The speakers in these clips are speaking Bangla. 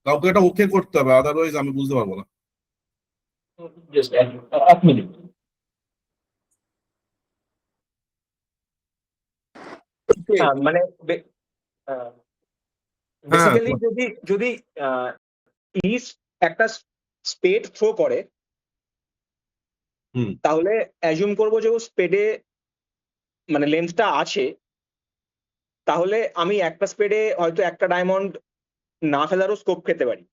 কাউকে এটা ওকে করতে হবে, আদারওয়াইজ আমি বুঝতে পারবো না। জাস্ট এক মিনিট। মানে বেসিক্যালি যদি ইস্ট একটা স্পেড থ্রো করে, তাহলে অ্যাজিউম করবো যে ও স্পেডে মানে লেন্থটা আছে, তাহলে আমি একটা স্পেডে হয়তো একটা ডায়মন্ড না ফেলারও স্কোপ খেতে পারি।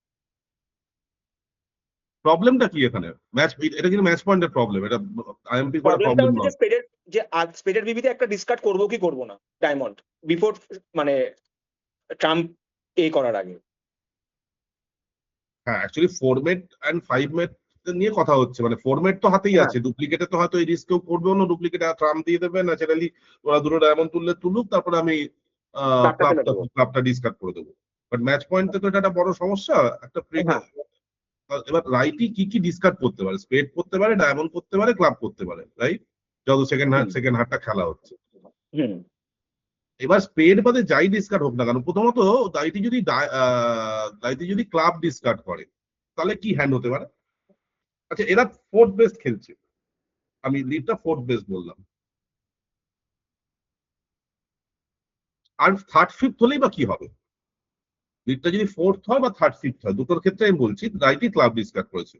প্রবলেমটা কি এখানে? ম্যাচ, এটা কিন্তু ম্যাচ পয়েন্টের প্রবলেম, এটা আইএমপি করা প্রবলেমটা প্রবলেম হচ্ছে যে নয়। স্পেডের বিবিতে একটা ডিসকার্ড করবো কি করবো না ডায়মন্ড বিফোর মানে ট্রাম্প করার আগে। হ্যাঁ, অ্যাকচুয়ালি 4 মেট এন্ড 5 মেট নিয়ে কথা হচ্ছে, মানে 4 মেট তো হাতেই আছে, ডুপ্লিকেটে তো হয়তো এই রিস্ক কেউ করবেও না, ডুপ্লিকেট ট্রাম্প দিয়ে দেবে ন্যাচারালি, ওরা দুটো ডায়মন্ড তুলুক, তারপরে আমি ক্লাবটা ডিসকার্ড করে দেবো। বাট ম্যাচ পয়েন্টে তো এটা একটা বড় সমস্যা। একটা এবার রাইটই কি ডিসকার্ড করতে পারে? স্পেড করতে পারে, ডায়মন্ড করতে পারে, ক্লাব করতে পারে, রাইট? যত সেকেন্ড হাফটা খেলা হচ্ছে। এবার স্পেড বাদে যাই ডিসকার্ড হোক না কেন, প্রথমত দাইটি যদি ক্লাব ডিসকার্ড করে তাহলে কি হ্যান্ড হতে পারে? আচ্ছা, এরা ফোর্থ বেস খেলছে, আমি লিডটা ফোর্থ বেস বললাম, আর থার্ড ফিফথ হলেই বা কি হবে? লিডটা যদি ফোর্থ হয় বা থার্ড ফিফথ হয়, দুটোর ক্ষেত্রে আমি বলছি রাইটই ক্লাব ডিসকার্ড করেছে,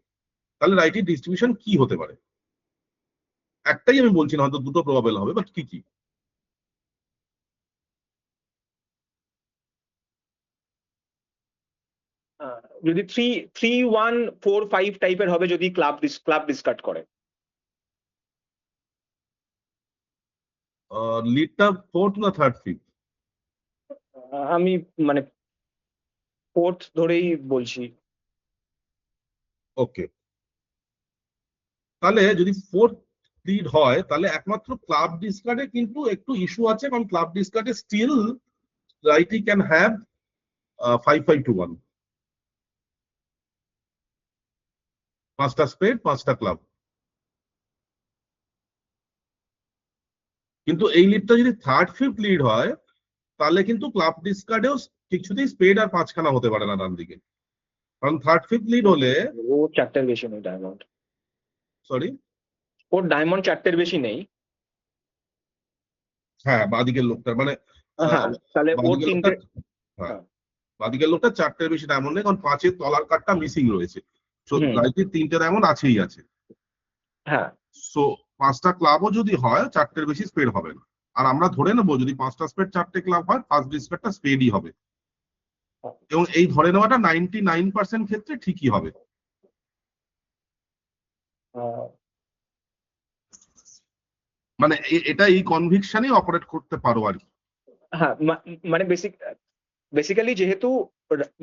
তাহলে রাইটের ডিস্ট্রিবিউশন কি হতে পারে? একটাই আমি বলছি না, হয়তো দুটো প্রবাবল হবে, বাট কি? যদি 3-1-4-5 টাইপের হবে যদি ক্লাব ডিসকার্ড করে। লিডটা ফোর্থ না থার্ড ফিফথ? আমি মানে ফোর্থ ধরেই বলছি। ওকে, তাহলে যদি ফোর্থ লিড হয় তাহলে একমাত্র ক্লাব ডিসকার্ডে কিন্তু একটু ইস্যু আছে, কারণ ক্লাব ডিসকার্ডে স্টিল রাইটি ক্যান হ্যাভ 5-5-1, 5টা স্পেড 5টা ক্লাব। কিন্তু এই লিডটা যদি থার্ড ফিফথ লিড হয় তাহলে কিন্তু ক্লাব ডিসকার্ডেও কিছুতেই স্পেড আর 5খানা হতে পারে না ডান দিকে, কারণ থার্ড ফিফথ লিড হলে ও 4টের বেশি নেই ডায়মন্ড। সরি, ওর ডায়মন্ড 4টের বেশি নেই। হ্যাঁ, বাদিকের লোকটা মানে তাহলে ওর বাদিকের লোকটা, 3টে। হ্যাঁ, বাদিকের লোকটা 4টের বেশি ডায়মন্ড নেই, কারণ 5এর তলার কার্ডটা মিসিং রয়েছে, রাইটের 3টে ডায়মন্ড আছেই আছে। হ্যাঁ, সো 5টা ক্লাবও যদি হয় 4টের বেশি স্পেড হবে না। আর আমরা ধরে নেবো যদি 5টা স্পেড 4টে ক্লাব হয়, ফার্স্ট ডিসকার্ডটা স্পেডই হবে, এবং এই ধরে নেওয়াটা 99% ক্ষেত্রে ঠিকই হবে। মানে এটা এই কনভিকশনই অপারেট করতে পারো আর কি। হ্যাঁ, মানে বেসিক্যালি যেহেতু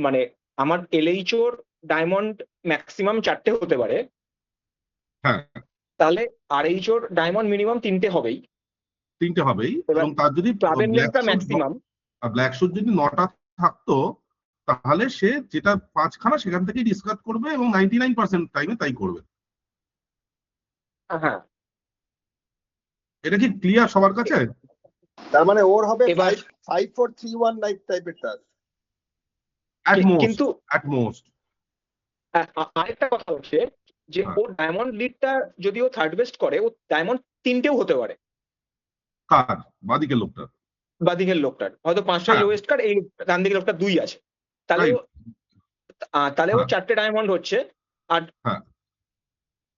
মানে আমার এলএইচওর ডায়মন্ড ম্যাক্সিমাম 4টে হতে পারে, হ্যাঁ, তাহলে আরএইচওর ডায়মন্ড মিনিমাম 3টে হবেই। 3টে হবেই, এবং তার যদি ক্লাবের লেন্থটা ম্যাক্সিমাম, ব্ল্যাক শুট যদি 9টা থাকতো তাহলে সে যেটা 5খানা সেখান থেকেই ডিসকার্ড করবে, এবং 99% টাইমে তাই করবে। হ্যাঁ, এটা কি ক্লিয়ার সবার কাছে? তার মানে ওর হবে এবার 5-4-3-1 টাইপের টাস্ক। কিন্তু at most আরেকটা কথা হচ্ছে যে ও ডায়মন্ড লিডটা যদি ও থার্ড বেস্ট করে, ও ডায়মন্ড 3টেও হতে পারে। কার? বাদিকের লোকটা, বাদিকের লোকটার হয়তো 5টাই লোয়েস্ট কার্ড, এই ডান দিকের লোকটা 2 আছে, তাহলে ও 4টে ডায়মন্ড হচ্ছে। আর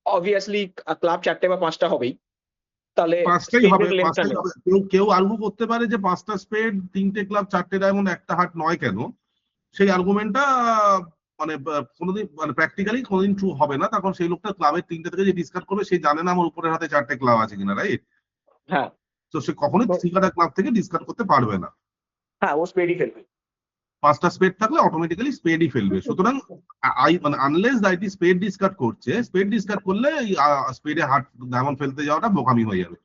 অবভিয়াসলি ক্লাব 4টে বা 5টা হবেই, তাহলে 5টাই হবে। কেউ আর্গু করতে পারে যে 5টা স্পেড 3টে ক্লাব 4টে ডায়মন্ড একটা হাট নয় কেন, সেই আর্গুমেন্টটা মানে কোনোদিন মানে প্র্যাকটিক্যালি কোনোদিন ট্রু হবে না, তখন সেই লোকটা ক্লাবের 3টে থেকে যে ডিসকার্ড করবে সে জানে না আমার উপরের হাতে 4টে ক্লাব আছে কিনা, রাইট? হ্ঁ, তো সে কখনোই 3টা ক্লাব থেকে ডিসকার্ড করতে পারবে না। হ্যাঁ, ও স্পেডই ফেলবে। 5টা স্পেড থাকলে অটোমেটিক্যালি স্পেডই ফেলবে। সুতরাং মানে আনলেস দাইটি স্পেড ডিসকার্ড করছে, স্পেড ডিসকার্ড করলে স্পেডে হাট ডায়মন্ড ফেলতে যাওয়াটা বোকামি হয়ে যাবে,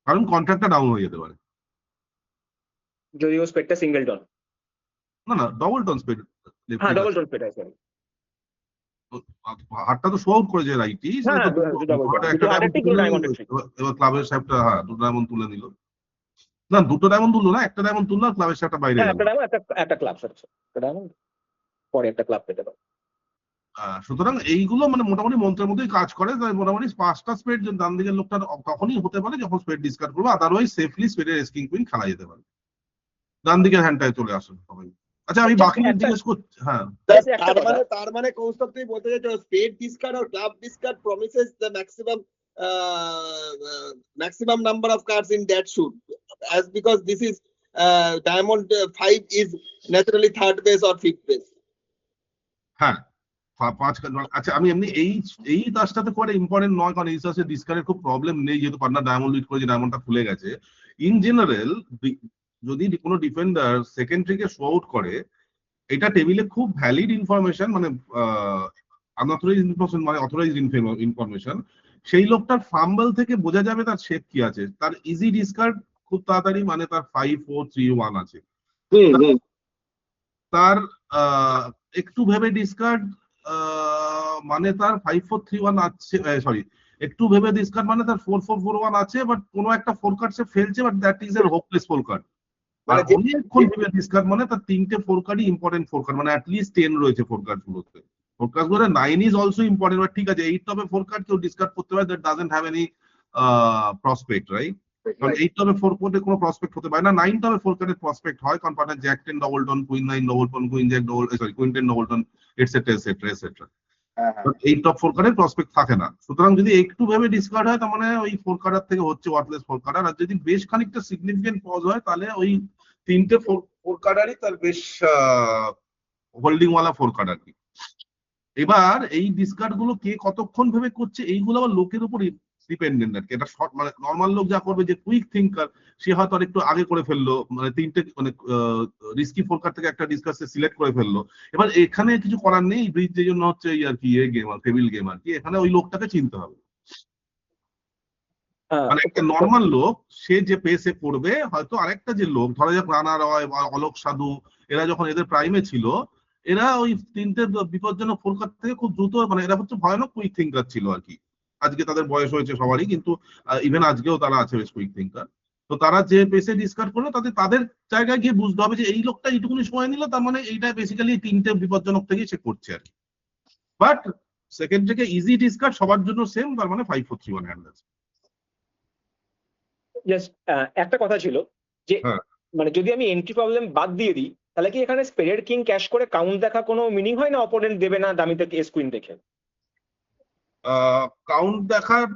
কারণ কন্ট্রাক্টটা ডাউন হয়ে যেতে পারে। যদি ও স্পেডটা সিঙ্গেল টন, না ডবল টন স্পেড, হ্যাঁ ডবল টন স্পেড আছে, হাটটা তো শো আউট করেছে রাইটি, হ্যাঁ, এবার ক্লাবের সাহেবটা দুটো ডায়মন্ড তুলে নিল। না, দুটো ডায়মন্ড তুললো না, একটা ডায়মন্ড তুললো আর ক্লাবের সাথে বাইরে হ্যাঁ, গেল। একটা ডায়মন্ড, একটা ক্লাব, সরি, একটা ডায়মন্ড, পরে একটা ক্লাব পেতে পারো। সুতরাং এইগুলো মানে মোটামুটি মন্ত্রের মধ্যেই কাজ করে, তাই মোটামুটি 5টা স্পেড ডান দিকের লোকটা তখনই হতে পারে যখন স্পেড ডিসকার্ড করবে, আদারওয়াইজ সেফলি স্পেডের রেস্কিং কুইন খেলা যেতে পারে। ডান দিকের হ্যান্ডটায় চলে আসুন সবাই। আচ্ছা, আমি Just বাকি একটা, জিজ্ঞেস করছি। হ্যাঁ, just একটা কথা। তার মানে কৌস্তব তুমি বলতে চাইছো স্পেড ডিসকার্ড আর club discard promises the maximum number of cards in that suit, as because this is diamond 5 is naturally third base or fifth base. হ্যাঁ, 5 আচ্ছা, আমি এমনি এই কাজটাতে করে ইম্পর্টেন্ট নয়, কারণ এই কাজে ডিসকার্ডের খুব প্রবলেম নেই, যেহেতু পার্টনার ডায়মন্ড লিড করে যে ডায়মন্ডটা খুলে গেছে। ইন জেনারেল যদি কোনো ডিফেন্ডার সেকেন্ডারিকে শো আউট করে, এটা টেবিলে খুব ভ্যালিড ইনফরমেশন, মানে আনঅথরাইজ ইনফরমেশন, মানে অথরাইজ ইনফরমেশন। সেই লোকটার ফাম্বল থেকে বোঝা যাবে তার শেপ কি আছে, তার ইজি ডিসকার্ড খুব তাড়াতাড়ি, মানে তার 5-4-3-1 আছে, তার একটু ভেবে ডিসকার্ড মানে তার 5-4-3-1 আছে, সরি, একটু ভেবে ডিসকার্ড মানে তার 4-4-4-1 আছে, বাট কোনো একটা ফোর কার্ড সে ফেলছে, বাট দ্যাট ইজ এর হোপলেস ফোর কার্ড। আর মানে যে- অনেকক্ষণ ভেবে ডিসকার্ড মানে তার 3টে ফোর কার্ডই ইম্পর্টেন্ট ফোর কার্ড, মানে অ্যাটলিস্ট 10 রয়েছে ফোর কার্ড গুলোতে। ফোর কার্ড গুলো 9 ইজ অলসো ইম্পর্টেন্ট, বাট ঠিক আছে, 8 টপে ফোর কার্ড কেউ ডিসকার্ড করতে পারে, that doesn't have any prospect, right? কারণ 8 টপে ফোর কার্ডে কোনো প্রসপেক্ট হতে পারে না, 9 টপে ফোর কার্ডের প্রসপেক্ট হয়, কারণ partner jack 10 double ton, queen 9 double ton, queen jack double, sorry, queen 10 double ton, et cetera et cetera et cetera. এই টপ ফোর কার্ডের প্রসপেক্ট থাকে না, সুতরাং যদি একটু ভেবে ডিসকার্ড হয়, তার মানে ওই ফোর কার্ডার থেকে হচ্ছে ওয়ার্থলেস ফোর কার্ডার। আর যদি বেশ খানিকটা সিগনিফিকেন্ট পজ হয়, তাহলে ওই 3টে ফোর কার্ডারই তার বেশ হোল্ডিং ওয়ালা ফোর কার্ড আর কি। এবার এই ডিসকার্ড গুলো কে কতক্ষণ ভেবে করছে, এইগুলো আবার লোকের উপর ডিপেন্ডেন্ট আর কি। এটা শর্ট, মানে নর্মাল লোক যা করবে, যে কুইক থিঙ্কার, সে হয়তো আর একটু আগে করে ফেললো, মানে 3টে মানে রিস্কি ফোর কার্ড থেকে একটা ডিসকাসে সিলেক্ট করে ফেললো। এবার এখানে কিছু করার নেই, ব্রিজ যে জন্য হচ্ছে এই আর কি, এ গেম আর টেবিল গেম আর কি, এখানে ওই লোকটাকে চিনতে হবে। মানে একটা নর্মাল লোক, সে যে পেসে পড়বে, হয়তো আরেকটা যে লোক, ধরা যাক রানা রয় বা অলোক সাধু, এরা যখন এদের প্রাইমে ছিল, এরা ওই 3টে বিপজ্জনক ফোর কার্ড থেকে খুব দ্রুত, মানে এরা হচ্ছে ভয়ানক কুইক থিঙ্কার ছিল আর কি। আজকে তাদের বয়স হয়েছে সবারই, কিন্তু ইভেন আজকেও তারা আছে বেশ কুইক থিঙ্কার। তো তারা যে পেসে ডিসকার্ড করলো, তাদের তাদের জায়গায় গিয়ে বুঝতে হবে যে এই লোকটা এইটুকুনি সময় নিল, তার মানে এইটা বেসিক্যালি 3টে বিপজ্জনক থেকেই সে করছে আর কি। বাট সেকেন্ড থেকে ইজি ডিসকার্ড সবার জন্য সেম, তার মানে 5-4-3-1 হ্যান্ড আছে। জাস্ট একটা কথা ছিল যে, হ্যাঁ, মানে যদি আমি এন্ট্রি প্রবলেম বাদ দিয়ে দিই, তাহলে কি এখানে স্পেডের কিং ক্যাশ করে কাউন্ট দেখা কোনো মিনিং হয় না? অপোনেন্ট দেবে না দামিতে এস কুইন দেখে? কাউন্ট দেখার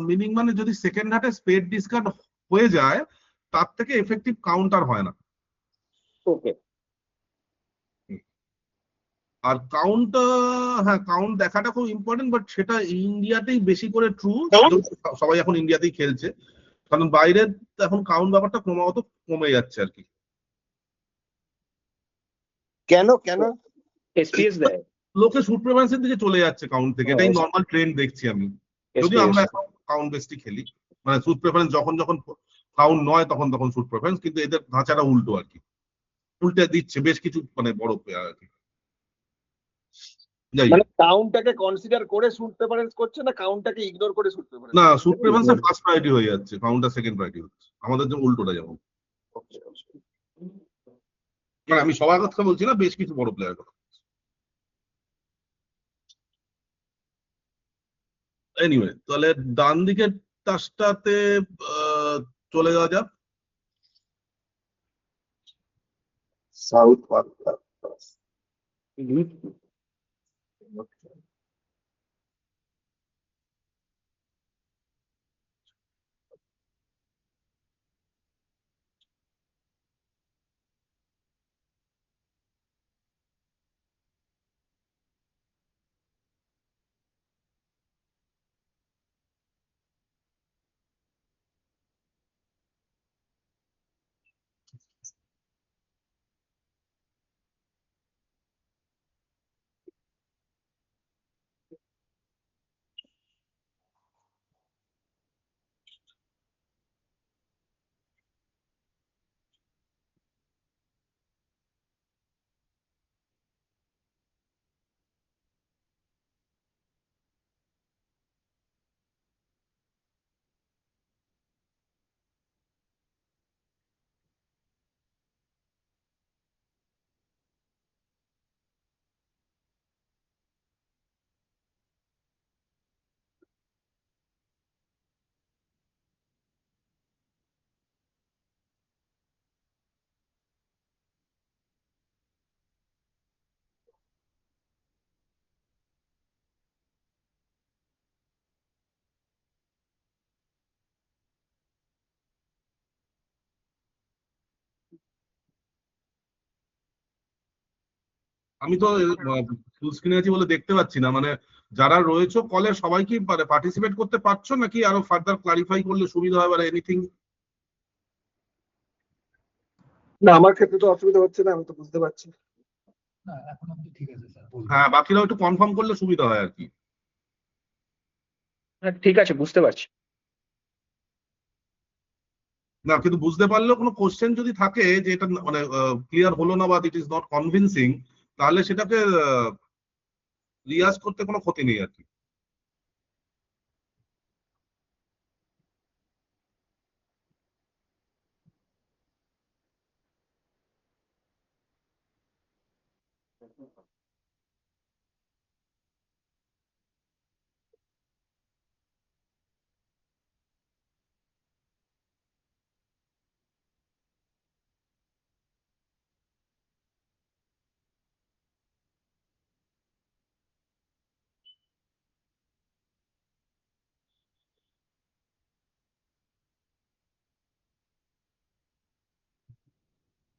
মিনিং মানে যদি সেকেন্ড হাটে স্পেড ডিসকার্ড হয়ে যায়, তার থেকে এফেক্টিভ কাউন্টার হয় না। ওকে। আর কাউন্ট, হ্যাঁ, কাউন্ট দেখাটা খুব ইম্পর্টেন্ট, বাট সেটা ইন্ডিয়াতেই বেশি করে ট্রু, সবাই এখন ইন্ডিয়াতেই খেলছে, কারণ বাইরে এখন কাউন্ট ব্যাপারটা ক্রমাগত কমে যাচ্ছে আর কি। কেন কেন এসপিএস দেয়। লোকে শুট প্রেফারেন্সের দিকে চলে যাচ্ছে কাউন্ট থেকে, এটাই নর্মাল ট্রেন্ড দেখছি আমি। যদিও আমরা এখন কাউন্ট বেসটি খেলি, মানে শুট প্রেফারেন্স যখন যখন কাউন্ট নয়, তখন তখন শুট প্রেফারেন্স, কিন্তু এদের ধাঁচাটা উল্টো আর কি, উল্টে দিচ্ছে বেশ কিছু মানে বড় প্লেয়ার আর কি। যাই মানে হোক, কাউন্টটাকে কনসিডার করে শুট প্রেফারেন্স করছে না কাউন্টটাকে ইগনোর করে শুট প্রেফারেন্স না, করছে? শুট প্রেফারেন্স ফার্স্ট প্রায়োরিটি হয়ে যাচ্ছে, কাউন্টার সেকেন্ড প্রায়োরিটি হচ্ছে, আমাদের জন্য উল্টোটা যেমন। মানে আমি সবার কথা বলছি না, বেশ কিছু বড় প্লেয়ার কথা। এনিওয়ে, তাহলে ডান দিকের তাসটাতে চলে যাওয়া যাক। সাউথ আমি তো ফুল স্ক্রিনে আছি বলে দেখতে পাচ্ছি না, মানে যারা রয়েছে কলে সবাই কি পার্টিসিপেট করতে পারছো নাকি আরো ফার্দার ক্লারিফাই করলে সুবিধা হয় বা এনিথিং? না, আমার ক্ষেত্রে তো অসুবিধা হচ্ছে না, আমি তো বুঝতে পারছি। না এখন অব্দি ঠিক আছে স্যার, বলুন। হ্যাঁ, বাকিরাও একটু কনফার্ম করলে সুবিধা হয় আর কি। হ্যাঁ, ঠিক আছে, বুঝতে পারছি। না কিন্তু বুঝতে পারলেও কোনো কোশ্চেন যদি থাকে যে এটা মানে ক্লিয়ার হলো না বা ইট ইজ নট কনভিনসিং, তাহলে সেটাকে রিয়াজ করতে কোনো ক্ষতি নেই আর কি।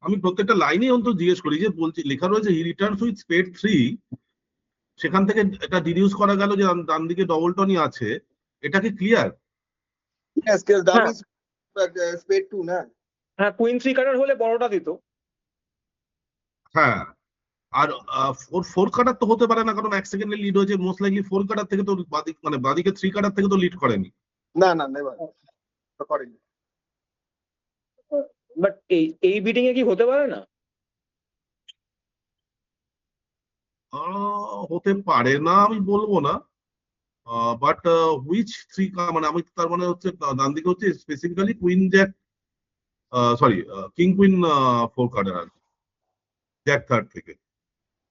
আমি প্রত্যেকটা লাইনে অন্তত জিজ্ঞেস করি, যে বলছি লেখা রয়েছে হি রিটার্নস উইথ স্পেড 3, সেখান থেকে এটা ডিডিউস করা গেল যে ডান দিকে ডবল টনি আছে, এটা কি ক্লিয়ার? Yes, because হ্যাঁ। dummy spade 2 না। হ্যাঁ, কুইন 3 কাটার হলে বড়টা দিত। হ্যাঁ, আর ফোর কাটার তো হতে পারে না, কারণ 1 সেকেন্ডে লিড হয়েছে, মোস্ট লাইকলি 4 কাটার থেকে তো বাদিক মানে বাদিকে 3 কাটার থেকে তো লিড করেনি। না না, নেভার করেনি। বাট এই বিডিং এ কি হতে পারে না? হতে পারে না আমি বলবো না, বাট হুইচ 3, মানে আমি তার মানে হচ্ছে ডান দিকে হচ্ছে specifically queen Jack, sorry king queen 4 কাটার আর জ্যাক থার্ড থেকে।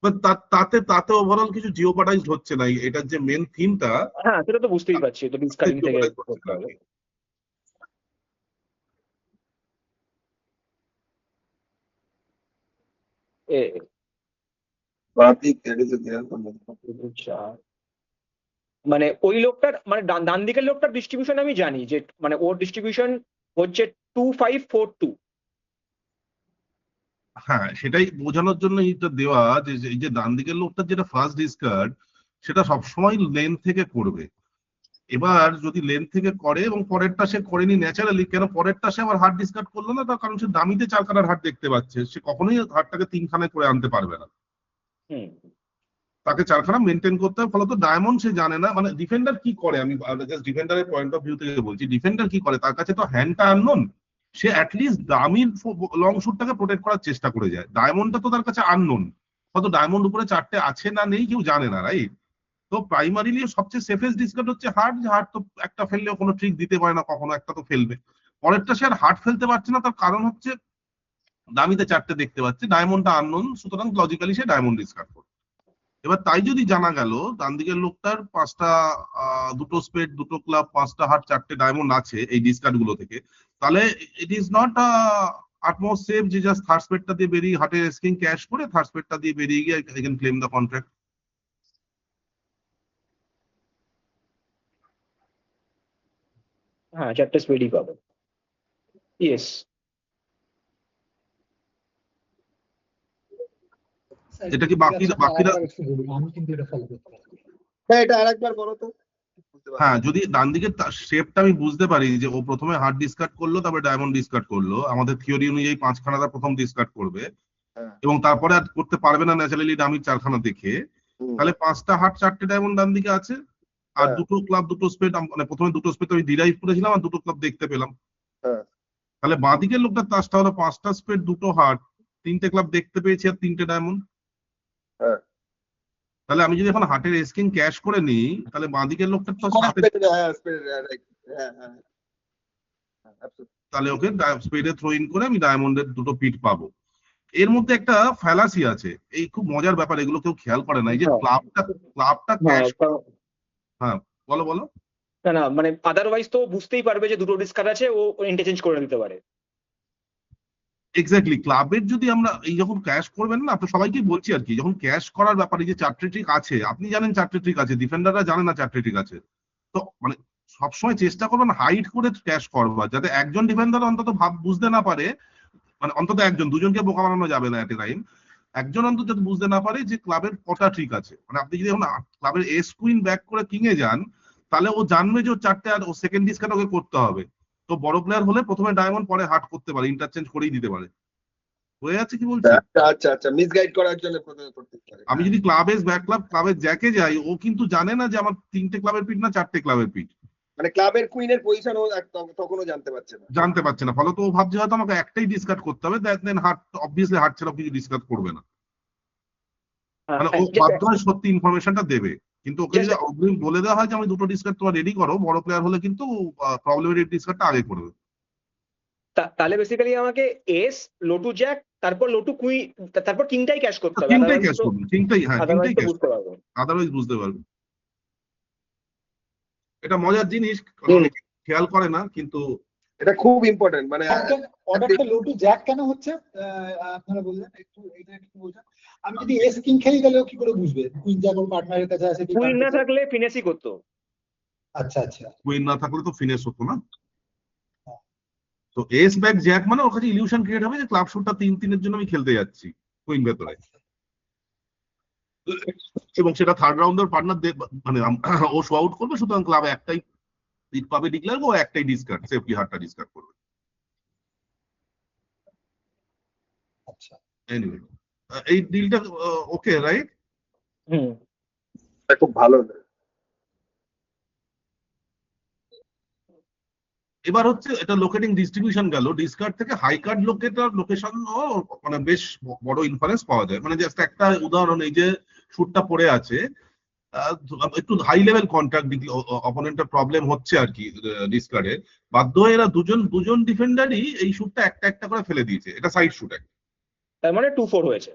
বাট তাতে তাতে ওভারঅল কিছু জিওপার্টাইজড হচ্ছে না, এটার যে মেন থিমটা হ্যাঁ, সেটা তো বুঝতেই পারছি, তো ডিসকার্ডিং থেকে করতে হবে। মানে ওই লোকটার মানে ডান দিকের লোকটার ডিস্ট্রিবিউশন আমি জানি, যে মানে ওর ডিস্ট্রিবিউশন হচ্ছে 2542। হ্যাঁ, সেটাই বোঝানোর জন্য এটা দেওয়া যে এই যে ডান দিকের লোকটার যেটা ফার্স্ট ডিসকার্ড, সেটা সবসময় লেন থেকে করবে। এবার যদি লেন থেকে করে এবং পরেরটা সে করেনি ন্যাচারালি, কেন পরেরটা সে আবার হার্ড ডিসকার্ড করলো না, তার কারণ সে দামিতে 4 কাটার হার্ড দেখতে পাচ্ছে, সে কখনোই হার্ডটাকে 3 খানায় করে আনতে পারবে না, তাকে 4 খানা মেনটেন করতে হবে। ফলত ডায়মন্ড সে জানে না, মানে ডিফেন্ডার কি করে, আমি জাস্ট ডিফেন্ডারের পয়েন্ট অফ ভিউ থেকে বলছি, ডিফেন্ডার কি করে, তার কাছে তো হ্যান্ডটা আননোন, সে অ্যাটলিস্ট দামির লং শুটটাকে প্রোটেক্ট করার চেষ্টা করে যায়। ডায়মন্ডটা তো তার কাছে আননোন, হয়তো ডায়মন্ড উপরে 4টে আছে না নেই কেউ জানে না, রাইট? তো প্রাইমারিলি সবচেয়ে সেফেস্ট ডিসকার্ড হচ্ছে হার্ড, যে হার্ড তো একটা ফেললেও কোনো ট্রিক দিতে পারে না, কখনো একটা তো ফেলবে। পরেরটা সে আর হার্ড ফেলতে পারছে না, তার কারণ হচ্ছে দামিতে 4টে দেখতে পাচ্ছে, ডায়মন্ডটা আননোন, সুতরাং লজিক্যালি সে ডায়মন্ড ডিসকার্ড করবে। এবার তাই যদি জানা গেল ডান দিকের লোকটার 5টা দুটো স্পেড, দুটো ক্লাব, 5টা হার্ড, 4টে ডায়মন্ড আছে এই ডিসকার্ড গুলো থেকে, তাহলে it is not utmost safe যে জাস্ট থার্ড স্পেডটা দিয়ে বেরিয়ে হার্টের স্কিং ক্যাশ করে থার্ড স্পেডটা দিয়ে বেরিয়ে গিয়ে I can claim the contract. হ্যাঁ, 4টে স্পেডই পাবে। ইয়েস। এটা কি বাকিরা আমি কিন্তু এটা ফলো করতে পারি। হ্যাঁ, এটা আরেকবার বলো তো। হ্যাঁ, যদি ডান দিকের শেপটা আমি বুঝতে পারি যে ও প্রথমে হার্ড ডিসকার্ড করলো, তারপরে ডায়মন্ড ডিসকার্ড করলো, আমাদের থিওরি অনুযায়ী 5 খানাটা প্রথম ডিসকার্ড করবে এবং তারপরে আর করতে পারবে না ন্যাচারালি দামির 4 খানা দেখে, তাহলে 5টা হার্ড, 4টে ডায়মন্ড ডান দিকে আছে, আর দুটো ক্লাব, দুটো স্পেড, মানে প্রথমে দুটো স্পেড আমি ডিরাইভ করেছিলাম আর দুটো ক্লাব দেখতে পেলাম। তাহলে বাঁ দিকের লোকটার তাসটা হলো 5টা স্পেড, দুটো হার্ড, 3টে ক্লাব দেখতে পেয়েছি আর 3টে ডায়মন্ড। তাহলে আমি যদি এখন হার্টের স্কিন ক্যাশ করে নিই, তাহলে বাঁ দিকের লোকটার তো তাহলে ওকে স্পেডে থ্রো ইন করে আমি ডায়মন্ডের দুটো পিট পাবো। এর মধ্যে একটা ফ্যালাসি আছে, এই খুব মজার ব্যাপার, এগুলো কেউ খেয়াল করে না, এই যে ক্লাবটা ক্যাশ। হ্যাঁ, বলো বলো। না না, মানে আদারওয়াইজ তো বুঝতেই পারবে যে দুটো ডিসকার্ড আছে, ও ইন্টারচেঞ্জ করে দিতে পারে। এক্স্যাক্টলি, ক্লাবের যদি আমরা এই যখন ক্যাশ করবেন না, তো সবাইকে বলছি আর কি, যখন ক্যাশ করার ব্যাপারে যে 4টে ট্রিক আছে, আপনি জানেন 4টে ট্রিক আছে, ডিফেন্ডাররা জানে না 4টে ট্রিক আছে, তো মানে সবসময় চেষ্টা করবেন হাইড করে ক্যাশ করবার, যাতে একজন ডিফেন্ডার অন্তত বুঝতে না পারে, মানে অন্তত একজন, দুজনকে বোকা বানানো যাবে না এট এ টাইম, একজন অন্তত যদি বুঝতে না পারে যে ক্লাবের কটা ট্রিক আছে, মানে আপনি যদি এখন ক্লাবের এস কুইন ব্যাক করে কিংয়ে যান, তাহলে ও জানবে যে ও চারটে আর ও সেকেন্ড ডিসকার্ড ওকে করতে হবে। তো বড় প্লেয়ার হলে প্রথমে ডায়মন্ড পরে হার্ট করতে পারে, ইন্টারচেঞ্জ করেই দিতে পারে। হয়ে যাচ্ছে কি বলছি? আচ্ছা মিসগাইড করার জন্য প্রথমে করতে পারে। আমি যদি ক্লাবের ব্যাক ক্লাবের জ্যাকে যাই, ও কিন্তু জানে না যে আমার 3টে ক্লাবের পিঠ না 4টে ক্লাবের পিঠ, মানে ক্লাবের কুইনের পজিশন ও তখনও জানতে পারছে না। জানতে পারছে না। ফলে তো ও ভাবছে হয়তো আমাকে একটাই ডিসকার্ড করতে হবে, দেন হার্ট অবভিয়াসলি হার্ট ছাড়া কিছু ডিসকার্ড করবে না। মানে ও বাধ্য হয় সত্যি ইনফরমেশনটা দেবে, কিন্তু ওকে যদি অগ্রিম বলে দেওয়া হয় যে আমি দুটো ডিসকার্ড তোমার রেডি করো, বড় প্লেয়ার হলে কিন্তু প্রবলেমেটিক ডিসকার্ডটা আগে করবে। তাহলে বেসিক্যালি আমাকে এস লোটু জ্যাক তারপর লোটু কুইন তারপর কিংটাই ক্যাশ করতে হবে, কিংটাই ক্যাশ করবে, কিংটাই, হ্যাঁ কিংটাই ক্যাশ বুঝতে পারবো। আদারওয়াইজ বুঝতে পারবে। এটা মজার জিনিস, অনেকে খেয়াল করে না, কিন্তু এটা খুব ইম্পর্টেন্ট। মানে অর্ডারটা লোটু জ্যাক কেন হচ্ছে আপনারা বললেন, একটু এটা একটু বলছেন। আমি যদি এস কিং খেলি তাহলে কি করে বুঝবে কুইন জ্যাক ওর পার্টনারের কাছে আছে? কুইন না থাকলে ফিনেসি করতো। আচ্ছা কুইন না থাকলে তো ফিনিশ হতো না। তো এস ব্যাক জ্যাক মানে ওর কাছে ইলিউশন ক্রিয়েট হবে যে ক্লাব শুটটা 3-3 জন্য আমি খেলতে যাচ্ছি কুইন ভেতরে, এবং সেটা থার্ড রাউন্ডের পার্টনার মানে ও শো আউট করবে, সুতরাং ক্লাবে একটাই লিড পাবে ডিক্লেয়ার, ও একটাই ডিসকার্ড, সেফলি হারটা ডিসকার্ড করবে। আচ্ছা এনিওয়ে এই ডিলটা ওকে রাইট? খুব ভালো। এবার হচ্ছে এটা লোকেটিং ডিস্ট্রিবিউশন গেল, ডিসকার্ড থেকে হাই কার্ড লোকেশন মানে বেশ বড় ইনফারেন্স পাওয়া যায়। মানে জাস্ট একটা উদাহরণ, এই যে শুটটা পড়ে আছে, একটু হাই লেভেল কন্ট্রাক্ট অপোনেন্টের প্রবলেম হচ্ছে আর কি ডিসকার্ডে, বাধ্য হয়ে এরা দুজন ডিফেন্ডারই এই শুটটা একটা একটা করে ফেলে দিয়েছে। এটা সাইড শুট, তার মানে 2-4 হয়েছে।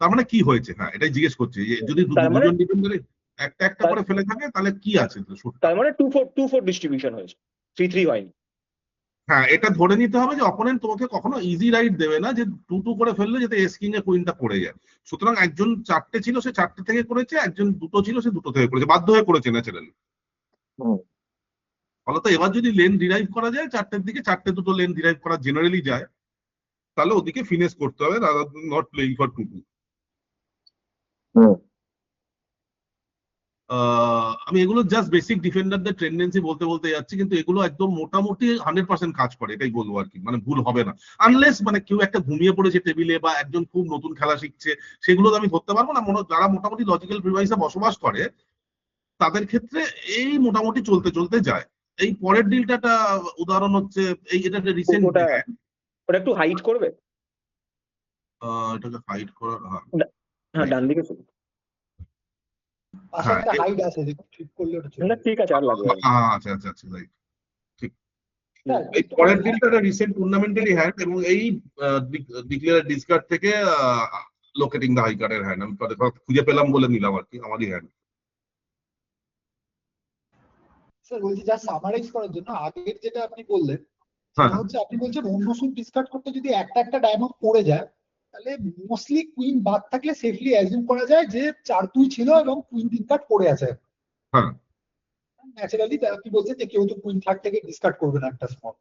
তার মানে কি হয়েছে? হ্যাঁ এটাই জিজ্ঞেস করছি, যে যদি দুজন ডিফেন্ডারই একটা একটা করে ফেলে থাকে তাহলে কি আছে শুটটা? তার মানে 2-4 ডিস্ট্রিবিউশন হয়েছে, 3-3 হয়নি। হ্যাঁ, এটা ধরে নিতে হবে যে অপোনেন্ট তোমাকে কখনো ইজি রাইট দেবে না, যে 2-2 করে ফেললে যাতে এস কিং এ কুইনটা পড়ে যায়। সুতরাং একজন 4টে ছিল, সে 4টে থেকে করেছে, একজন 2টো ছিল, সে 2টো থেকে করেছে, বাধ্য হয়ে করেছে ন্যাচারালি। ফলত এবার যদি লেন ডিরাইভ করা যায় 4টের দিকে, 4টে-2টো লেন ডিরাইভ করা জেনারেলি যায়, তাহলে ওদিকে ফিনিশ করতে হবে, rather than not playing for 2-2। আমি এগুলো জাস্ট বেসিক ডিফেন্ডারদের টেন্ডেন্সি বলতে বলতে যাচ্ছি, কিন্তু এগুলো একদম মোটামুটি 100% কাজ করে, এটাই বলবো আর কি। মানে ভুল হবে না, আনলেস মানে কেউ একটা ঘুমিয়ে পড়েছে টেবিলে, বা একজন খুব নতুন খেলা শিখছে, সেগুলো তো আমি ধরতে পারবো না। যারা মোটামুটি লজিক্যাল প্রিমাইসে বসবাস করে তাদের ক্ষেত্রে এই মোটামুটি চলতে চলতে যায়। এই পরের ডিলটা উদাহরণ হচ্ছে এই, এটা রিসেন্ট, ওটা একটু হাইট করবে, এটাকে হাইড করার, হ্যাঁ ডান দিকে পাশে একটা হাইড আছে, দেখুন ঠিক করলে ওটা চলে ঠিক আছে, আর লাগবে। আচ্ছা আচ্ছা আচ্ছা, রাইট, ঠিক। এই পরের ডিলটা রিসেন্ট টুর্নামেন্টেরই হ্যান্ড, এবং এই ডিক্লেয়ার ডিসকার্ড থেকে লোকেটিং দা হাই কার্ডের হ্যান্ড আমি খুঁজে পেলাম বলে নিলাম আর কি, আমারই হ্যান্ড। স্যার বলছি যা সামারাইজ করার জন্য, আগের যেটা আপনি বললেন সেটা হচ্ছে, আপনি বলছেন অন্য শুট ডিসকার্ড করতে যদি একটা একটা ডায়মন্ড পড়ে যায়, তাহলে মোস্টলি কুইন বাদ থাকলে সেফলি অ্যাজিউম করা যায় যে 4-2 ছিল এবং কুইন 3 কার্ড পড়ে আছে। হ্যাঁ ন্যাচারালি আপনি বলছেন যে কেউ তো কুইন থার্ড থেকে ডিসকার্ড করবে না একটা স্মল,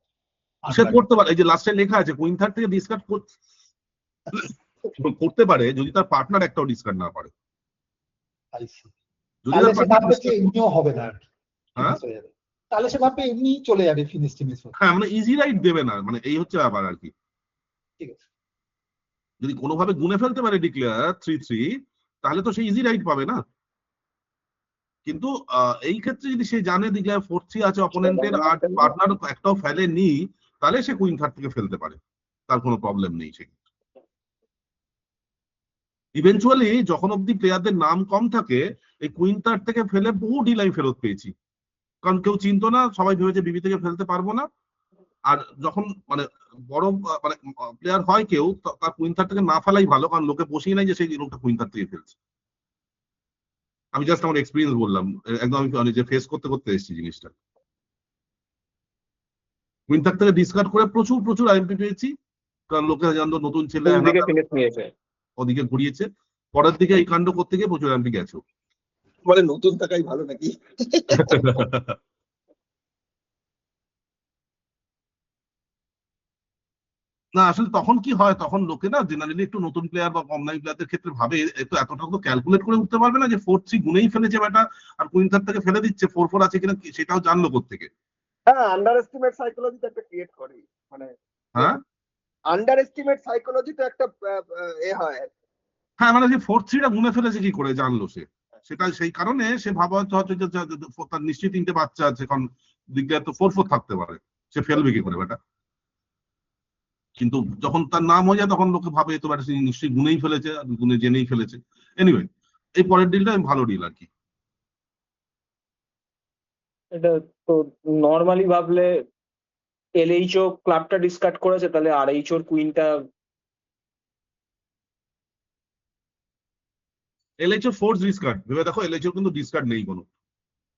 সে করতে পারে। এই যে লাস্টে লেখা আছে কুইন থার্ড থেকে ডিসকার্ড করতে পারে যদি তার পার্টনার একটাও ডিসকার্ড না পারে। যদি তাহলে তার সে ভাববে যে পার্টনার, এমনিও হবে না আর কি, হ্যাঁ তাহলে সে ভাববে এমনি চলে যাবে ফিনিশ টিমিস। হ্যাঁ, মানে ইজি রাইট দেবে না, মানে এই হচ্ছে ব্যাপার আর কি। ঠিক আছে, যদি কোনোভাবে গুনে ফেলতে পারে ডিক্লেয়ার 3-3, তাহলে তো সে ইজি রাইট পাবে না। কিন্তু এই ক্ষেত্রে যদি সে জানে ডিক্লেয়ার 4-3 আছে অপোনেন্টের, আর পার্টনার একটাও ফেলেনি, তাহলে সে কুইন থার্ড থেকে ফেলতে পারে, তার কোনো প্রবলেম নেই। সে ইভেনচুয়ালি যখন অব্দি প্লেয়ারদের নাম কম থাকে, এই কুইন থার্ড থেকে ফেলে বহু ডিল আমি ফেরত পেয়েছি, কারণ কেউ চিনতো না, সবাই ভেবেছে বিবি থেকে ফেলতে পারবো না। আর যখন মানে বড় মানে প্লেয়ার হয় কেউ, তার কুইন থার্ড থেকে না ফেলাই ভালো, কারণ লোকে বসেই নাই যে সেই লোকটা কুইন থার্ড থেকে ফেলছে। আমি জাস্ট আমার এক্সপিরিয়েন্স বললাম, একদম আমি নিজে ফেস করতে করতে এসেছি জিনিসটা। কুইন থার্ড থেকে ডিসকার্ড করে প্রচুর প্রচুর আইএমপি পেয়েছি, কারণ লোকে জানতো নতুন ছেলে, ওদিকে ঘুরিয়েছে, পরের দিকে এই কাণ্ড করতে গিয়ে প্রচুর আইএমপি গেছে। মানে নতুন থাকাই ভালো নাকি? না আসলে তখন কি হয়, তখন লোকে না জেনারেলি একটু নতুন প্লেয়ার বা কম দামি প্লেয়ারদের ক্ষেত্রে ভাবে এতটা তো ক্যালকুলেট করে উঠতে পারবে না যে 4-3 গুনেই ফেলেছে ব্যাটা, আর কুইন থার্ড থেকে ফেলে দিচ্ছে, 4-4 আছে কিনা সেটাও জানলো কোত্থেকে। হ্যাঁ, আন্ডার এস্টিমেট সাইকোলজি তো একটা ক্রিয়েট করে, মানে হ্যাঁ আন্ডার এস্টিমেট সাইকোলজি তো একটা হয়। হ্যাঁ, মানে যে 4-3টা গুনে ফেলেছে কি করে জানলো সে, সেটা সেই কারণে সে ভাবা হচ্ছে হয়তো যে তার নিশ্চয়ই 3টে বাচ্চা আছে, কারণ দিকে তো 4-4 থাকতে পারে, সে ফেলবে কি করে ব্যাটা। কিন্তু যখন তার নাম হয়ে যায় তখন লোকে ভাবে তো ব্যাটা নিশ্চয়ই গুনেই ফেলেছে, আর গুনে জেনেই ফেলেছে। এনিওয়ে, এই পরের ডিলটা ভালো ডিল আর কি। এটা তো নর্মালি ভাবলে এলএইচও ক্লাবটা ডিসকার্ড করেছে, তাহলে আরএইচওর কুইনটা এলএইচও ফোর্স ডিসকার্ড ভেবে দেখো, এলএইচও কিন্তু ডিসকার্ড নেই কোনো।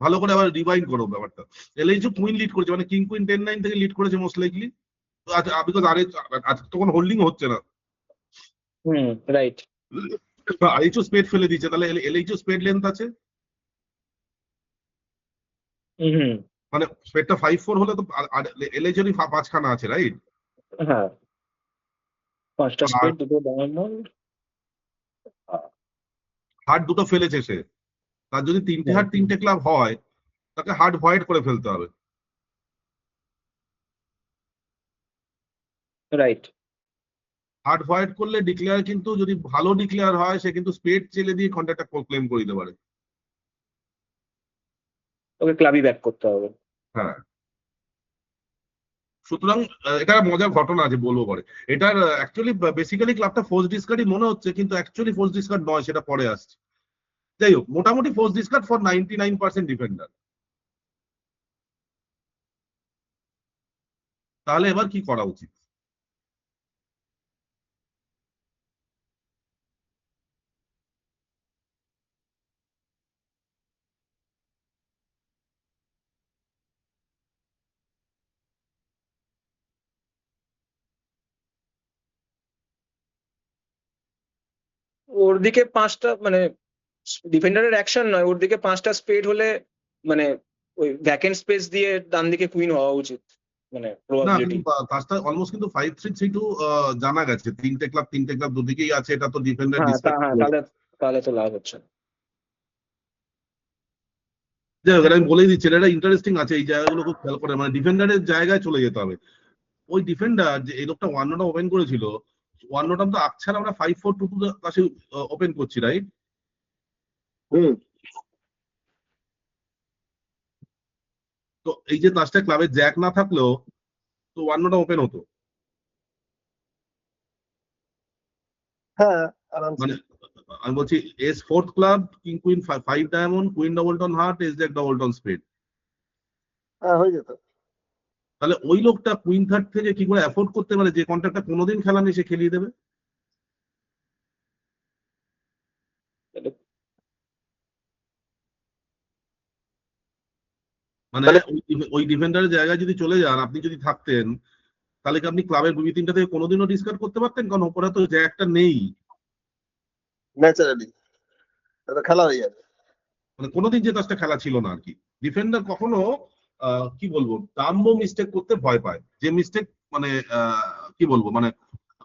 ভালো করে আবার রিভাইন্ড করো ব্যাপারটা। এলএইচও কুইন লিড করেছে, মানে কিং কুইন 10-9 থেকে লিড করেছে মোস্ট লাইকলি, বিকজ আজ তখন হোল্ডিং হচ্ছে না, রাইট। আরএইচও স্পেড ফেলে দিচ্ছে, তাহলে এলএইচও স্পেড লেন্থ আছে, হুম। মানে স্পেডটা 5-4 হলে তো এলএইচেরই 5খানা আছে, রাইট? হ্যাঁ, 5টা আর স্পেড, 2টো ডায়মন্ড। হার্ট দুটো ফেলেছে সে, তার যদি 3টে হার্ট 3টে ক্লাব হয়, তাকে হার্ট ভয়েড করে ফেলতে হবে। রাইট। হার্ট ভয়েড করলে ডিক্লেয়ার, কিন্তু যদি ভালো ডিক্লেয়ার হয় সে কিন্তু স্পেড চেলে দিয়ে কন্ট্রাক্টটা ক্লেম করে দিতে পারে। ওকে ক্লাবই ব্যাক করতে হবে। হ্যাঁ, সুতরাং এটা মজার ঘটনা আছে বলবো পরে। এটার অ্যাকচুয়ালি বেসিক্যালি ক্লাবটা ফোর্স ডিসকার্ডই মনে হচ্ছে, কিন্তু অ্যাকচুয়ালি ফোর্স ডিসকার্ড নয়, সেটা পরে আসছে। যাই হোক, মোটামুটি ফোর্স ডিসকার্ড ফর 99% ডিফেন্ডার। তাহলে এবার কি করা উচিত? ওর দিকে 5টা, মানে ডিফেন্ডারের অ্যাকশন নয়, ওর দিকে 5টা স্পেড হলে মানে ওই ভ্যাকেন্ট স্পেস দিয়ে ডান দিকে কুইন হওয়া উচিত, মানে না প্রবাবিলিটি। কিন্তু কাজটা অলমোস্ট কিন্তু 5-3-3-2 জানা গেছে, 3টে ক্লাব দুদিকেই আছে, এটা তো ডিফেন্ডার হ্যাঁ, ডিসকাস হ্যাঁ, তাহলে তাহলে তো লাভ হচ্ছে। যাই হোক, এটা আমি বলেই দিচ্ছি, এটা ইন্টারেস্টিং আছে, এই জায়গাগুলো খুব খেয়াল করে, মানে ডিফেন্ডারের জায়গায় চলে যেতে হবে। ওই ডিফেন্ডার যে এই লোকটা 1-0 ওপেন করেছিল, 1-0 তো আকছাড়া আমরা 5-4-2-2 কাছে ওপেন করছি, রাইট? তো এই যে তাসটা ক্লাবে জ্যাক না থাকলেও তো 1-0 ওপেন হতো, হ্যাঁ, আরামসে। মানে আমি বলছি ace fourth club, king queen 5 diamond, queen doubleton heart, ace jack doubleton spade. হ্যাঁ, হয়ে যেত। তাহলে ওই লোকটা কুইন থার্ড থেকে কি করে অ্যাফোর্ড করতে পারে যে কন্ট্রাক্টটা কোনোদিন খেলানি সে খেলিয়ে দেবে? মানে ওই ডিফেন্ডারের জায়গায় যদি চলে যান, আপনি যদি থাকতেন, তাহলে কি আপনি ক্লাবের দুই তিনটা থেকে কোনোদিনও ডিসকার্ড করতে পারতেন? কারণ ওপরে তো জ্যাকটা নেই, ন্যাচারালি এটা খেলা হয়ে যাবে। মানে কোনোদিন যে তাসটা খেলা ছিল না আর কি। ডিফেন্ডার কখনো কি বলবো, ডাম্বো মিস্টেক করতে ভয় পায়, যে মিস্টেক মানে কি বলবো, মানে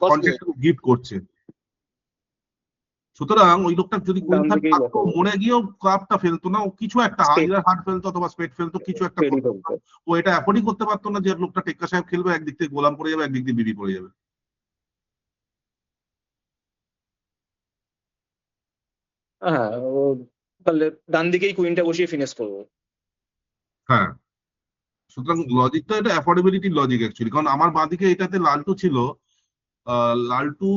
কন্ট্রাক্ট গিফট করছে। সুতরাং ওই লোকটা যদি কুইন ডান থার্ড দিকেই থাকতো, বসে মরে গিয়েও ক্লাবটা ফেলতো না, ও কিছু একটা Spade. হার্ট ফেলতো অথবা স্পেড ফেলতো, কিছু একটা স্পেডই করতো। ফেলতো। ও এটা অ্যাফোর্ডই করতে পারতো না যে লোকটা টেক্কা সাহেব খেলবে, একদিক থেকে গোলাম পড়ে যাবে, একদিক দিয়ে বিবি পড়ে যাবে। হ্যাঁ, ও তাহলে ডান দিকেই কুইনটা বসিয়ে ফিনিশ করবো। হ্যাঁ, সুতরাং লজিকটা এটা অ্যাফোর্ডেবিলিটির লজিক অ্যাকচুয়ালি, কারণ আমার বাঁদিকে এটাতে লালটু ছিল, লালটু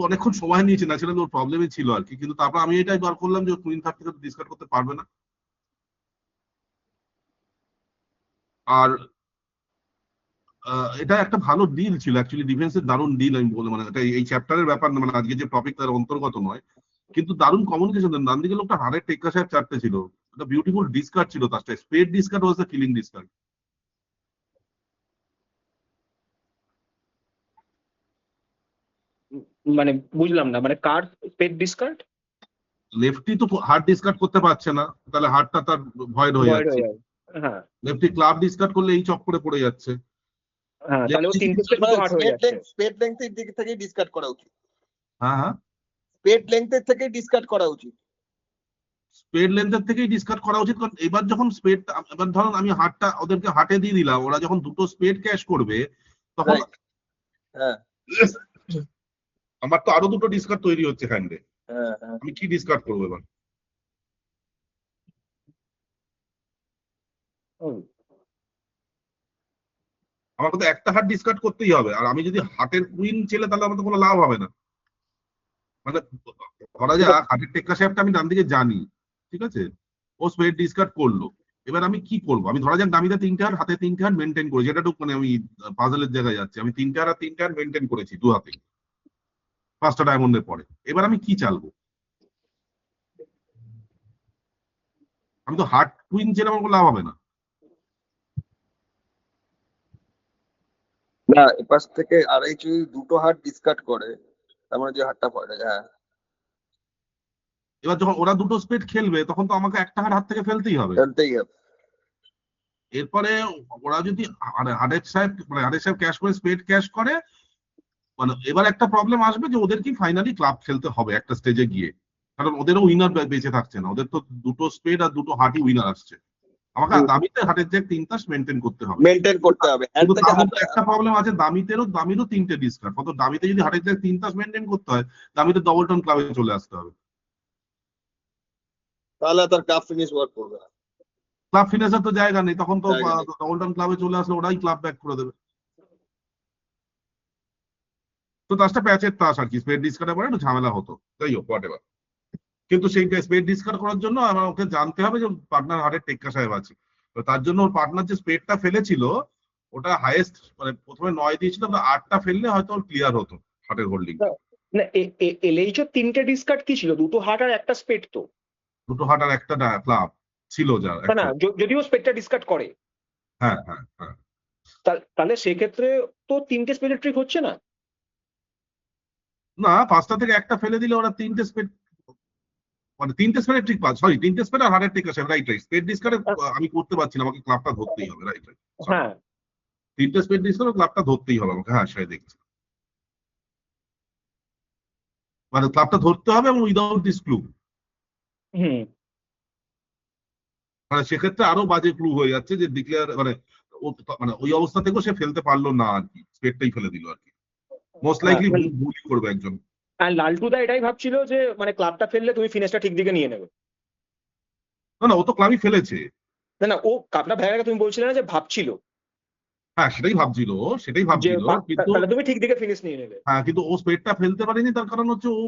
অনেকক্ষণ সময় নিয়েছে, ন্যাচারালি ওর প্রবলেমই ছিল আর কি, কিন্তু তারপর আমি এটাই বার করলাম যে কুইন থার্ড থেকে ডিসকার্ড করতে পারবে না। আর এটা একটা ভালো ডিল ছিল অ্যাকচুয়ালি, ডিফেন্সের দারুণ ডিল আমি বলবো, মানে এটা এই চ্যাপ্টারের ব্যাপার না, মানে আজকে যে টপিক তার অন্তর্গত নয়, কিন্তু দারুণ কমিউনিকেশন। ডান দিকে লোকটা হারের টেক্কা সাহেব 4টে ছিল, একটা বিউটিফুল ডিসকার্ড ছিল, তার spade discard was the killing discard. মানে বুঝলাম না, মানে কার স্পেড ডিসকার্ড লেফটি তো হার্ড ডিসকার্ড করতে পারছে না, তাহলে হার্ডটা তার ভয়েড হয়ে ভয়েড যাচ্ছে। হয়ে যাবে। হ্যাঁ, লেফটি ক্লাব ডিসকার্ড করলে এই চক্করে পড়ে যাচ্ছে। হ্যাঁ, তাহলে ও তিনটে স্পেড দুটো হার্ট হয়ে যাচ্ছে। স্পেড লেংথের দিক থেকে ডিসকার্ড করা উচিত, হ্যাঁ হ্যাঁ, স্পেড লেংথের থেকে ডিসকার্ড করা উচিত। স্পেড লেন্থের থেকেই ডিসকার্ড করা উচিত, কারণ এবার যখন স্পেড, এবার ধরুন আমি হাটটা ওদেরকে হাটে দিয়ে দিলাম, ওরা যখন দুটো স্পেড ক্যাশ করবে তখন Right. হ্যাঁ আমার তো আরো দুটো ডিসকার্ড তৈরি হচ্ছে হ্যান্ডে, হ্যাঁ হ্যাঁ আমি কি ডিসকার্ড করবো এবার? হুম। আমাকে তো একটা হাট ডিসকার্ড করতেই হবে, আর আমি যদি হাটের কুইন ছেলে তাহলে আমার তো কোনো লাভ হবে না। মানে ধরা যাক হাটের টেক্কা সাহেবটা আমি ডান দিকে জানি, ঠিক আছে, ও স্পেড ডিসকার্ড করলো, এবার আমি কি করবো? আমি ধরা যাক ডামিতে তিনটে হাট হাতে তিনটে হাট মেনটেন করেছি, এটা মানে আমি পাজলের জায়গায় যাচ্ছি, আমি তিনটে হাট আর তিনটে হাট মেনটেন করেছি দু হাতে 5টা ডায়মন্ডের পরে, এবার আমি কি চালবো? আমি তো হাট কুইন ছেলে আমার কোনো লাভ হবে না। না, এপাশ থেকে আড়াই যদি দুটো হাট ডিসকার্ড করে তার মানে যে হাটটা পড়ে, হ্যাঁ এবার যখন ওরা দুটো স্পেড খেলবে তখন তো আমাকে একটা হাট হাত থেকে ফেলতেই হবে। ফেলতেই হবে। এরপরে ওরা যদি হাটের সাহেব মানে হাটের সাহেব ক্যাশ করে স্পেড ক্যাশ করে, মানে এবার একটা প্রবলেম আসবে যে ওদের কি ফাইনালি ক্লাব খেলতে হবে একটা স্টেজে গিয়ে, কারণ ওদেরও উইনার বেঁচে থাকছে না, ওদের তো দুটো স্পেড আর দুটো হাটই উইনার আসছে, আমাকে দামিতে হাটের যে তিন তাস মেনটেন করতে হবে। মেনটেন করতে হবে। কিন্তু তার মধ্যে একটা প্রবলেম আছে, দামিরও তিনটে ডিসকার্ড, কত দামিতে যদি হাটের যে তিন তাস মেনটেন করতে হয়, দামিতে ডবল টার্ন ক্লাবে চলে আসতে হবে, তাহলে তার কাপ ফিনিশ ওয়ার্ক করবে না। ক্লাব ফিনিশার তো জায়গা নেই, তখন তো জায়গা নেই। ডবল টার্ন ক্লাবে চলে আসলে ওরাই ক্লাব ব্যাক করে দেবে। তো তাসটা প্যাচের তাস আর কি, স্পেড ডিসকার্ডের পরে একটু ঝামেলা হতো, যাই হোক হোয়াট এভার। কিন্তু সেই স্পেড ডিসকার্ড করার জন্য আমার ওকে জানতে হবে যে পার্টনার হাটের টেক্কা সাহেব আছে, তো তার জন্য ওর পার্টনার যে স্পেডটা ফেলেছিল ওটা হাইয়েস্ট, মানে প্রথমে 9 দিয়েছিল, 8টা ফেললে হয়তো ওর ক্লিয়ার হতো হাটের হোল্ডিং। না, এলএইচ এর তিনটে ডিসকার্ড কি ছিল? দুটো হার্ট আর একটা স্পেড তো। দুটো হাট আর একটা ক্লাব ছিল যার না, যদিও স্পেডটা ডিসকার্ড করে, হ্যাঁ হ্যাঁ হ্যাঁ। তাহলে সেক্ষেত্রে তো তিনটে স্পেডের ট্রিক হচ্ছে না। না, 5টা থেকে একটা ফেলে দিলে ওরা তিনটে স্পেড, মানে তিনটে স্পেডের ট্রিক পাচ্ছে, সরি তিনটে স্পেড আর হাটের টেক্কা সাহেব, রাইট রাইট, স্পেড ডিসকার্ডে আমি করতে পারছি না, আমাকে ক্লাবটা ধরতেই হবে, রাইট রাইট। হ্যাঁ, তিনটে স্পেড ডিসকার্ড ক্লাবটা ধরতেই হবে আমাকে, হ্যাঁ সেটাই দেখছি, মানে ক্লাবটা ধরতে হবে এবং উইদাউট দিস ক্লু, হুম, মানে সেক্ষেত্রে আরো বাজে ক্লু হয়ে যাচ্ছে যে ডিক্লেয়ার মানে মানে ওই অবস্থা থেকেও সে ফেলতে পারলো না আর কি, স্পেডটাই ফেলে দিল আর কি, মোস্ট লাইকলি ভুলই করবে একজন। আর লালটুদা এটাই ভাবছিল যে মানে ক্লাবটা ফেললে তুমি ফিনিশটা ঠিক দিকে নিয়ে নেবে। না না, ও তো ক্লাবই ফেলেছে। না না, ও কাপটা ভেঙে গেছে তুমি বলছিলে না যে ভাবছিল হ্যাঁ সেটাই ভাবছিল, যে কিন্তু তাহলে তুমি ঠিক দিকে ফিনিশ নিয়ে নেবে। হ্যাঁ, কিন্তু ও স্পেডটা ফেলতে পারেনি, তার কারণ হচ্ছে ও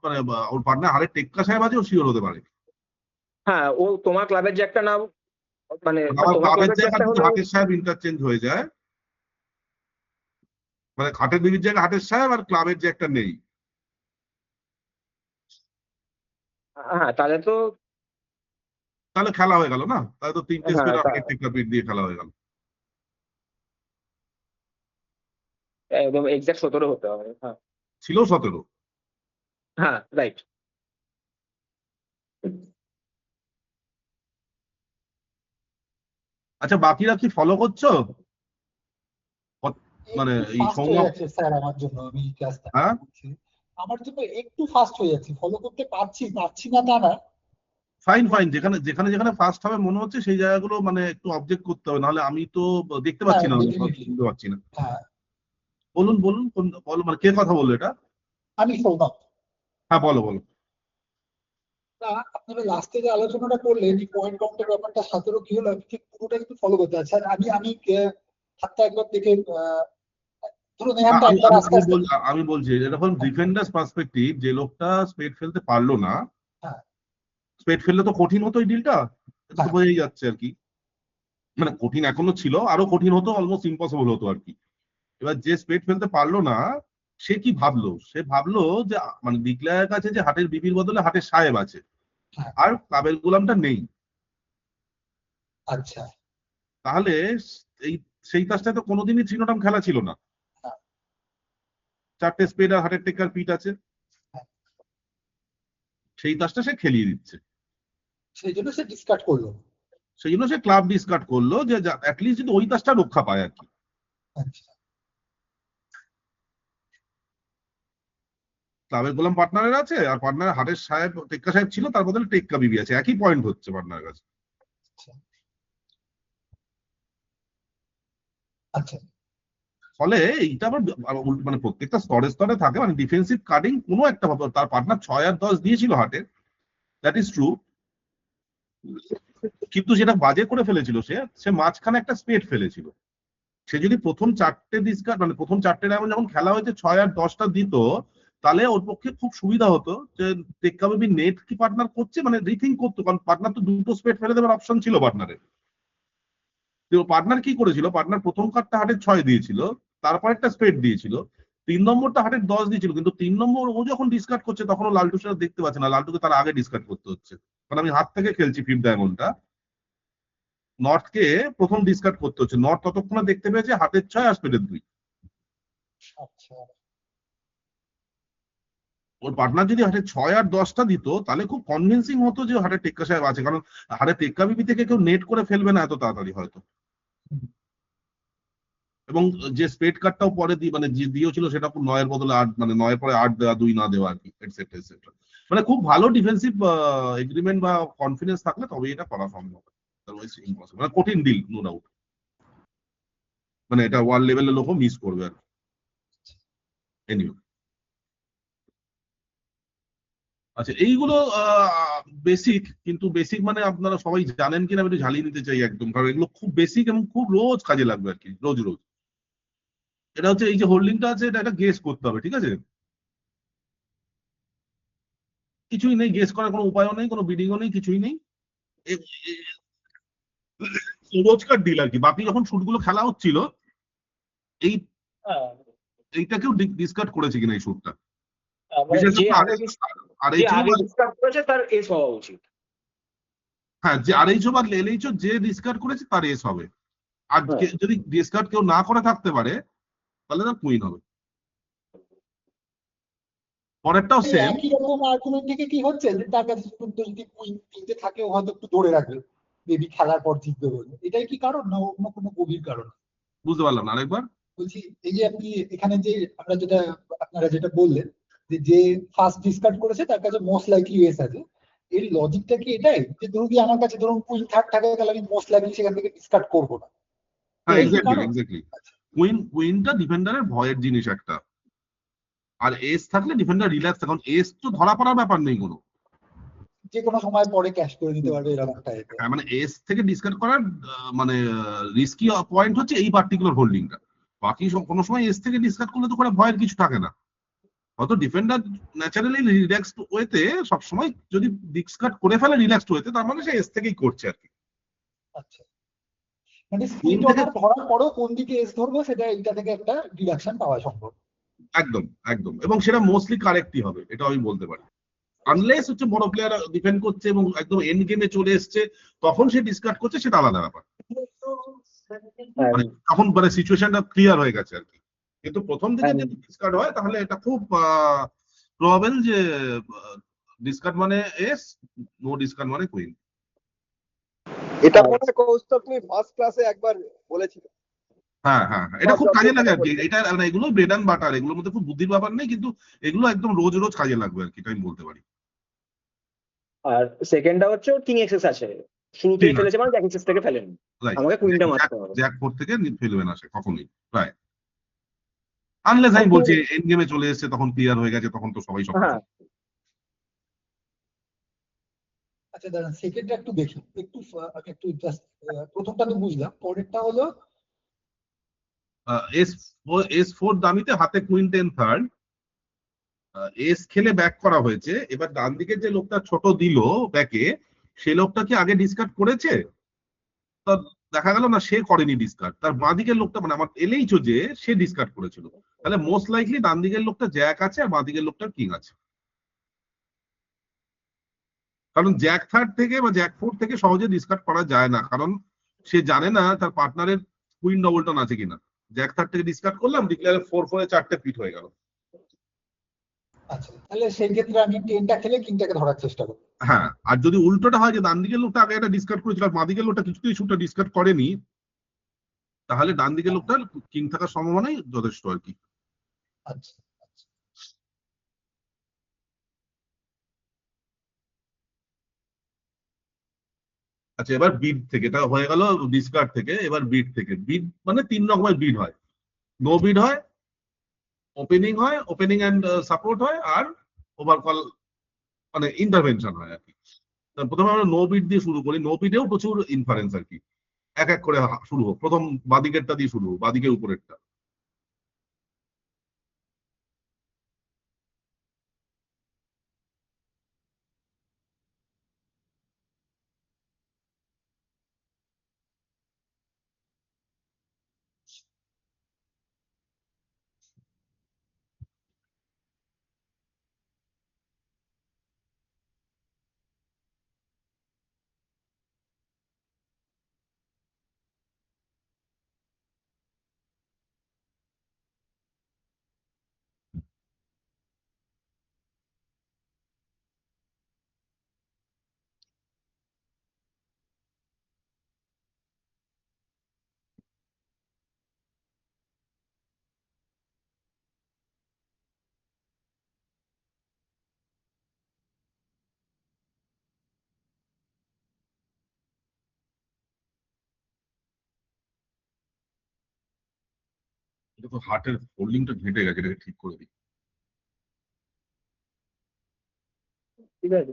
মানে ওর পার্টনার হারের টেক্কা সাহেব আছে, ও শিওর হতে পারে। হ্যাঁ, ও তোমার ক্লাবের যে একটা নাম, মানে আমার তোমার ক্লাবের ক্লাবের যে জায়গা একটা হলো, হাটের সাহেব ইন্টারচেঞ্জ হয়ে যায়, মানে হাটের বিবির জায়গা হাটের সাহেব আর ক্লাবের যে একটা নেই। হ্যাঁ তাহলে তো, তাহলে খেলা হয়ে গেল না, তাহলে তো তিনটে হ্যাঁ স্পেড আর হাটের টেক্কা পিট দিয়ে খেলা হয়ে গেল। একদম এক্সাক্ট 17 হতে হবে। হ্যাঁ ছিল 17। হ্যাঁ, রাইট। আচ্ছা, বাকিরা কি ফলো করছো? মানে এই ফাস্ট হয়ে যাচ্ছে স্যার আমার জন্য, আমি জাস্ট হ্যাঁ বলছি আমার জন্য একটু ফাস্ট হয়ে যাচ্ছে, ফলো করতে পারছি না তা না। ফাইন ফাইন, যেখানে যেখানে যেখানে ফার্স্ট হবে মনে হচ্ছে সেই জায়গাগুলো মানে একটু অবজেক্ট করতে হবে, নাহলে আমি তো দেখতে পাচ্ছি না, বুঝতে পারছি না। হ্যাঁ, বলুন বলুন, বলো, মানে কে কথা বললো এটা? আমি সৌরভ। হ্যাঁ বলো বলো। না, আপনারা লাস্টে যে আলোচনাটা করলেন এই পয়েন্ট কাউন্টের ব্যাপারটা 17 কি হলো, আমি ঠিক পুরোটা কিন্তু ফলো করতে পারছি। আর আমি হাতটা একবার দেখে ধরুন এখানটা একবার আস্তে আস্তে। আমি বলছি এরকম ডিফেন্ডার্স পার্সপেক্টিভ, যে লোকটা স্পেড ফেলতে পারলো না, হ্যাঁ স্পেড ফেললে তো কঠিন হতো এই ডিলটা, এটা তো হ্যাঁ। বোঝাই যাচ্ছে আর কি, মানে কঠিন এখনো ছিল, আরো কঠিন হতো, অলমোস্ট ইম্পসিবল হতো আর কি। এবার যে স্পেড ফেলতে পারলো না, সে কি ভাবলো? সে ভাবলো যে মানে ডিক্লেয়ারের কাছে যে হাটের বিবির বদলে হাটের সাহেব আছে, হ্যাঁ। আর ক্লাবের গোলামটা নেই, আচ্ছা, তাহলে এই সেই কাজটায় তো কোনোদিনই থ্রিনোটাম খেলা ছিল না, হ্যাঁ। 4টে স্পেড আর হাটের টেক্কার পিট আছে, হ্যাঁ। সেই কাজটা সে খেলিয়ে দিচ্ছে, সেই জন্য সে ডিসকার্ড করলো। সেই জন্য সে ক্লাব ডিসকার্ড করলো যে অ্যাটলিস্ট যদি ওই কাজটা রক্ষা পায় আর কি। আচ্ছা ক্লাবের গোলাম পার্টনারের আছে, আর পার্টনার হাটের সাহেব টেক্কা সাহেব ছিল, তার বদলে টেক্কা বিবি আছে, একই পয়েন্ট হচ্ছে পার্টনারের কাছে। আচ্ছা আচ্ছা ফলে এইটা আবার মানে প্রত্যেকটা স্তরে স্তরে থাকে, মানে ডিফেন্সিভ কার্ডিং কোনো একটা ভাবে তার পার্টনার 6 আর 10 দিয়েছিল হাটে, দ্যাট ইজ ট্রু, কিন্তু যেটা বাজে করে ফেলেছিল সে সে মাঝখানে একটা স্পেড ফেলেছিল। সে যদি প্রথম 4টে ডিসকার্ড মানে প্রথম 4টে ডায়মন্ড যখন খেলা হয়েছে 6 আর 10টা দিত, তাহলে ওর পক্ষে খুব সুবিধা হতো যে টেক্কা বেবি নেট কি পার্টনার করছে, মানে রিথিং করতো, কারণ পার্টনার তো দুটো স্পেড ফেলে দেওয়ার অপশন ছিল পার্টনারের। তো পার্টনার কি করেছিল, পার্টনার প্রথম কার্ডটা হাটের 6 দিয়েছিল, তারপর একটা স্পেড দিয়েছিল, 3 নম্বরটা হাটের 10 দিয়েছিল, কিন্তু 3 নম্বর ও যখন ডিসকার্ড করছে তখন ও লালটু সেটা দেখতে পাচ্ছে না, লালটুকে তার আগে ডিসকার্ড করতে হচ্ছে, কারণ আমি হাত থেকে খেলছি ফিফথ ডায়মন্ডটা, নর্থকে প্রথম ডিসকার্ড করতে হচ্ছে, নর্থ ততক্ষণে দেখতে পেয়েছে হাতের 6 আর স্পেডের 2। আচ্ছা ওর পার্টনার যদি হাটে 6 আর 10টা দিত তাহলে খুব কনভিন্সিং হতো যে হাটে টেক্কা সাহেব আছে, কারণ হাটে টেক্কা বিবি থেকে কেউ নেট করে ফেলবে না এত তাড়াতাড়ি হয়তো। এবং যে স্পেড কার্ডটাও পরে মানে যে দিয়েছিল সেটা 9-এর বদলে 8, মানে 9-এর পরে 8 দেওয়া, 2 না দেওয়া আর কি, এটসেট্রা এটসেট্রা। মানে খুব ভালো ডিফেন্সিভ এগ্রিমেন্ট বা কনফিডেন্স থাকলে তবে এটা করা সম্ভব, আদারওয়াইজ ইম্পসিবল, মানে কঠিন ডিল নো ডাউট, মানে এটা ওয়ার্ল্ড লেভেলের লোকও মিস করবে আর এনিওয়ে। আচ্ছা, এইগুলো বেসিক, কিন্তু বেসিক মানে আপনারা সবাই জানেন কিনা আমি একটু ঝালিয়ে নিতে চাই একদম, কারণ এগুলো খুব বেসিক এবং খুব রোজ কাজে লাগবে আর কি, রোজ রোজ। এটা হচ্ছে এই যে হোল্ডিংটা আছে, এটা একটা গেস করতে হবে, ঠিক আছে? কিছুই নেই, গেস করার কোনো উপায়ও নেই, কোনো বিডিংও নেই, কিছুই নেই, রোজকার ডিল আর কি। বাকি যখন শুটগুলো খেলা হচ্ছিল, এই এইটাকেও ডিসকার্ড করেছে কিনা এই শুটটা, মানে যে বিশেষত আগে ডিসকাস করেছে তার এস হওয়া উচিত। হ্যাঁ, যে আরএইচও বা এলএইচও যে ডিসকার্ড করেছে তার এস হবে, আর যদি ডিসকার্ড কেউ না করে থাকতে পারে তাহলে তার কুইন হবে। পরেরটাও এই সেম। একই রকম আর্গুমেন্ট থেকে কি হচ্ছে যে তার কাছে শুধু যদি কুইন 3টে থাকে ও হয়তো একটু ধরে রাখবে, বেবি খেলার পর জিতবে বলে, এটাই কি কারণ না অন্য কোনো গভীর কারণ? বুঝতে পারলাম না, আরেকবার। বলছি এই যে আপনি এখানে যে আপনারা যেটা বললেন যে যে ফার্স্ট ডিসকার্ড করেছে তার কাছে মোস্ট লাইকলি এস আছে, এর লজিকটা কি এটাই যে ধরুন কি আমার কাছে ধরুন কুইন থার্ড থাকে তাহলে আমি মোস্ট লাইকলি সেখান থেকে ডিসকার্ড করবো না? হ্যাঁ, এটাই কি এক্স্যাক্টলি কারণ? এক্স্যাক্টলি। কুইনটা ডিফেন্ডারের ভয়ের জিনিস একটা, আর এস থাকলে ডিফেন্ডার রিল্যাক্স, এখন এস তো ধরা পড়ার ব্যাপার নেই কোনো। যে কোনো সময় পরে ক্যাশ করে দিতে পারবে এরকম একটা এটা। হ্যাঁ, মানে এস থেকে ডিসকার্ড করার মানে রিস্কি পয়েন্ট হচ্ছে এই পার্টিকুলার হোল্ডিংটা, বাকি কোনো সময় এস থেকে ডিসকার্ড করলে তো করে ভয়ের কিছু থাকে না, হয়তো ডিফেন্ডার ন্যাচারালি রিল্যাক্সড ওয়েতে সবসময় যদি ডিসকার্ড করে ফেলে রিল্যাক্সড ওয়েতে, তার মানে সে এস থেকেই করছে আর কি। আচ্ছা, মানে কুইন স্পিড থেকে অর্ডার ধরার পরেও কোন দিকে এস ধরবো সেটা এটা থেকে একটা ডিডাকশন পাওয়া সম্ভব। একদম একদম, এবং সেটা মোস্টলি কারেক্টই হবে, এটা আমি বলতে পারি, আনলেস হচ্ছে বড় প্লেয়ার ডিফেন্ড করছে এবং একদম এন্ড গেমে চলে এসছে তখন সে ডিসকার্ড করছে, সেটা আলাদা ব্যাপার, মানে তখন মানে সিচুয়েশনটা ক্লিয়ার হয়ে গেছে আর কি। কিন্তু প্রথম দিকে যদি ডিসকার্ড হয় তাহলে এটা খুব প্রবাবল যে ডিসকার্ড মানে এস, নো ডিসকার্ড মানে কুইন। এটা মনে হয় কৌস্তব তুমি ফার্স্ট ক্লাসে একবার বলেছিলে। হ্যাঁ হ্যাঁ হ্যাঁ, এটা খুব কাজে লাগে আর কি, এটা মানে এগুলো ব্রেড অ্যান্ড বাটার, এগুলোর মধ্যে খুব বুদ্ধির ব্যাপার নেই, কিন্তু এগুলো একদম রোজ রোজ কাজে লাগবে আর কি, এটা আমি বলতে পারি। আর সেকেন্ডটা হচ্ছে ওর কিং এক্সেস আছে, শুরুতেই ফেলেছে মানে জ্যাক এক্সেস থেকে ফেলেনি, আমাকে কুইনটা মারতে হবে। জ্যাক 4 থেকে ফেলবে না সে কখনোই প্রায়, আনলেস আমি বলছি এন্ড গেমে চলে এসেছে তখন ক্লিয়ার হয়ে গেছে, তখন তো সবাই সব হ্যাঁ আচ্ছা দাঁড়ান সেকেন্ডটা একটু দেখি, একটু জাস্ট প্রথমটা তো বুঝলাম, পরেরটা হলো S4 দামিতে হাতে কুইন 10 থার্ড, এস খেলে ব্যাক করা হয়েছে, এবার ডান দিকে যে লোকটা ছোট দিল ব্যাকে, সে লোকটা কি আগে ডিসকার্ড করেছে? তা দেখা গেল না, সে করেনি ডিসকার্ড, তার বাঁ দিকের লোকটা মানে আমার এলেইচও যে সে ডিসকার্ড করেছিল, তাহলে মোস্ট লাইকলি ডান দিকের লোকটা জ্যাক আছে আর বাঁ দিকের লোকটা কিং আছে, কারণ জ্যাক থার্ড থেকে বা জ্যাক 4 থেকে সহজে ডিসকার্ড করা যায় না, কারণ সে জানে না তার পার্টনারের কুইন ডবলটন আছে কিনা। জ্যাক থার্ড থেকে ডিসকার্ড করলাম, ডিক্লেয়ারে 4-4-এ 4টে পিট হয়ে গেল। আচ্ছা তাহলে সেই ক্ষেত্রে আমি 10টা খেলে কিংটাকে ধরার চেষ্টা করবো। হ্যাঁ, আর যদি উল্টোটা হয় যে ডান দিকের লোকটা আগে একটা ডিসকার্ড করেছিল আর বাঁ দিকের লোকটা কিছুতেই শুটটা ডিসকার্ড করেনি, তাহলে ডান দিকের লোকটা কিং থাকার সম্ভাবনাই যথেষ্ট আর কি। আচ্ছা আচ্ছা, এবার বিড থেকে, এটা হয়ে গেল ডিসকার্ড থেকে, এবার বিড থেকে। বিড মানে 3 রকমের বিড হয়, নো বিড হয়, ওপেনিং হয়, ওপেনিং অ্যান্ড সাপোর্ট হয়, আর ওভারকল মানে ইন্টারভেনশন হয় আর কি। প্রথমে আমরা নো বিড দিয়ে শুরু করি। নো বিডেও প্রচুর ইনফারেন্স আর কি। এক এক করে শুরু হোক, প্রথম বাদিকেরটা দিয়ে শুরু হোক, বাদিকের উপরেরটা। এটা তো হার্টের হোল্ডিংটা ঘেটে গেছে, এটাকে ঠিক করে দিই। ঠিক আছে।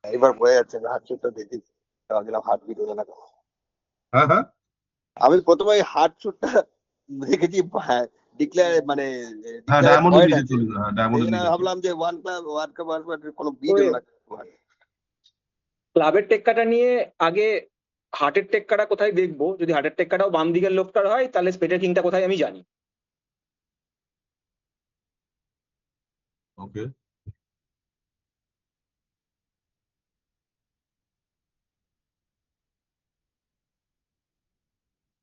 এবার বোঝা যাচ্ছে না, হার্টশুটটা দেখি দিলাম, হার্ট বিট হলো না। হ্যাঁ হ্যাঁ, আমি প্রথমে হার্টশুটটা দেখেছি, ডিক্লেয়ার মানে হ্যাঁ ডায়মন্ড নিচে চলে যায়, হ্যাঁ ডায়মন্ড নিচে। ভাবলাম যে ওয়ান কাপ কোনো বিট হলো না। ক্লাবের টেক্কাটা নিয়ে আগে হার্টের টেক্কাটা কোথায় দেখবো, যদি হার্টের টেক্কাটাও বাম দিকের লোকটার হয় তাহলে স্পেডের কিংটা কোথায় আমি জানি। ওকে,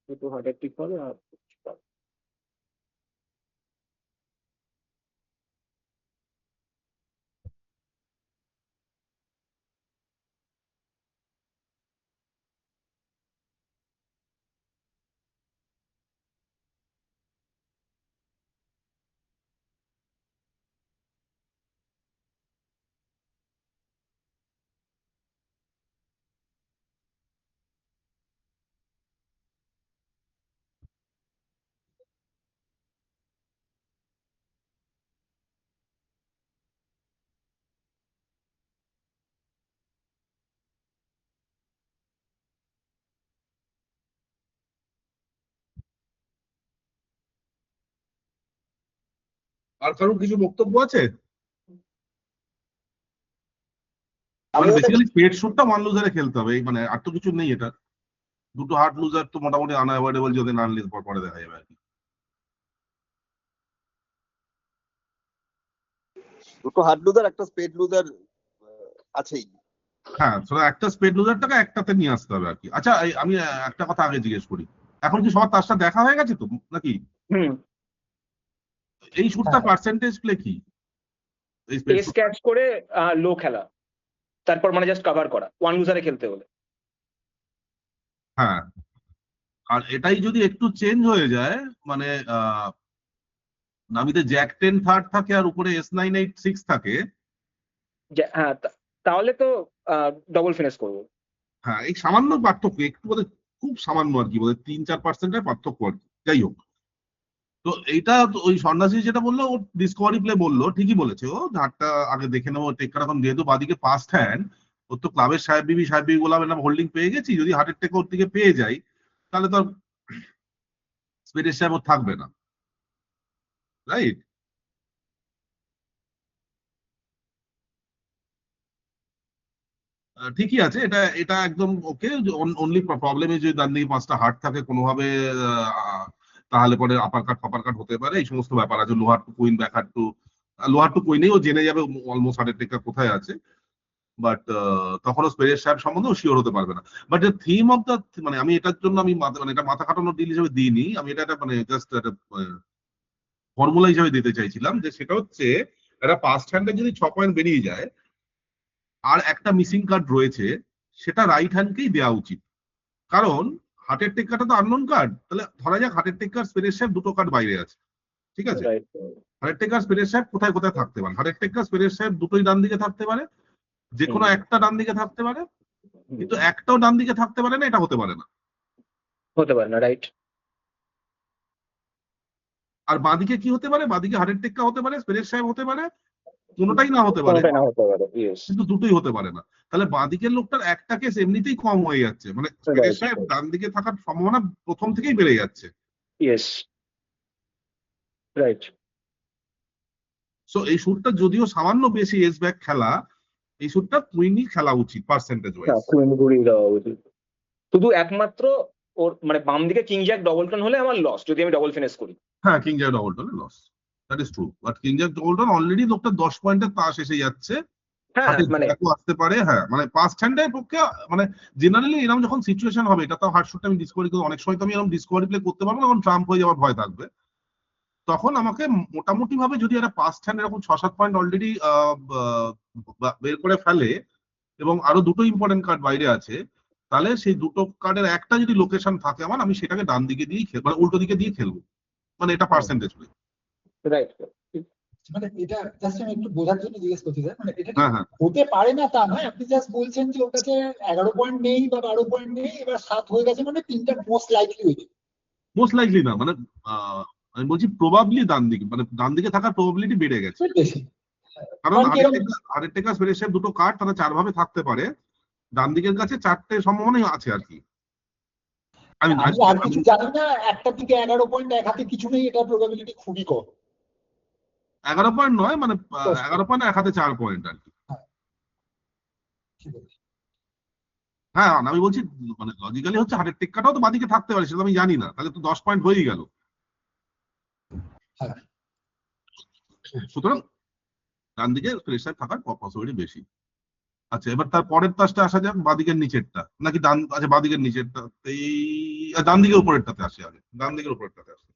দুটো হার্টের টিক হবে আর আর কারোর কিছু বক্তব্য আছে? আমি মানে বেসিক্যালি স্পেড শুটটা ওয়ান লুজারে খেলতে হবে, এই মানে আর তো কিছু নেই। এটা দুটো হার্ট লুজার তো মোটামুটি আনঅ্যাভয়েডেবল, যদি না আনলে পরে দেখা যাবে আর কি। দুটো হার্ট লুজার, একটা স্পেড লুজার আছেই। হ্যাঁ, একটা স্পেড লুজারটাকে একটাতে নিয়ে আসতে হবে আর কি। আচ্ছা, আমি একটা কথা আগে জিজ্ঞেস করি, এখন কি সবার তার সাথে দেখা হয়ে গেছে তো নাকি? এই শুটটা পার্সেন্টেজ প্লে কি? এই স্পেড এস ক্যাচ করে লো খেলা, তারপর মানে জাস্ট কভার করা ওয়ান লুজারে খেলতে হলে। হ্যাঁ, আর এটাই যদি একটু চেঞ্জ হয়ে যায়, মানে নামিতে জ্যাক 10 থার্ড থাকে আর উপরে S9 8 6 থাকে। হ্যাঁ, তাহলে তো ডবল ফিনিশ করবো। হ্যাঁ, এই সামান্য পার্থক্য, একটু বলে খুব সামান্য আর কি, বলে 3-4% পার্থক্য আর কি। যাই হোক, তো এইটা তো ওই সন্ন্যাসী যেটা বললো, ও ডিসকভারি প্লে বললো, ঠিকই বলেছে। ও হাতটা আগে দেখে নেবো, টেক্কার এখন যেহেতু বাদিকে ফার্স্ট হ্যান্ড, ওর তো ক্লাবের সাহেব বিবি গোলামের নাম হোল্ডিং পেয়ে গেছি, যদি হার্টের টেক্কা ওর দিকে পেয়ে যাই তাহলে তো স্পেডের সাহেব ওর থাকবে না, রাইট? ঠিকই আছে, এটা এটা একদম ওকে। অনলি প্রবলেম যদি ডান দিকে 5টা হার্ট থাকে কোনোভাবে, তাহলে পরে আপার কাট হতে পারে। এই সমস্ত ব্যাপার আছে, লোহার টু কুইন, ব্যাক টু লোহার টু কুইনেই ও জেনে যাবে অলমোস্ট হার্টের টেক্কা কোথায় আছে। বাট তখনও স্পেডের সাহেব সম্বন্ধেও শিওর হতে পারবে না। বাট থিম অফ দ্য, মানে আমি এটার জন্য আমি মানে এটা মাথা খাটানোর ডিল হিসেবে দিইনি, আমি এটা একটা মানে জাস্ট একটা ফর্মুলা হিসেবে দিতে চাইছিলাম, যে সেটা হচ্ছে একটা পাস্ট হ্যান্ডে যদি 6 পয়েন্ট বেরিয়ে যায় আর একটা মিসিং কার্ড রয়েছে, সেটা রাইট হ্যান্ডকেই দেওয়া উচিত। কারণ হার্টের টেক্কারটা তো আননোন কার্ড, তাহলে ধরা যাক হার্টের টেক্কার স্পেনের সাহেব দুটো কার্ড বাইরে আছে, ঠিক আছে? রাইট হার্টের টেক্কার স্পেনের সাহেব কোথায় কোথায় থাকতে পারে? হার্টের টেক্কার স্পেনের সাহেব দুটোই ডান দিকে থাকতে পারে, যে কোনো একটা ডান দিকে থাকতে পারে, কিন্তু একটাও ডান দিকে থাকতে পারে না, এটা হতে পারে না। হতে পারে না, রাইট। আর বাঁদিকে কি হতে পারে? বাঁদিকে হার্টের টেক্কা হতে পারে, স্পেনের সাহেব হতে পারে, কোনোটাই না হতে পারে, কোনোটাই না হতে পারে, ইয়েস। কিন্তু দুটোই হতে পারে না। তাহলে বাঁদিকের লোকটার একটা কেস এমনিতেই কম হয়ে যাচ্ছে, মানে স্পেনের Right, সাহেব right. ডান দিকে থাকার সম্ভাবনা প্রথম থেকেই বেড়ে যাচ্ছে। Yes, right. সো এই শুটটা যদিও সামান্য বেশি এস ব্যাক খেলা, এই শুটটা কুইনই খেলা উচিত পার্সেন্টেজ না, ওয়াইজ। কুইন ঘুরিয়ে দেওয়া উচিত। শুধু একমাত্র ওর মানে বাম দিকে কিং জ্যাক ডবল টার্ন হলে আমার লস, যদি আমি ডবল ফিনিশ করি। হ্যাঁ, কিং জ্যাক ডবল টনে loss, that is true. But king jack doubleton already লোকটা 10 পয়েন্টের তাস এসে যাচ্ছে, হ্যাঁ হাতে মানে জ্যাকও আসতে পারে। হ্যাঁ, মানে পাস্ট হ্যান্ডের পক্ষে মানে জেনারেলি এরকম যখন সিচুয়েশন হবে, এটা তো হার্ড শুটটা আমি ডিসকভারি করি, অনেক সময় তো আমি এরকম ডিসকভারি প্লে করতে পারবো না, কারণ ট্রাম্প হয়ে যাওয়ার ভয় থাকবে। তখন আমাকে মোটামুটি ভাবে যদি একটা পাস্ট হ্যান্ড এরকম 6-7 পয়েন্ট অলরেডি বের করে ফেলে এবং আরো দুটো ইম্পর্টেন্ট কার্ড বাইরে আছে, তাহলে সেই দুটো কার্ডের একটা যদি লোকেশন থাকে আমার, আমি সেটাকে ডান দিকে দিয়েই মানে উল্টো দিকে দিয়ে খেলবো, মানে এটা পার্সেন্টেজ হবে। রাইট। মানে এটা জাস্ট আমি একটু বোঝার জন্য জিজ্ঞেস করছি স্যার, মানে এটা কি হ্যাঁ, হ্যাঁ, হতে পারে না তা নয়, আপনি জাস্ট বলছেন যে ওর কাছে 11 পয়েন্ট নেই বা 12 পয়েন্ট নেই, এবার 7 হয়ে গেছে, মানে তিনটা মোস্ট লাইকলি হয়ে যাবে। মোস্ট লাইকলি না, মানে আমি বলছি প্রবাবলি ডান দিকে, মানে ডান দিকে থাকার প্রবাবিলিটি বেড়ে গেছে। বেশি। কারণ কারণ কি এরকম- হার্টের টেক্কা স্পেনের সাহেব দুটো কার্ড, তারা 4 ভাবে থাকতে পারে, ডান দিকের কাছে 4টে সম্ভাবনাই আছে আর কি। আমি আমি আর কিছু জানি না, একটা দিকে 11 পয়েন্ট, এক হাতে কিছু নেই, এটা প্রবাবিলিটি খুবই কম। 11 পয়েন্ট নয়, মানে 11 পয়েন্ট, এক হাতে 4 পয়েন্ট আর কি। ঠিক আছে। হ্যাঁ, আমি বলছি মানে লজিক্যালি হচ্ছে হার্টের টেক্কাটাও তো বাদিকে থাকতে পারে, সেটা তো আমি জানি না, তাহলে তো 10 পয়েন্ট হয়েই গেল। হ্যাঁ। সুতরাং ডান দিকে প্রেসার থাকার পসিবিলিটি বেশি। আচ্ছা, এবার তার পরের তাসটা আসা যাক, বাদিকের নিচেরটা নাকি ডান, আচ্ছা বাদিকের নিচেরটা, এই ডান দিকের উপরেরটাতে আসে, আগে ডান দিকের উপরেরটাতে আসে।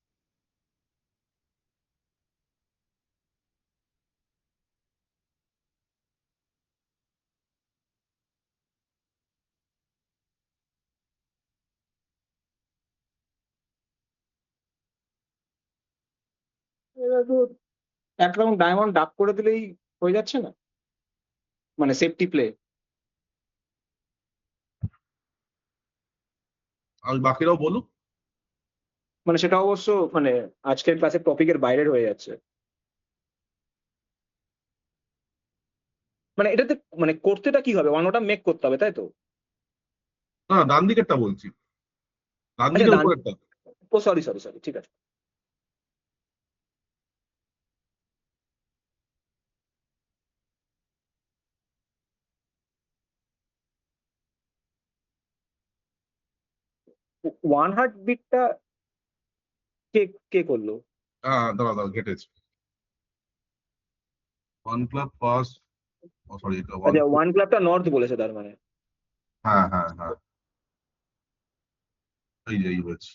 এবার তো এক রাউন্ড ডায়মন্ড ডাক করে দিলেই হয়ে যাচ্ছে না, মানে সেফটি প্লে। আর বাকিরাও বলুক। মানে সেটা অবশ্য মানে আজকের ক্লাসের টপিকের বাইরের হয়ে যাচ্ছে। মানে এটাতে মানে করতেটা কি হবে, ওটা মেক করতে হবে, তাই তো? না, ডান দিকেরটা বলছি, ডান আচ্ছা, দিকের উপরেরটা। ও সরি সরি সরি, ঠিক আছে। ওয়ান হার্ট বিটটা কে কে করলো? হ্যাঁ, দাঁড়া দাঁড়া, ঘেটেছি। ওয়ান ক্লাব ফার্স্ট, সরি, এটা ওয়ান। আচ্ছা, ওয়ান ক্লাবটা নর্থ বলেছে তার মানে। হ্যাঁ, হ্যাঁ, হ্যাঁ, এই যে এই হয়েছে।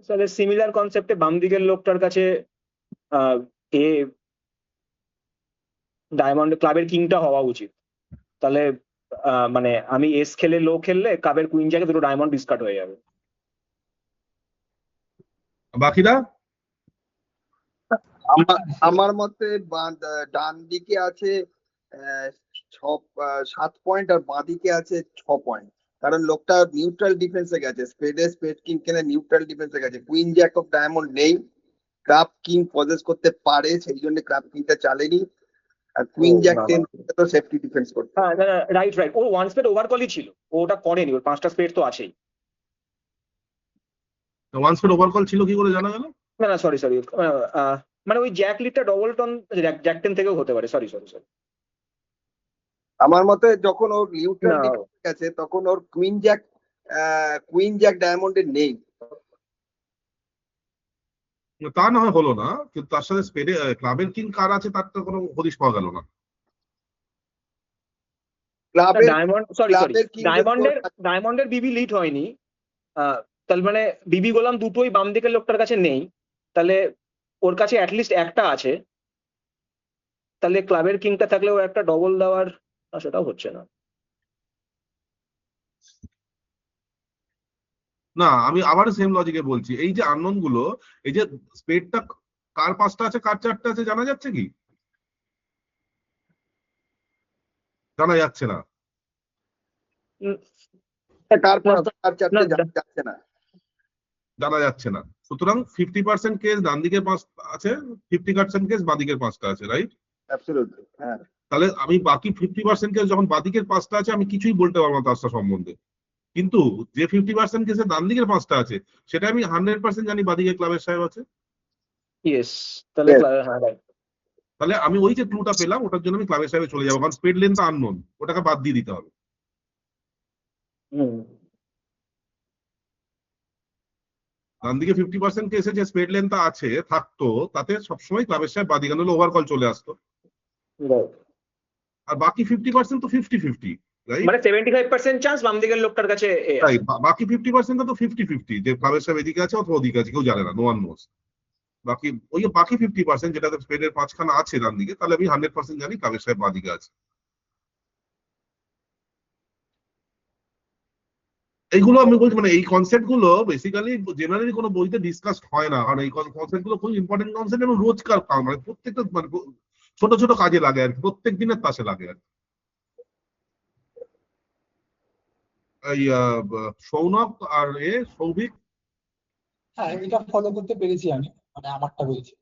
তাহলে সিমিলার কনসেপ্টে বাম দিকের লোকটার কাছে আহ, এ ডায়মন্ড ক্লাবের কিংটা হওয়া উচিত। তাহলে মানে আমি এস খেলে লো খেললে ক্লাবের কুইন জায়গায় দুটো ডায়মন্ড ডিসকার্ড হয়ে যাবে। বাকিরা আমার মতে ডান দিকে আছে 7 পয়েন্ট আর বাঁ দিকে আছে 6 পয়েন্ট, কারণ লোকটা নিউট্রাল ডিফেন্সে গেছে, স্পেড কিং কেনে নিউট্রাল ডিফেন্সে গেছে, কুইন জ্যাক অফ ডায়মন্ড নেই, ক্রাব কিং পজেস করতে পারে সেই জন্য ক্রাব কিংটা চালেনি, আর কুইন জ্যাক 10 তো সেফটি ডিফেন্স করতে। হ্যাঁ রাইট রাইট, ওর ওয়ান স্পেড ওভারকলই ছিল, ও ওটা করেনি, ওর 5টা স্পেড তো আছেই। ওয়ান স্পেড ওভারকল ছিল কি করে জানা গেল? না সরি মানে ওই জ্যাক লিডটা ডবল টন জ্যাক 10 থেকেও হতে পারে, সরি। আমার মতে যখন ওর নিউট্রাল না। ডিফেন্স গেছে তখন ওর কুইন জ্যাক ডায়মন্ডে নেই। তা না হয় হলো না, কিন্তু তার সাথে স্পেডে ক্লাবের কিং কার আছে তার তো কোনো হদিশ পাওয়া গেল না। ডায়মন্ড সরি ডায়মন্ডের বিবি লিড হয়নি, তাহলে মানে বিবি গোলাম দুটোই বাম দিকের লোকটার কাছে নেই, তাহলে ওর কাছে অ্যাটলিস্ট একটা আছে, তাহলে ক্লাবের কিংটা থাকলে ও একটা ডবল দেওয়ার, সেটাও হচ্ছে না। না, আমি আবার সেম লজিকে বলছি, এই যে আননোন গুলো, এই যে স্পেডটা কার 5টা আছে কার 4টা আছে জানা যাচ্ছে কি? জানা যাচ্ছে না। যাচ্ছে না, জানা যাচ্ছে না। সুতরাং 50% কেস ডান দিকের 5টা আছে, 50% কেস বাঁ দিকের 5টা আছে, রাইট? অ্যাবসলিউটলি হ্যাঁ। তাহলে আমি বাকি 50% কেস যখন বাঁ দিকের 5টা আছে আমি কিছুই বলতে পারবো না তার সম্বন্ধে, কিন্তু যে 50% কেসে ডান দিকের 5টা আছে সেটা আমি 100% জানি বাঁ দিকে ক্লাবের সাহেব আছে। ইয়েস, তাহলে হ্যাঁ রাইট। তাহলে আমি ওই যে ক্লুটা পেলাম ওটার জন্য আমি ক্লাবের সাহেবে চলে যাবো, কারণ স্পেড লেনটা আননোন, ওটাকে বাদ দিয়ে দিতে হবে। ডান দিকে 50% কেসে যে স্পেড লেনটা আছে থাকতো তাতে সবসময় ক্লাবের সাহেব বাদিকে নলে ওভারকল চলে আসতো, আর বাকি 50% তো 50-50, রাইট? মানে 75% চান্স বাম দিকের লোকটার কাছে রাইট, বাকি 50% তো 50-50, যে ক্লাবের সাহেব এদিকে আছে অথবা ওদিকে আছে, কেউ জানে না, নো ওয়ান নোস। বাকি ওই বাকি 50% যেটাতে স্পেডের 5খানা আছে ডান দিকে, তাহলে আমি 100% জানি ক্লাবের সাহেব বাদিকে আছে। এইগুলো আমি বলছি, মানে এই কনসেপ্ট গুলো বেসিক্যালি জেনারেলি কোনো বইতে ডিসকাস হয় না, কারণ এই কনসেপ্ট গুলো খুব ইম্পর্টেন্ট কনসেপ্ট এবং রোজকার কাজ, মানে প্রত্যেকটা মানে ছোট ছোট কাজে লাগে আর কি, প্রত্যেক দিনের তাসে লাগে আর কি। এই সৌনক আর সৌভিক। হ্যাঁ, এটা ফলো করতে পেরেছি আমি, মানে আমারটা বলছি।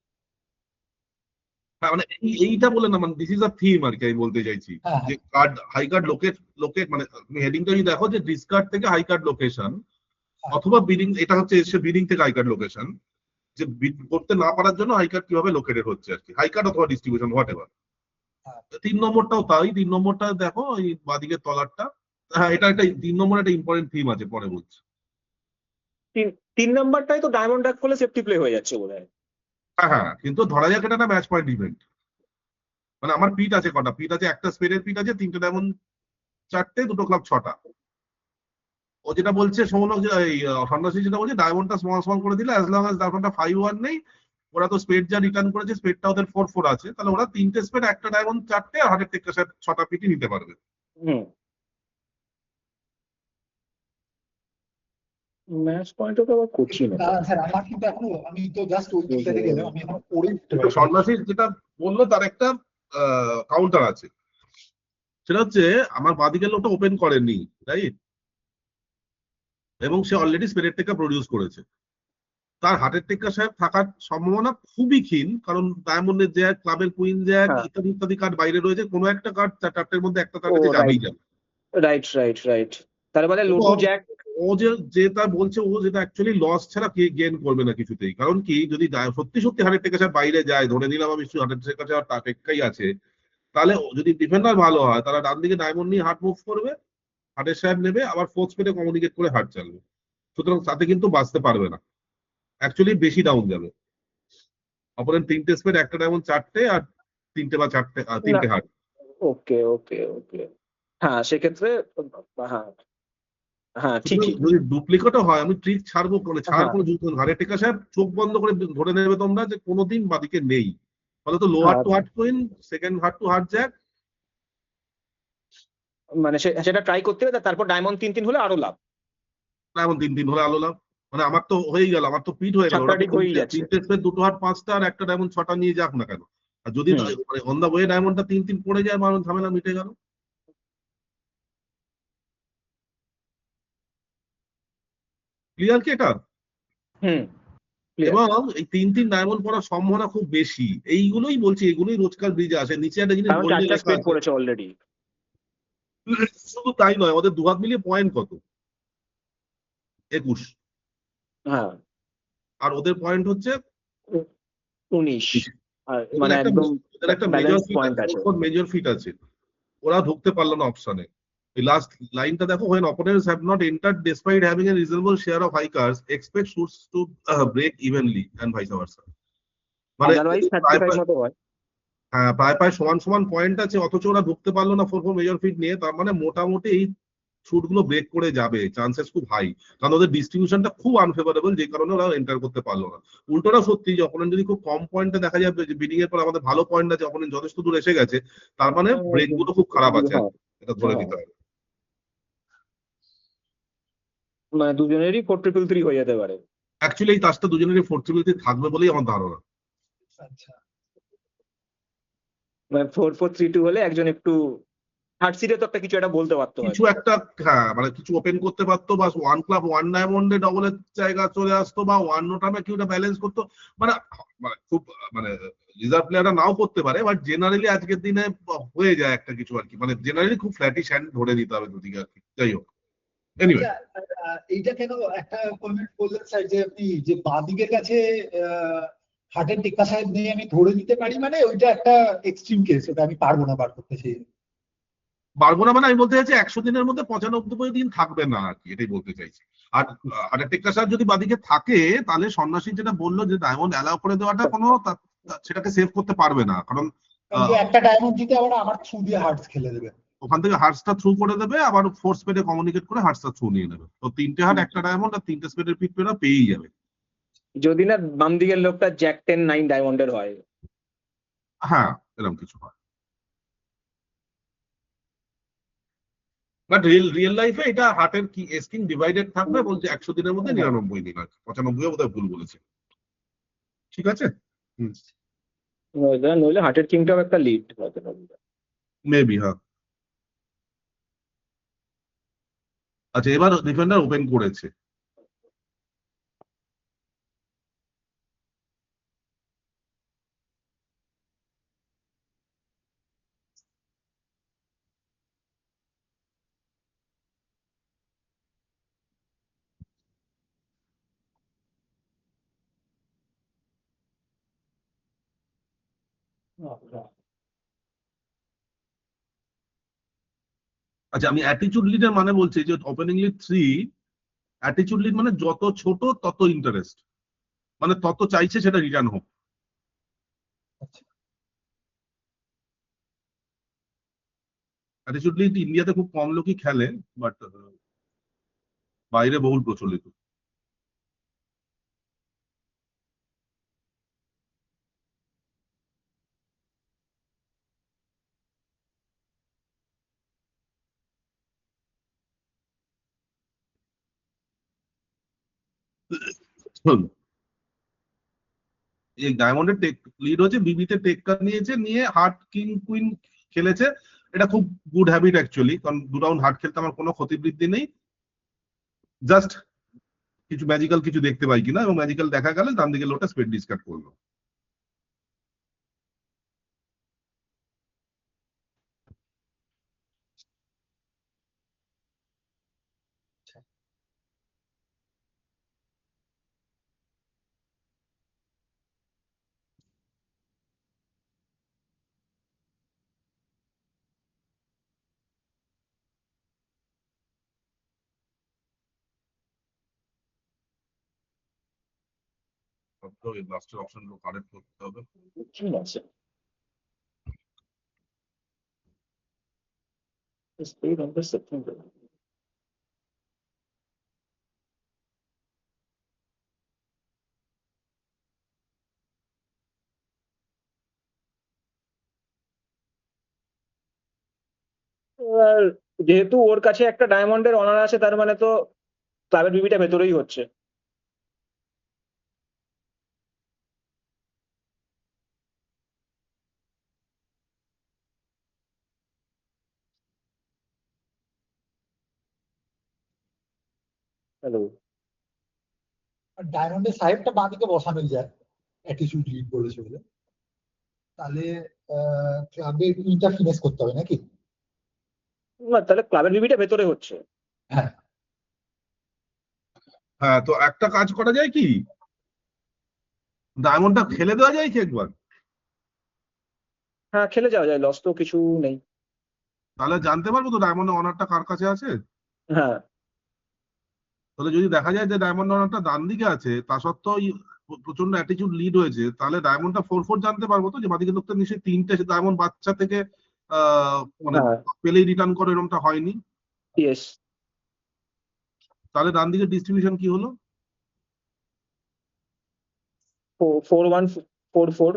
হ্যাঁ, মানে এইটা বলে না, মানে দিস ইজ আ থিম আর কি, আমি বলতে চাইছি হ্যাঁ যে কার্ড হাই কার্ড লোকেট মানে তুমি হেডিংটা যদি দেখো যে ডিসকার্ড থেকে হাই কার্ড লোকেশন অথবা বিডিং, এটা হচ্ছে এসে বিডিং থেকে হাই কার্ড লোকেশন, যে বিড করতে না পারার জন্য হাই কার্ড কিভাবে লোকেটেড হচ্ছে আর কি, হাই কার্ড অথবা ডিস্ট্রিবিউশন হোয়াট এভার। 3 নম্বরটাও তাই, 3 নম্বরটা দেখো এই বাদিকের তলারটা, হ্যাঁ এটা একটা 3 নম্বর একটা ইম্পর্টেন্ট থিম আছে, পরে বলছি। 3 নাম্বারটাই তো ডায়মন্ড ডাক করলে সেফটি প্লে হয়ে যাচ্ছে বোধহয়। হ্যাঁ, কিন্তু ধরা যাক এটা একটা ম্যাচ পয়েন্ট ইভেন্ট, মানে আমার পিট আছে কটা, পিট আছে একটা স্পেডের পিট আছে 3টে ডায়মন্ড 4টে, 2টো ক্লাব 6টা। ও যেটা বলছে সৌনক, যে এই সন্ন্যাসী যেটা বলছে ডায়মন্ডটা স্মল করে দিলে, অ্যাজ লং অ্যাজ ডায়মন্ডটা 5-1 নেই, ওরা তো স্পেড যা রিটার্ন করেছে স্পেডটা ওদের 4-4 আছে, তাহলে ওরা 3টে স্পেড একটা ডায়মন্ড 4টে আর হার্টের টেক্কা 6টা পিটি নিতে পারবে। ম্যাচ পয়েন্টও তো আবার করছি না স্যার, আমার কিন্তু এখনো, আমি তো জাস্ট ওই দিকটাতে গেলাম, আমি এখন পড়ে উঠতে কিন্তু পারি। সন্ন্যাসী যেটা বললো তার একটা কাউন্টার আছে, সেটা হচ্ছে আমার বাদিকের লোকটা ওপেন করেনি, রাইট? এবং সে অলরেডি স্পেডের টেক্কা প্রডিউস করেছে, তার হার্টের টেক্কা সাহেব থাকার সম্ভাবনা খুবই ক্ষীণ, কারণ ডায়মন্ডের জ্যাক, ক্লাবের কুইন জ্যাক ইত্যাদি ইত্যাদি কার্ড বাইরে রয়েছে, কোনো একটা কার্ড 4টার মধ্যে একটা তার কাছে যাবেই যাবে। রাইট, তার মানে লুডু জ্যাক, ও যেটা বলছে, ও যেটা অ্যাকচুয়ালি লস ছাড়া গেইন করবে না কিছুতেই, কারণ কি যদি সত্যি সত্যি হার্টের টেক্কা সাহেব বাইরে যায়, ধরে নিলাম আমি হার্টের টেক্কা সাহেব টেক্কাই আছে, তাহলে যদি ডিফেন্ডার ভালো হয় তারা ডান দিকে ডায়মন্ড নিয়ে হার্ট মুভ করবে, হার্টের সাহেব নেবে, আবার ফোর্থ স্পেডে কমিউনিকেট করে হার্ট চালবে, সুতরাং তাতে কিন্তু বাঁচতে পারবে না, অ্যাকচুয়ালি বেশি ডাউন যাবে। অপরের 3টে স্পেড একটা ডায়মন্ড 4টে আর 3টে বা 3টে হার্ট। ওকে, হ্যাঁ সেক্ষেত্রে হ্যাঁ ঠিকই। যদি ডুপ্লিকেটও হয় আমি ট্রিক ছাড়বো, মানে ছাড়ার কোনো যুক্ত হার্টের টেক্কা সাহেব চোখ বন্ধ করে ধরে নেবে তোমরা যে কোনোদিন বাদিকে নেই, ফলে তো low heart to heart queen, second heart to heart jack, মানে সেটা ট্রাই করতে হবে, তারপর ডায়মন্ড 3-3 হলে আরো লাভ, ডায়মন্ড 3-3 হলে আলো লাভ। মানে আমার তো হয়েই গেল, আমার তো পিট হয়ে গেল, ওরা তো সাতটা হয়েই যাচ্ছে। তিনটে স্পেস, দুটো হাট পাঁচটা, আর একটা ডায়মন্ড ছটা নিয়ে যাক না কেন। আর যদি হুম। মানে অন দা ওয়ে ডায়মন্ডটা 3-3 পড়ে যায়, আমার ঝামেলা মিটে গেল। ক্লিয়ার কি এটা? হুম, clear। এবং এই 3-3 ডায়মন্ড পড়ার সম্ভাবনা খুব বেশি। এইগুলোই বলছি, এগুলোই রোজকার ব্রিজে আসে। নিচে একটা জিনিস কারণ বোল্ডে 4টা লেখা স্পেড আছে। পড়েছে অলরেডি। শুধু তাই নয়, আমাদের দু হাত মিলিয়ে পয়েন্ট কত? 21। হ্যাঁ, আর ওদের পয়েন্ট হচ্ছে 19। 20। আর ওদের মানে একটা একদম ওদের একটা মেজর ব্যালেন্স ফিট পয়েন্ট আছে, আছে। মেজর ফিট আছে। ওরা ঢুকতে পারলো না অপশনে। এই লাস্ট লাইনটা দেখো, when opponents have not entered despite having a reasonable share of high cards, expect suits to break evenly and vice versa। মানে আদারওয়াইজ প্রায় 35 মতো হয়। হ্যাঁ, প্রায় প্রায় সমান সমান পয়েন্ট আছে, অথচ ওরা ঢুকতে পারলো না 4-4 মেজর ফিট নিয়ে। তার মানে মোটামুটি এই শুট গুলো ব্রেক করে যাবে, চান্সেস খুব হাই। কারণ ওদের ডিস্ট্রিবিউশনটা খুব আনফেভারেবল, যে কারণে ওরা এন্টার করতে পারলো না। উল্টোটা সত্যি, যে অপোনেন্ট যদি খুব কম পয়েন্টে দেখা যাবে যে বিডিং এর পর আমাদের ভালো পয়েন্ট আছে, অপোনেন্ট যথেষ্ট দূর এসে গেছে, তার মানে ব্রেক গুলো খুব খারাপ আছে, হ্যাঁ, এটা ধরে হ্যাঁ। নিতে হবে। মানে দুজনেরই 4-3-3 হয়ে যেতে পারে। অ্যাকচুয়ালি এই তাসটা দুজনেরই ফোর্থিবিলিটি থাকবে বলেই আমার ধারণা। আচ্ছা, মানে 4-4-3-2 হলে একজন একটু থার্ড সিটে তো একটা কিছু একটা বলতে পারতো কিছু হয়তো। একটা, হ্যাঁ, মানে কিছু ওপেন করতে পারতো, বা ওয়ান ক্লাব ওয়ান ডায়মন্ডে ডবলের জায়গা চলে আসতো, বা ওয়ান নোটামে কি ওটা ব্যালেন্স করতো। মানে মানে খুব মানে রিজার্ভ প্লেয়াররা নাও করতে পারে, বাট জেনারেলি আজকের দিনে হয়ে যায় একটা কিছু আর কি। মানে জেনারেলি খুব ফ্ল্যাটিশ হ্যান্ড ধরে দিতে হবে দুদিকে আর কি। যাই হোক, এনিওয়ে। আচ্ছা, এইটা কেন একটা কমেন্ট বললেন স্যার, যে আপনি যে বাঁদিকের কাছে হার্টের টেক্কা সাহেব নেই আমি ধরে দিতে পারি, মানে ওইটা একটা এক্সট্রিম কেস, ওটা আমি পারবো না বার করতে। সেই পারবো না মানে আমি বলতে চাইছি 100 দিনের মধ্যে 95 দিন থাকবে না আর কি, এটাই বলতে চাইছি। আর হার্টের টেক্কা সাহেব যদি বাদিকে থাকে, তাহলে সন্ন্যাসী যেটা বললো যে ডায়মন্ড অ্যালাউ করে দেওয়াটা কোনো সেটাকে সেভ করতে পারবে না। কারণ যে একটা ডায়মন্ড জিতে আবার আমার থ্রু দিয়ে হার্টস খেলে দেবে। ওখান থেকে হার্টসটা থ্রু করে দেবে, আবার ফোর্স স্পেডে কমিউনিকেট করে হার্টসটা থ্রু নিয়ে নেবে। তো 3টে হার্ট, একটা ডায়মন্ড, আর 3টে স্পেডের পিক পেরা পেয়েই যাবে। যদি না বাম দিকের লোকটা জ্যাক 10-9 ডায়মন্ডের হয়। হ্যাঁ, এরকম কিছু হয়। বাট রিয়েল লাইফে এটা হার্টের কি স্কিন ডিভাইডেড থাকবে, বলছে 100 দিনের মধ্যে 99 দিন আর কি। 95 বোধহয় ভুল বলেছে। ঠিক আছে। হুম। নইলে হার্টের কিংটাও একটা লিড হয়তো। মেবি, হ্যাঁ। আচ্ছা, এবার ডিফেন্ডার ওপেন করেছে। আচ্ছা, আমি অ্যাটিটিউড লিডের মানে বলছি যে ওপেনিং লিড 3, অ্যাটিটিউড লিড মানে যত ছোট তত ইন্টারেস্ট, মানে তত চাইছে সেটা রিটার্ন হোক। অ্যাটিটিউড লিড ইন্ডিয়াতে খুব কম লোকই খেলে, বাট বাইরে বহুল প্রচলিত। হুম। এই ডায়মন্ডের টেক লিড হচ্ছে, বিবিতে টেক্কা নিয়েছে, নিয়ে হার্ট কিং কুইন খেলেছে। এটা খুব গুড হ্যাবিট অ্যাকচুয়ালি, কারণ 2 রাউন্ড হার্ট খেলতে আমার কোনো ক্ষতিবৃদ্ধি নেই। জাস্ট কিছু ম্যাজিক্যাল কিছু দেখতে পাই কিনা, এবং ম্যাজিক্যাল দেখা গেলে ডান দিকে লোটা স্পেড ডিসকার্ড করলো। লাস্টের অপশন গুলো কারেক্ট করতে হবে। ঠিক আছে। Speed on the September. এবার যেহেতু ওর কাছে একটা ডায়মন্ডের অনার আছে, তার মানে তো ক্লাবের বিবিটা ভেতরেই হচ্ছে। হ্যালো। ডায়মন্ডের সাহেবটা বাঁদিকে বসানো যায় অ্যাটিটিউড লিড করেছে বলে, তাহলে ক্লাবের কুইনটা ফিনিশ করতে হবে নাকি? না, তাহলে ক্লাবের বিবিটা ভেতরে হচ্ছে। হ্যাঁ, হ্যাঁ, তো একটা কাজ করা যায় কি, ডায়মন্ডটা খেলে দেওয়া যায় কি একবার? হ্যাঁ, খেলে যাওয়া যায়, লস তো কিছু নেই। তাহলে জানতে পারবো তো ডায়মন্ডের অনারটা কার কাছে আছে। হ্যাঁ, তাহলে যদি দেখা যায় যে ডায়মন্ড অনারটা ডান দিকে আছে, তা সত্ত্বেও প্রচন্ড অ্যাটিটিউড লিড হয়েছে, তাহলে ডায়মন্ডটা 4-4 জানতে পারবো তো, যে বাদিকে লোকটা নিশ্চয়ই 3টে ডায়মন্ড বাচ্চা থেকে মানে হ্যাঁ, পেলেই রিটার্ন করে, এরকমটা হয়নি। ইয়েস। তাহলে ডান দিকে ডিস্ট্রিবিউশন কি হলো? 4-1-4-4।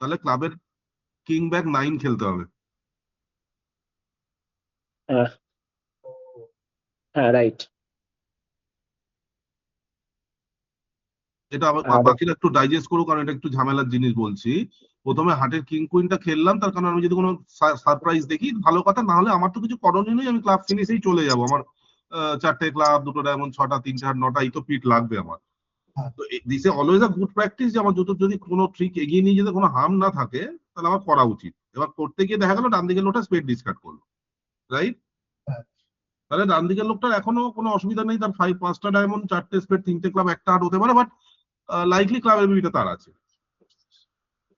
তাহলে ক্লাবের কিং ব্যাক 9 খেলতে হবে। হ্যাঁ, হ্যাঁ, রাইট। এটা আবার বাকিরা একটু ডাইজেস্ট করুক, কারণ এটা একটু ঝামেলার জিনিস বলছি। প্রথমে হাটের কিং কুইনটা খেললাম, তার কারণ আমি যদি কোনো সারপ্রাইজ দেখি ভালো কথা, না হলে আমার তো কিছু করণীয় নেই, আমি ক্লাব ফিনিশেই চলে যাব। আমার 4টে ক্লাব, 2টো ডায়মন্ড, 6টা, 3টে, 9টা, এই তো পিট লাগবে আমার। তো this is always a good practice, যে আমার যদি কোনো ট্রিক এগিয়ে নিয়ে যেতে কোনো হার্ম না থাকে, তাহলে আমার করা উচিত। এবার করতে গিয়ে দেখা গেল ডান দিকের লোকটা স্পেড ডিসকার্ড করলো, রাইট? তাহলে ডান দিকের লোকটার এখনো কোনো অসুবিধা নেই, তার 5টা ডায়মন্ড, 4টে স্পেড, 3টে ক্লাব, একটা হাট হতে পারে, বাট লাইকলি ক্লাবের বিবিটা তার আছে।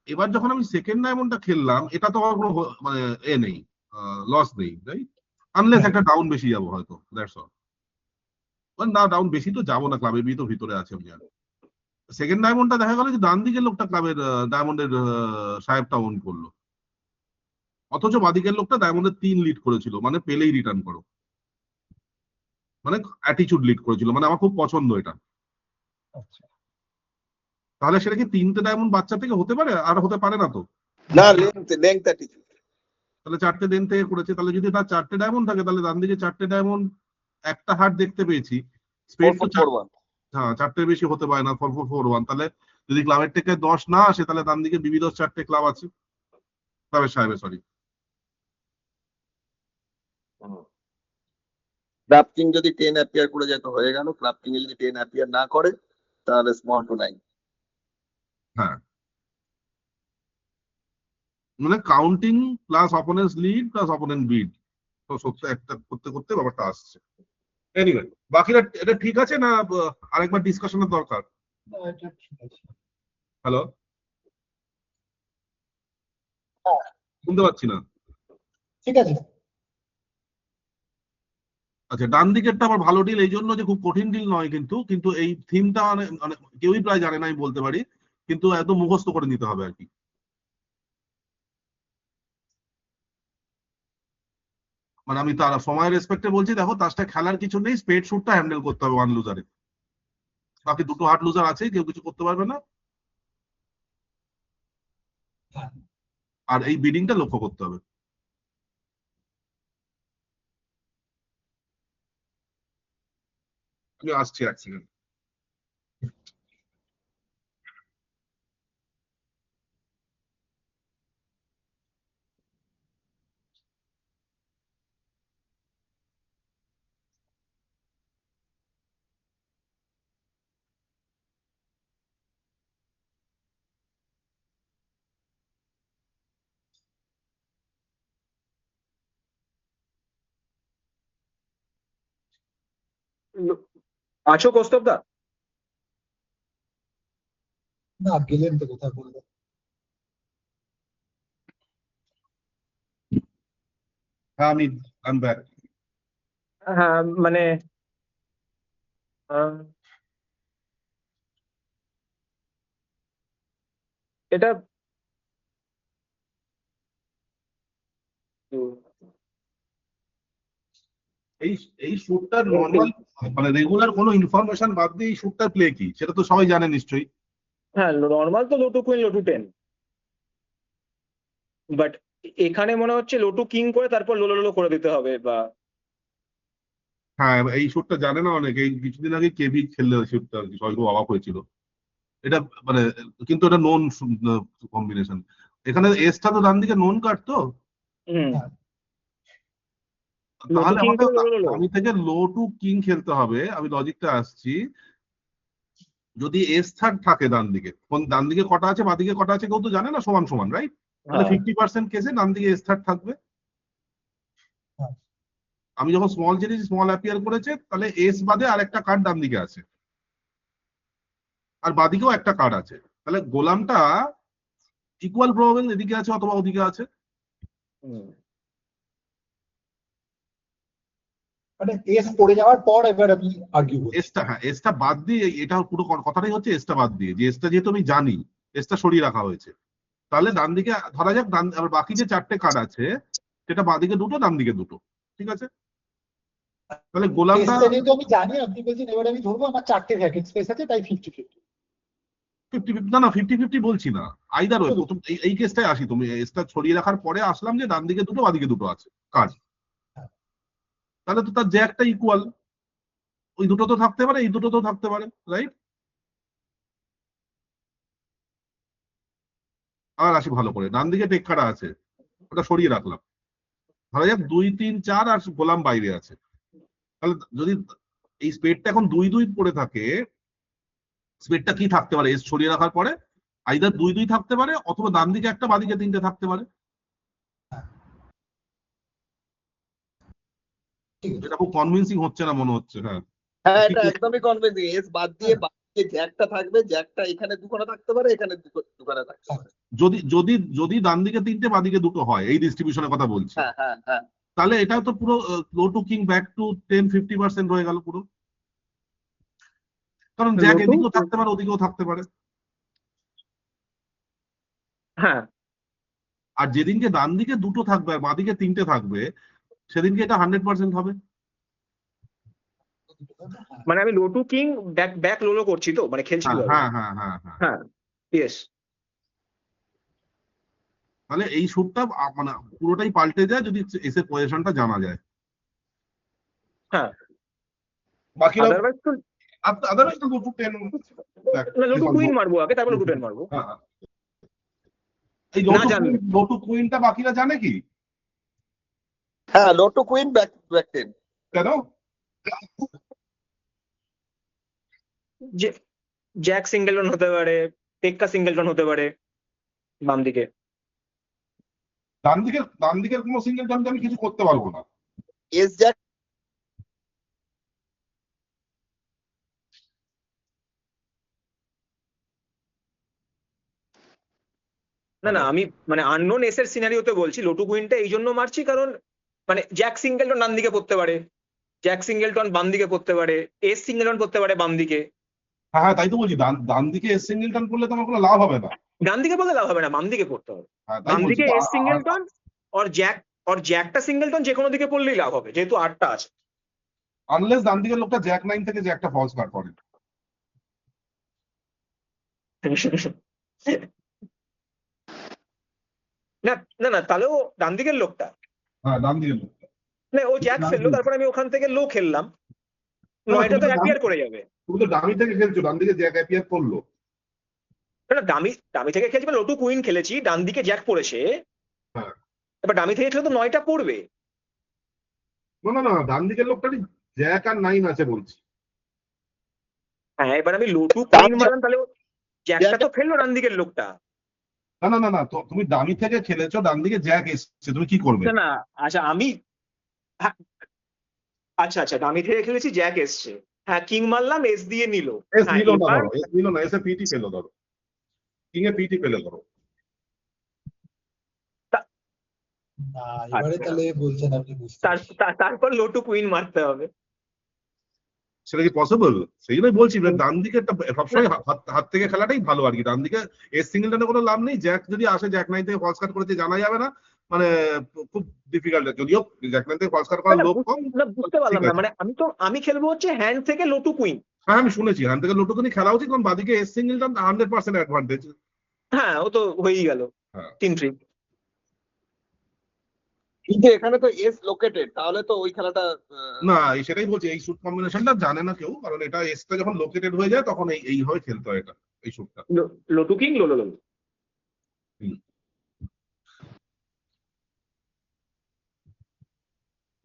এবার যখন আমি সেকেন্ড ডায়মন্ডটা খেললাম, এটা তো আমার কোনো মানে নেই, লস নেই, রাইট? আনলেস একটা ডাউন বেশি যাবো হয়তো, দ্যাটস অল। না, ডাউন বেশি তো যাবো না, ক্লাবের বি তো ভিতরে আছে, আমি জানি। সেকেন্ড ডায়মন্ডটা দেখা গেল যে ডান দিকের লোকটা ক্লাবের ডায়মন্ডের সাহেবটা ওন করলো, অথচ বাদিকের লোকটা ডায়মন্ডের 3 লিড করেছিল, মানে পেলেই রিটার্ন করো, মানে অ্যাটিটিউড লিড করেছিল, মানে আমার খুব পছন্দ এটা। আচ্ছা। তাহলে সেটা কি 3টে ডায়মন্ড বাচ্চা থেকে হতে পারে? আর হতে পারে না তো? না, লেংথ অ্যাটিটিউড। তাহলে 4টে দেন থেকে করেছে, তাহলে যদি তার 4টে ডায়মন্ড থাকে, তাহলে ডান দিকে 4টে ডায়মন্ড, একটা হাট দেখতে পেয়েছি, স্পেড তো 4-4-4-1। হ্যাঁ 4টের বেশি হতে পারে না, 4-4-4-1। তাহলে যদি ক্লাবের থেকে 10 না আসে, তাহলে ডান দিকে বিবি 4টে ক্লাব আছে, ক্লাবের সাহেবের, সরি। ক্লাব কিং যদি 10 অ্যাপিয়ার করে যায় তো হয়ে গেল, ক্লাব কিং যদি 10 অ্যাপিয়ার না করে তাহলে স্মল টু 9। হ্যাঁ, মানে counting plus opponents lead plus opponent bid, তো সত্য একটা করতে করতে ব্যাপারটা আসছে। এনিওয়ে, বাকিটা এটা ঠিক আছে না আরেকবার ডিসকাশনের দরকার? না, এটা ঠিক আছে। হ্যালো, শুনতে পাচ্ছি না। ঠিক আছে। আচ্ছা, ডান দিকেরটা আমার ভালো ডিল এই জন্য যে খুব কঠিন ডিল নয়, কিন্তু কিন্তু এই থিমটা মানে কেউই প্রায় জানে না, আমি বলতে পারি, কিন্তু একদম মুখস্থ করে নিতে হবে আর কি। মানে আমি তার সময় রেসপেক্টে বলছি, দেখো তাসটা খেলার কিছু নেই, স্পেড শুটটা হ্যান্ডেল করতে হবে 1 লুজারে, বাকি 2টো হার্ড লুজার আছে, কেউ কিছু করতে পারবে না। হ্যাঁ, আর এই বিডিংটা লক্ষ্য করতে হবে। আমি আসছি 1 সেকেন্ড। আছো কৌস্তব দা? না গেলেন তো কোথায় বলবো। হ্যাঁ, আমি ব্যাক। হ্যাঁ, মানে আহ, এটা এই এই শুটটার নর্মাল মানে রেগুলার কোনো ইনফরমেশন বাদ দিয়ে এই শুটটার প্লে কি, সেটা তো সবাই জানে নিশ্চয়ই। হ্যাঁ, নর্মাল তো low to queen low to 10, but এখানে মনে হচ্ছে লো টু কিং করে তারপর লো লো লো করে দিতে হবে, বা হ্যাঁ, এই শুটটা জানে না অনেকে, এই কিছুদিন আগে কেবি খেললে ওই শুটটা আর কি, সবাই খুব অবাক হয়েছিল এটা, মানে কিন্তু এটা নোন কম্বিনেশন। এখানে এসটা তো ডান দিকে নোন কার্ড তো, হুম, হ্যাঁ, তাহলে কিং আমাকে থেকে লো। আমি থেকে লো টু কিং খেলতে হবে। আমি লজিকটা আসছি, যদি এস থার্ড থাকে ডান দিকে, ডান দিকে কটা আছে বাদিকে কটা আছে কেউ তো জানে না, সমান সমান, রাইট? তাহলে 50% কেসে ডান দিকে এস থার্ড থাকবে। হ্যাঁ। আমি যখন স্মল জিনিস স্মল অ্যাপিয়ার করেছে, তাহলে এস বাদে আর একটা কার্ড ডান দিকে আছে, আর বাদিকেও একটা কার্ড আছে। তাহলে গোলামটা ইকুয়াল প্রবাবল এদিকে আছে অথবা ওদিকে আছে। মানে এস পড়ে যাওয়ার পর এবার আমি আর্গিউ করছি। এসটা, হ্যাঁ, এসটা বাদ দিয়ে, এটা পুরো কথাটাই হচ্ছে এসটা বাদ দিয়ে, যে এসটা যেহেতু আমি জানি, এসটা সরিয়ে রাখা হয়েছে, তাহলে ডান দিকে ধরা যাক আর বাকি যে চারটে কার্ড আছে, সেটা বাদিকে দুটো ডান দিকে দুটো, ঠিক আছে? তাহলে গোলামটা এসটা যেহেতু আমি জানি, আপনি বলছেন এবার আমি ধরবো আমার 4টে ভ্যাকেন্ট স্পেস আছে, তাই 50-50। 50-50, না না 50-50 বলছি না, আইদার ওয়ে। প্রথম এই কেসটাই আসি, তুমি এসটা ছড়িয়ে রাখার পরে আসলাম যে ডান দিকে দুটো বাদিকে দুটো আছে কার্ড, তাহলে তো তার জ্যাকটা ইকুয়াল, ওই দুটো তো থাকতে পারে, এই দুটো তো থাকতে পারে, রাইট? আর আসি ভালো করে, ডান দিকে টেক কাটা আছে, ওটা সরিয়ে রাখলাম, ধরা যাক 2-3-4 আর গোলাম বাইরে আছে। তাহলে যদি এই স্পেডটা এখন 2-2 পড়ে থাকে, স্পেডটা কি থাকতে পারে এস সরিয়ে রাখার পরে? আইদার 2-2 থাকতে পারে, অথবা ডান দিকে একটা বাদিকে তিনটে থাকতে পারে। এটা খুব কনভিন্সিং হচ্ছে না মনে হচ্ছে। হ্যাঁ হ্যাঁ, এটা একদমই কনভিন্সিং। এস বাদ দিয়ে বাকি জ্যাকটা থাকবে, জ্যাকটা এখানে দুখানা থাকতে পারে, এখানে দুখানা থাকতে পারে। যদি যদি যদি ডান দিকে তিনটে বাদিকে দুটো হয়, এই ডিস্ট্রিবিউশনের কথা বলছি, হ্যাঁ হ্যাঁ হ্যাঁ, তাহলে এটা তো পুরো লো টু কিং ব্যাক টু 10-50% হয়ে গেল পুরো, কারণ জ্যাক এদিকেও থাকতে পারে ওদিকেও থাকতে পারে। হ্যাঁ, আর যেদিনকে ডান দিকে দুটো থাকবে আর বাদিকে তিনটে থাকবে, সেদিনকে এটা 100% হবে। মানে আমি low to king back back low করছি তো, মানে খেলছি হ্যাঁ কিভাবে? হ্যাঁ হ্যাঁ হ্যাঁ হ্যাঁ। হ্যাঁ, ইয়েস। তাহলে এই সুরটা মানে পুরোটাই পাল্টে যায় যদি এসের পজিশনটা জানা যায়। হ্যাঁ, বাকিরা আদারওয়াইজ তো আদারওয়াইজ তো দুটো 10 লো টু কুইন মারবো আগে, তারপর লো টু 10 মারবো। এই লো টু কুইনটা বাকিরা জানে কি? হ্যাঁ, low to queen back back 10। কেন? যে জ্যাক সিঙ্গেলটন হতে পারে, টেক্কা সিঙ্গেলটন হতে পারে বাম দিকে। ডান দিকের কোনো সিঙ্গেল টার্মকে আমি কিছু করতে পারবো না। এস জ্যাক না না, আমি মানে আননোন এস এর সিনারিওতে বলছি, লো টু কুইনটা এই জন্য মারছি কারণ মানে জ্যাক সিঙ্গেলটন ডান দিকে পড়তে পারে, জ্যাক সিঙ্গেলটন বাম দিকে পড়তে পারে, এস সিঙ্গেলটন পড়তে পারে বাম দিকে। হ্যাঁ হ্যাঁ, তাই তো বলছি, ডান দিকে এস সিঙ্গেল টার্ম করলে তো আমার কোনো লাভ হবে না। ডান দিকে বলতে লাভ হবে না, বাম দিকে পড়তে হবে। হ্যাঁ তাই বাম বলছি দিকে এস সিঙ্গেলটন और জ্যাকটা সিঙ্গেলটন যে কোনো দিকে পড়লেই লাভ হবে, যেহেতু 8টা আছে। আনলেস ডান দিকের লোকটা জ্যাক 9 থেকে জ্যাকটা ফলস কাট করে। না না না, তাহলেও ডান দিকের লোকটা, হ্যাঁ ডান দিকের লোকটা, না ও জ্যাক ফেললো, তারপর আমি ওখান থেকে লো খেললাম, 9টা তো অ্যাপিয়ার করে যাবে। তুমি তো ডামি থেকে খেলছো, ডান দিকে জ্যাক অ্যাপিয়ার করলো। না ডামি ডামি থেকে খেলছি, লো টু কুইন খেলেছি, ডান দিকে জ্যাক পড়েছে, হ্যাঁ, এবার ডামি থেকে খেলে তো 9টা পড়বে। না না না, ডান দিকের লোকটারই জ্যাক আর 9 আছে বলছি। হ্যাঁ, এবার আমি লো টু কুইন মারলাম, তাহলে জ্যাকটা তো ফেললো ডান দিকের লোকটা। না না না না, তো তুমি ডামি থেকে খেলেছো, ডান দিকে জ্যাক এসছে, তুমি কি করবে? না না, আচ্ছা আমি আচ্ছা আচ্ছা, ডামি থেকে খেলেছি, জ্যাক এসছে, হ্যাঁ কিং মারলাম, এস দিয়ে নিল। এস হ্যাঁ নিল না, এবার ধরো এস নিল না, এসে পিটি পেলো, ধরো কিং এ পিটি পেলে ধরো। না, এবারে তাহলে বলছেন আপনি বুঝতে তারপর লো টু কুইন মারতে হবে। সেটা কি পসিবল? সেই জন্যই বলছি ডান দিকে সবসময় হাত থেকে খেলাটাই ভালো আর কি। ডান দিকে এস সিঙ্গেল টানে কোনো লাভ নেই, জ্যাক যদি আসে জ্যাক 9 থেকে ফলস কাট করেছে জানা যাবে না, মানে খুব ডিফিকাল্ট। যদিও জ্যাক 9 থেকে ফলস কাট করার লোক কম, বুঝতে পারলাম না, মানে আমি খেলবো হচ্ছে হ্যান্ড থেকে লো টু কুইন। হ্যাঁ আমি শুনেছি হ্যান্ড থেকে লোটুকুনি খেলা উচিত, কারণ বাদিকে এস সিঙ্গেল টান 100% অ্যাডভান্টেজ। হ্যাঁ, ও তো হয়েই গেল, হ্যাঁ 3-3। কিন্তু এখানে তো এস লোকেটেড, তাহলে তো ওই খেলাটা না, সেটাই বলছি, এই শুট কম্বিনেশনটা জানে না কেউ, কারণ এটা এসটা যখন লোকেটেড হয়ে যায় তখন এইভাবে খেলতে হয় এটা, এই শুটটা। লো টু কিং লো লো লো।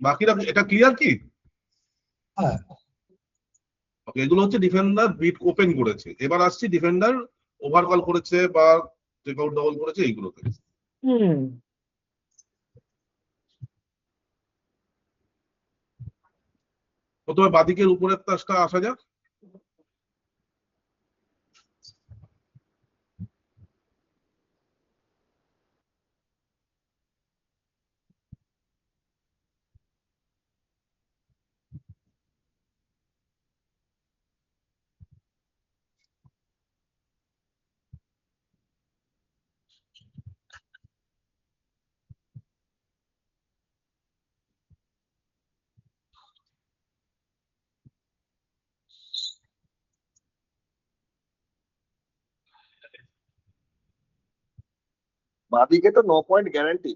বাকিরা এটা ক্লিয়ার কি? হ্যাঁ, Okay, এগুলো হচ্ছে ডিফেন্ডার বিট ওপেন করেছে। এবার আসছি ডিফেন্ডার ওভারকল করেছে বা টেক আউট ডাবল করেছে এইগুলোতে। হুম প্রথমে বাদিকের উপরের তাসটা আসা যাক। বাদিকে তো 9 পয়েন্ট গ্যারান্টি।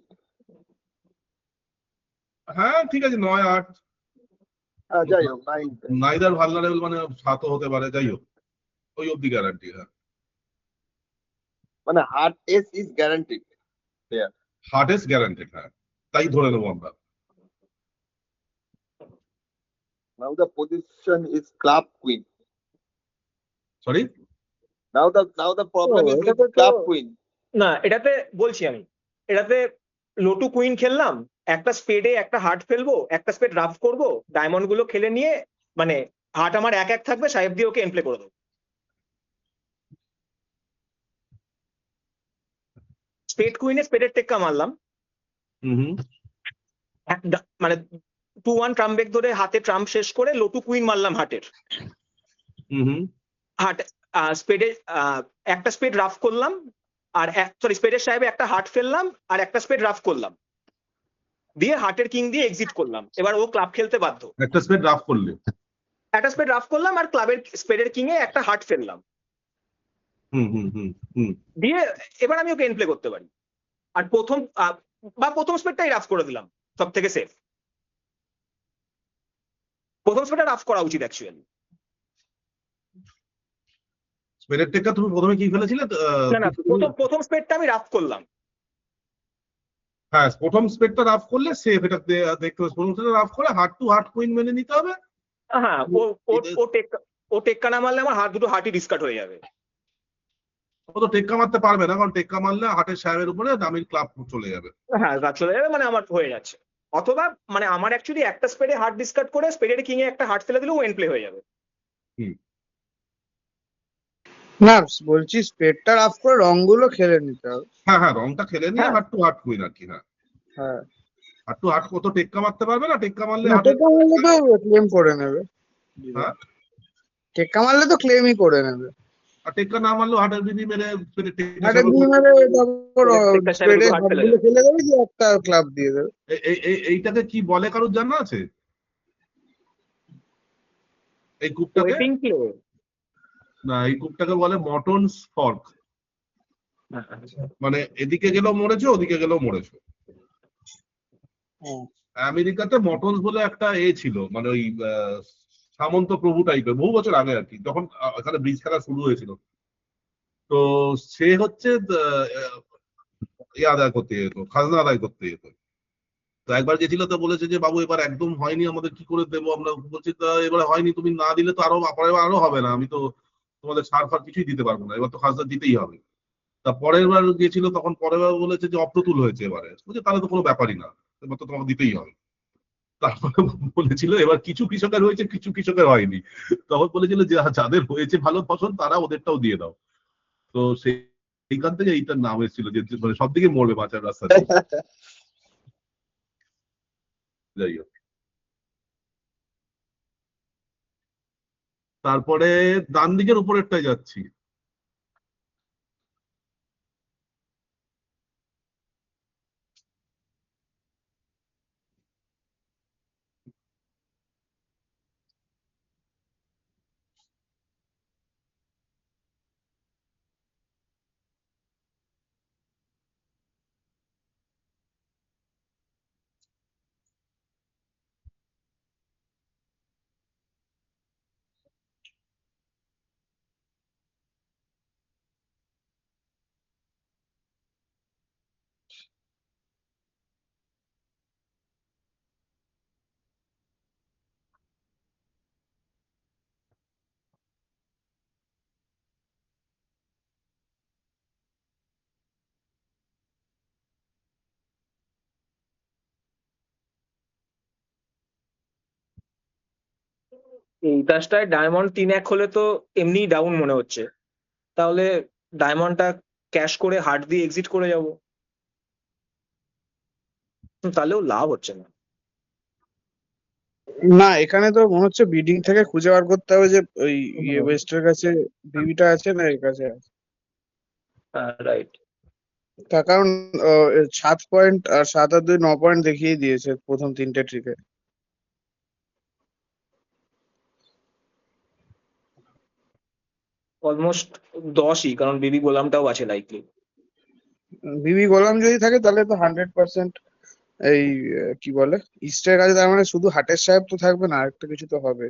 হ্যাঁ ঠিক আছে, 9-8। যাই হোক 9 নাইদার ভালনারেবল মানে 7ও হতে পারে, যাই হোক ওই অব্দি গ্যারান্টি। হ্যাঁ, মানে hard S is guaranteed. Hardest guaranteed, হ্যাঁ তাই ধরে নেবো আমরা। Now the position is club queen. Sorry, Now the problem is with এটাতে তো club queen. না, এটাতে বলছি আমি, এটাতে লোটু কুইন খেললাম, একটা স্পেডে একটা হার্ট ফেলবো, একটা স্পেড রাফ করবো, ডায়মন্ড গুলো খেলে নিয়ে মানে হার্ট আমার এক এক থাকবে, সাহেব দিয়ে ওকে এনপ্লে করে দেবো। স্পেড কুইনে স্পেডের টেক্কা মারলাম, মানে 2-1 ট্রাম্প বেক ধরে হাতে ট্রাম্প শেষ করে লোটু কুইন মারলাম হার্টের। হার্ট স্পেডে একটা স্পেড রাফ করলাম, আর সরি স্পেডের সাহেবে একটা হার্ট ফেললাম আর একটা স্পেড রাফ করলাম, দিয়ে হার্টের কিং দিয়ে এক্সিট করলাম। এবার ও ক্লাব খেলতে বাধ্য। একটা স্পেড রাফ করলে একটা স্পেড রাফ করলাম আর ক্লাবের স্পেডের কিং এ একটা হার্ট ফেললাম, দিয়ে এবার আমি ওকে এনপ্লে করতে পারি। আর প্রথম স্পেডটাই রাফ করে দিলাম, সব থেকে সেফ। প্রথম স্পেডটা রাফ করা উচিত অ্যাকচুয়ালি। স্পেডের টেক্কা তুমি প্রথমে কি ফেলেছিলে? না, প্রথম স্পেডটা আমি রাফ করলাম। হ্যাঁ, প্রথম স্পেডটা রাফ করলে সেফ, এটা দেখতে হবে। প্রথম স্পেডটা রাফ করে হার্ট টু হার্ট কুইন মেনে নিতে হবে। হ্যাঁ, ও টেক্কা না মারলে আমার দুটো হার্টই ডিসকাট হয়ে যাবে। ও তো টেক্কা মারতে পারবে না, কারণ টেক্কা মারলে হার্টের সাহেবের উপরে দামির ক্লাব চলে যাবে। হ্যাঁ, চলে যাবে, মানে আমার হয়ে যাচ্ছে। অথবা মানে আমার অ্যাকচুয়ালি একটা স্পেডে হার্ট ডিসকাট করে স্পেডের কিং এ একটা হার্ট ফেলে দিলেও এন প্লে হয়ে যাবে। না বলছি স্পেডটা রাফ করে রংগুলো খেলে নিতে হবে। হ্যাঁ হ্যাঁ, রংটা খেলে নিয়ে হ্যাঁ। হার্ট টু হার্ট কুইন আর কি। হ্যাঁ, হ্যাঁ, হার্ট টু হার্ট কত টেক্কা মারতে পারবে না, টেক্কা মারলে না টেক্কা মারলে তো ক্লেম করে নেবে। হ্যাঁ, টেক্কা মারলে তো ক্লেমই করে নেবে। আর টেক্কা না মারলেও হার্টের বিবি মেরে আরে দিয়ে মেরে তারপর স্পেডে হাতগুলো ফেলে দেবে, যে একটা ক্লাব দিয়ে দেবে। এইটাকে কি বলে কারোর জানা আছে? এই কুপটাকে না, এই কুপটাকে বলে মটনস ফর্ক। মানে এদিকে গেলেও মরেছো, ওদিকে গেলেও মরেছো। আমেরিকাতে মটনস বলে একটা ছিল, মানে ওই সামন্ত প্রভু টাইপের, বহু বছর আগে আর কি, যখন এখানে ব্রিজ খেলা শুরু হয়েছিল। তো সে হচ্ছে আদায় করতে যেত, খাজনা আদায় করতে যেত। তো একবার গেছিল, তো বলেছে যে বাবু এবার একদম হয়নি, আমাদের কি করে দেবো আমরা। বলছি তা এবার হয়নি, তুমি না দিলে তো আরো হবে না, আমি তো তোমাদের সার ফার কিছুই দিতে পারবো না, এবার তো খাজনা দিতেই হবে। তা পরের বার গিয়েছিল, তখন পরের বার বলেছে যে অপ্রতুল হয়েছে এবারে। বলছে তাহলে তো কোনো ব্যাপারই না, এবার তো তোমাকে দিতেই হবে। তারপরে বলেছিল এবার কিছু কৃষকের হয়েছে, কিছু কৃষকের হয়নি। তখন বলেছিল যে যাদের হয়েছে ভালো ফসল তারা ওদেরটাও দিয়ে দাও। তো সেইখান থেকে এইটার নাম এসেছিল, যে মানে সব দিকে মরবে মাছের রাস্তা দিয়ে। যাই হোক, তারপরে ডান দিকের উপরেরটায় যাচ্ছি। এই তাসটায় ডায়মন্ড 3-1 হলে তো এমনি ডাউন মনে হচ্ছে, তাহলে ডায়মন্ডটা ক্যাশ করে হার্ট দিয়ে এক্সিট করে যাব, তাহলেও লাভ হচ্ছে না। না, এখানে তো মনে হচ্ছে বিডিং থেকে খুঁজে বার করতে হবে যে ওই ওয়েস্টের কাছে বিবিটা আছে না এর কাছে আছে। রাইট। তার কারণ 7 পয়েন্ট আর 7 আর 2 9 পয়েন্ট দেখিয়ে দিয়েছে প্রথম 3টে ট্রিকে। অলমোস্ট 10ই, কারণ বিবি গোলামটাও আছে লাইকলি। বিবি গোলাম যদি থাকে তাহলে তো 100% এই কি বলে ইস্টের কাছে, তার মানে শুধু হাটের সাহেব তো থাকবে না, আরেকটা কিছু তো হবে।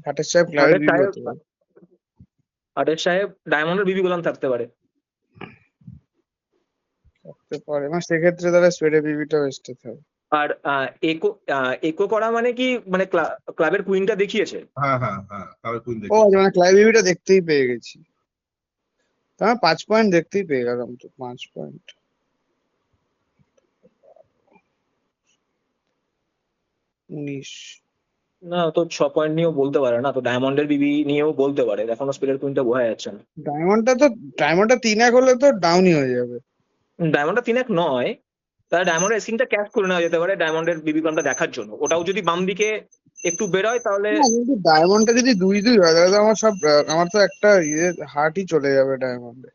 হাটের সাহেব ক্লাবে হাটের বিবি সাহেব হতে পারে। হাটের সাহেব ডায়মন্ডের বিবি গোলাম থাকতে পারে। থাকতে পারে, মানে সেক্ষেত্রে তাহলে স্পেডে বিবিটা ওয়েস্টে থাকবে। আর একো একো করা মানে কি, মানে ক্লাবের কুইনটা দেখিয়েছে। হ্যাঁ হ্যাঁ হ্যাঁ, তাহলে কুইন ও দেখি। মানে ক্লাবে বিবিটা দেখতেই পেয়ে গেছি, তার 5 পয়েন্ট দেখতেই পেয়ে গেলাম তো। 5 পয়েন্ট 19। না, তো 6 পয়েন্ট নিয়েও বলতে পারে না, তো ডায়মন্ডের বিবি নিয়েও বলতে পারে, এখনো স্পেডের কুইনটা বোঝা যাচ্ছে না। ডায়মন্ডটা 3-1 হলে তো ডাউনই হয়ে যাবে। ডায়মন্ডটা 3-1 নয়, তাহলে ডায়মন্ডের স্কিনটা ক্যাশ করে নেওয়া যেতে পারে ডায়মন্ডের বিবি গোলামটা দেখার জন্য। ওটাও যদি বাম দিকে একটু বেরোয় তাহলে না, কিন্তু ডায়মন্ডটা যদি 2-2 হয় তাহলে তো আমার সব আমার তো একটা হার্টই চলে যাবে ডায়মন্ডে।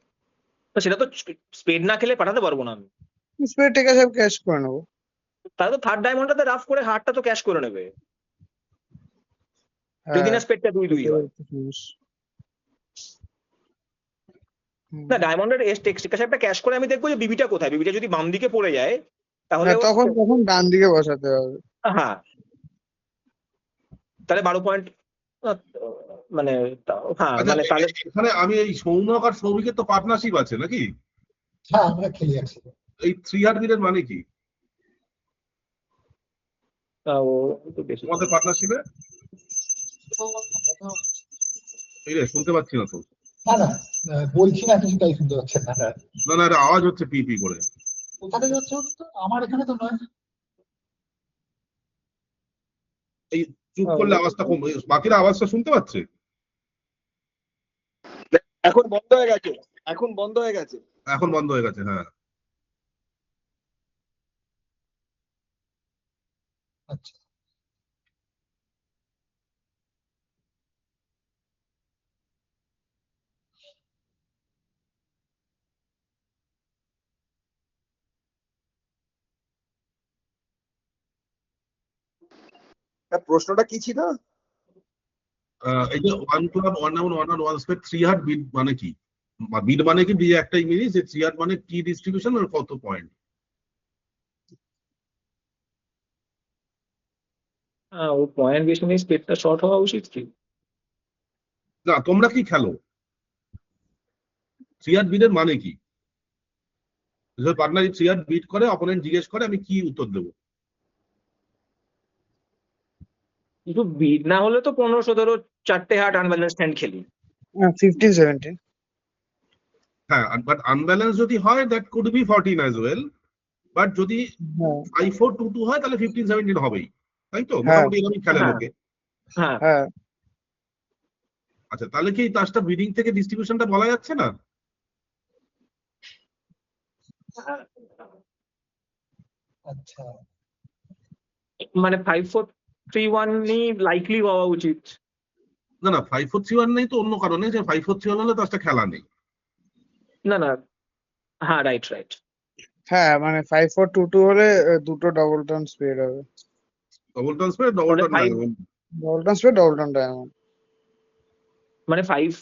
তো সেটা তো স্পেড না খেলে পাঠাতে পারবো না আমি। স্পেড থেকে সব ক্যাশ করে নেবো। তাহলে তো থার্ড ডায়মন্ডটাতে রাফ করে হার্টটা তো ক্যাশ করে নেবে, যদি হ্যাঁ, না স্পেডটা 2-2 হয়। না, ডায়মন্ডের একটা ক্যাশ করে আমি দেখবো যে বিবিটা কোথায়। বিবিটা যদি বাম দিকে পড়ে যায় তাহলে হ্যাঁ, তখন ডান দিকে বসাতে হবে। হ্যাঁ, তাহলে 12 পয়েন্ট, মানে হ্যাঁ, আচ্ছা, মানে তাহলে এখানে আমি এই সৌনক আর সৌভিকের তো পার্টনারশিপ আছে নাকি? হ্যাঁ আমরা খেলি একসাথে। এই 3 হার্ট বিলের মানে কি ও একটু বেশি। তোমাদের পার্টনারশিপে? এই রে, শুনতে পাচ্ছি না তো। না না, বলছি না কিছু, তাই শুনতে পাচ্ছেন না। না না, এটা আওয়াজ হচ্ছে পি পি করে। কোথাতে যাচ্ছে তো, আমার এখানে তো নয়। এই চুপ করলে আওয়াজটা কম, বাকিরা আওয়াজটা শুনতে পাচ্ছে। এখন বন্ধ হয়ে গেছে, এখন বন্ধ হয়ে গেছে। এখন বন্ধ হয়ে গেছে, হ্যাঁ। আচ্ছা, প্রশ্নটা কি ছিল? এই যে 1 ক্লাব 1 ডাউন 1 আর 1 স্পেড 3 হার্ট বিড মানে কি? বিড মানে কি, দিয়ে একটাই মিনিস যে 3 হার্ট মানে কি ডিস্ট্রিবিউশন আর কত পয়েন্ট? হ্যাঁ, ও পয়েন্ট বেশি নেই, স্পেডটা শর্ট হওয়া উচিত কি? না, তোমরা কি খেলো? 3 হার্ট বিডের মানে কি? যদি পার্টনার 3 হার্ট বিড করে, অপোনেন্ট জিজ্ঞেস করে, আমি কি উত্তর দেবো? কিন্তু বিড না হলে তো 15-17 4টে হার্ট আনব্যালেন্সড হ্যান্ড খেলি। 15-17। হ্যাঁ, বাট আনব্যালেন্স যদি হয় that could be 14 as well. But যদি 5-4-2-2 হয় তাহলে 15-17 হবেই, তাই তো? হ্যাঁ। মোটামুটি এরকমই খেলে হ্যাঁ। লোকে। হ্যাঁ, হ্যাঁ, আচ্ছা, তাহলে কি এই তাসটা বিডিং থেকে ডিস্ট্রিবিউশনটা বলা যাচ্ছে না? আচ্ছা। মানে 5-4-3-1ই লাইকলি হওয়া উচিত। না না, 5-4-3-1 নেই তো অন্য কারণে, যে 5-4-3-1 হলে তাসটা খেলা নেই। না না, হ্যাঁ, রাইট রাইট। হ্যাঁ, মানে 5-4-2-2 হলে দুটো ডবল টার্ন স্পেড হবে। Double turn spade, double turn diamond. Double turn spade, double turn diamond. মানে 5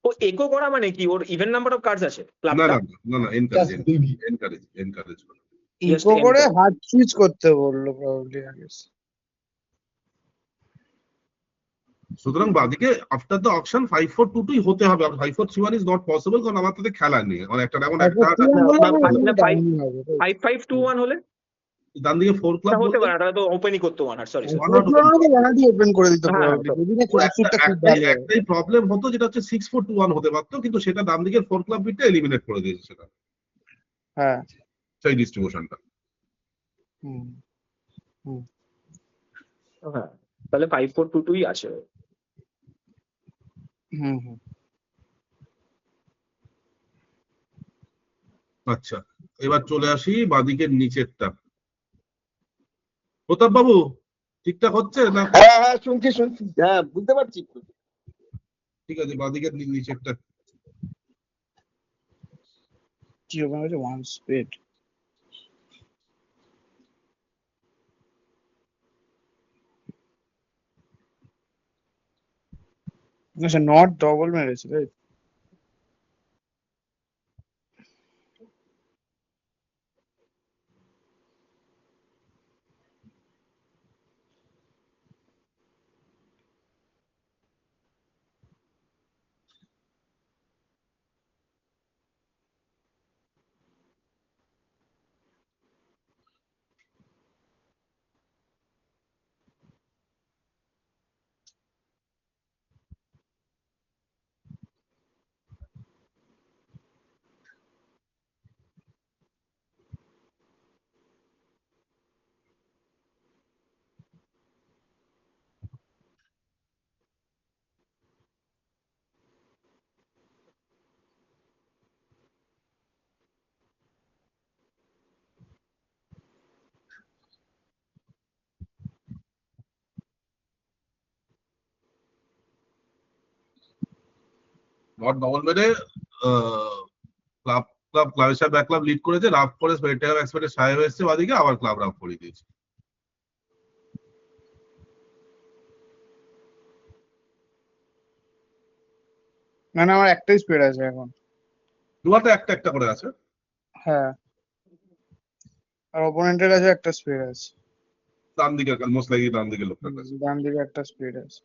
ও একো করা মানে কি, ওর ইভেন নাম্বার অফ কার্ডস আছে না ক্লাবটা? না না না, encourage Just BB। Encourage encourage. Just echo করে enter। হার্ট সুইচ করতে বললো প্রবাবলি আগে। সুতরাং বাদিকে আফটার দ্য অকশন 5-4-2-2 হতে হবে, আর 5-4-3-1 ইজ নট পসিবল, কারণ আমার তাতে খেলা নেই। মানে একটা ডায়মন্ড একটা 5-5-2-1 হলে ডান দিকে 4 ক্লাব হতে পারে, তাহলে তো ওপেনই করতে 1 হার্ট। সরি ওপেন করে দিতে হ্যাঁ, probably, যদি না ক্লাসরুটটা খুব ভালো হয়। একটাই প্রবলেম হতো, যেটা হচ্ছে 6-4-2-1 হতে পারতো, কিন্তু সেটা ডান দিকের 4 ক্লাব বিটটা এলিমিনেট করে দিয়েছে সেটা, হ্যাঁ। সেই ডিস্ট্রিবিউশনটা। হুম। হ্যাঁ, তাহলে 5-4-2-2 আছে। হুম হুম। আচ্ছা, এবার চলে আসি বাদিকের নিচেরটা। প্রতাপ বাবু, ঠিকঠাক হচ্ছে না? হ্যাঁ হ্যাঁ শুনছি শুনছি, হ্যাঁ বুঝতে পারছি। ঠিক আছে, বাদিকের নিচেরটা। কি ওখানে হচ্ছে ওয়ান স্পেড। আচ্ছা, নট ডবল মেরেছে, রাইট? নট ডবল মেরে ক্লাব ক্লাবের সাহেব এক ক্লাব লিড করেছে, রাফ করে এক্সপেক্টেড সাহেব এসছে বাদিকে, আবার ক্লাব রাফ করে দিয়েছে। মানে আমার একটাই স্পেড আছে এখন। দুয়াতে একটা একটা করে আছে। হ্যাঁ, আর অপোনেন্টের কাছে একটা স্পেড আছে। ডান দিকে, মোস্ট লাইকলি ডান দিকে লোকটার কাছে। ডান দিকে একটা স্পেড আছে।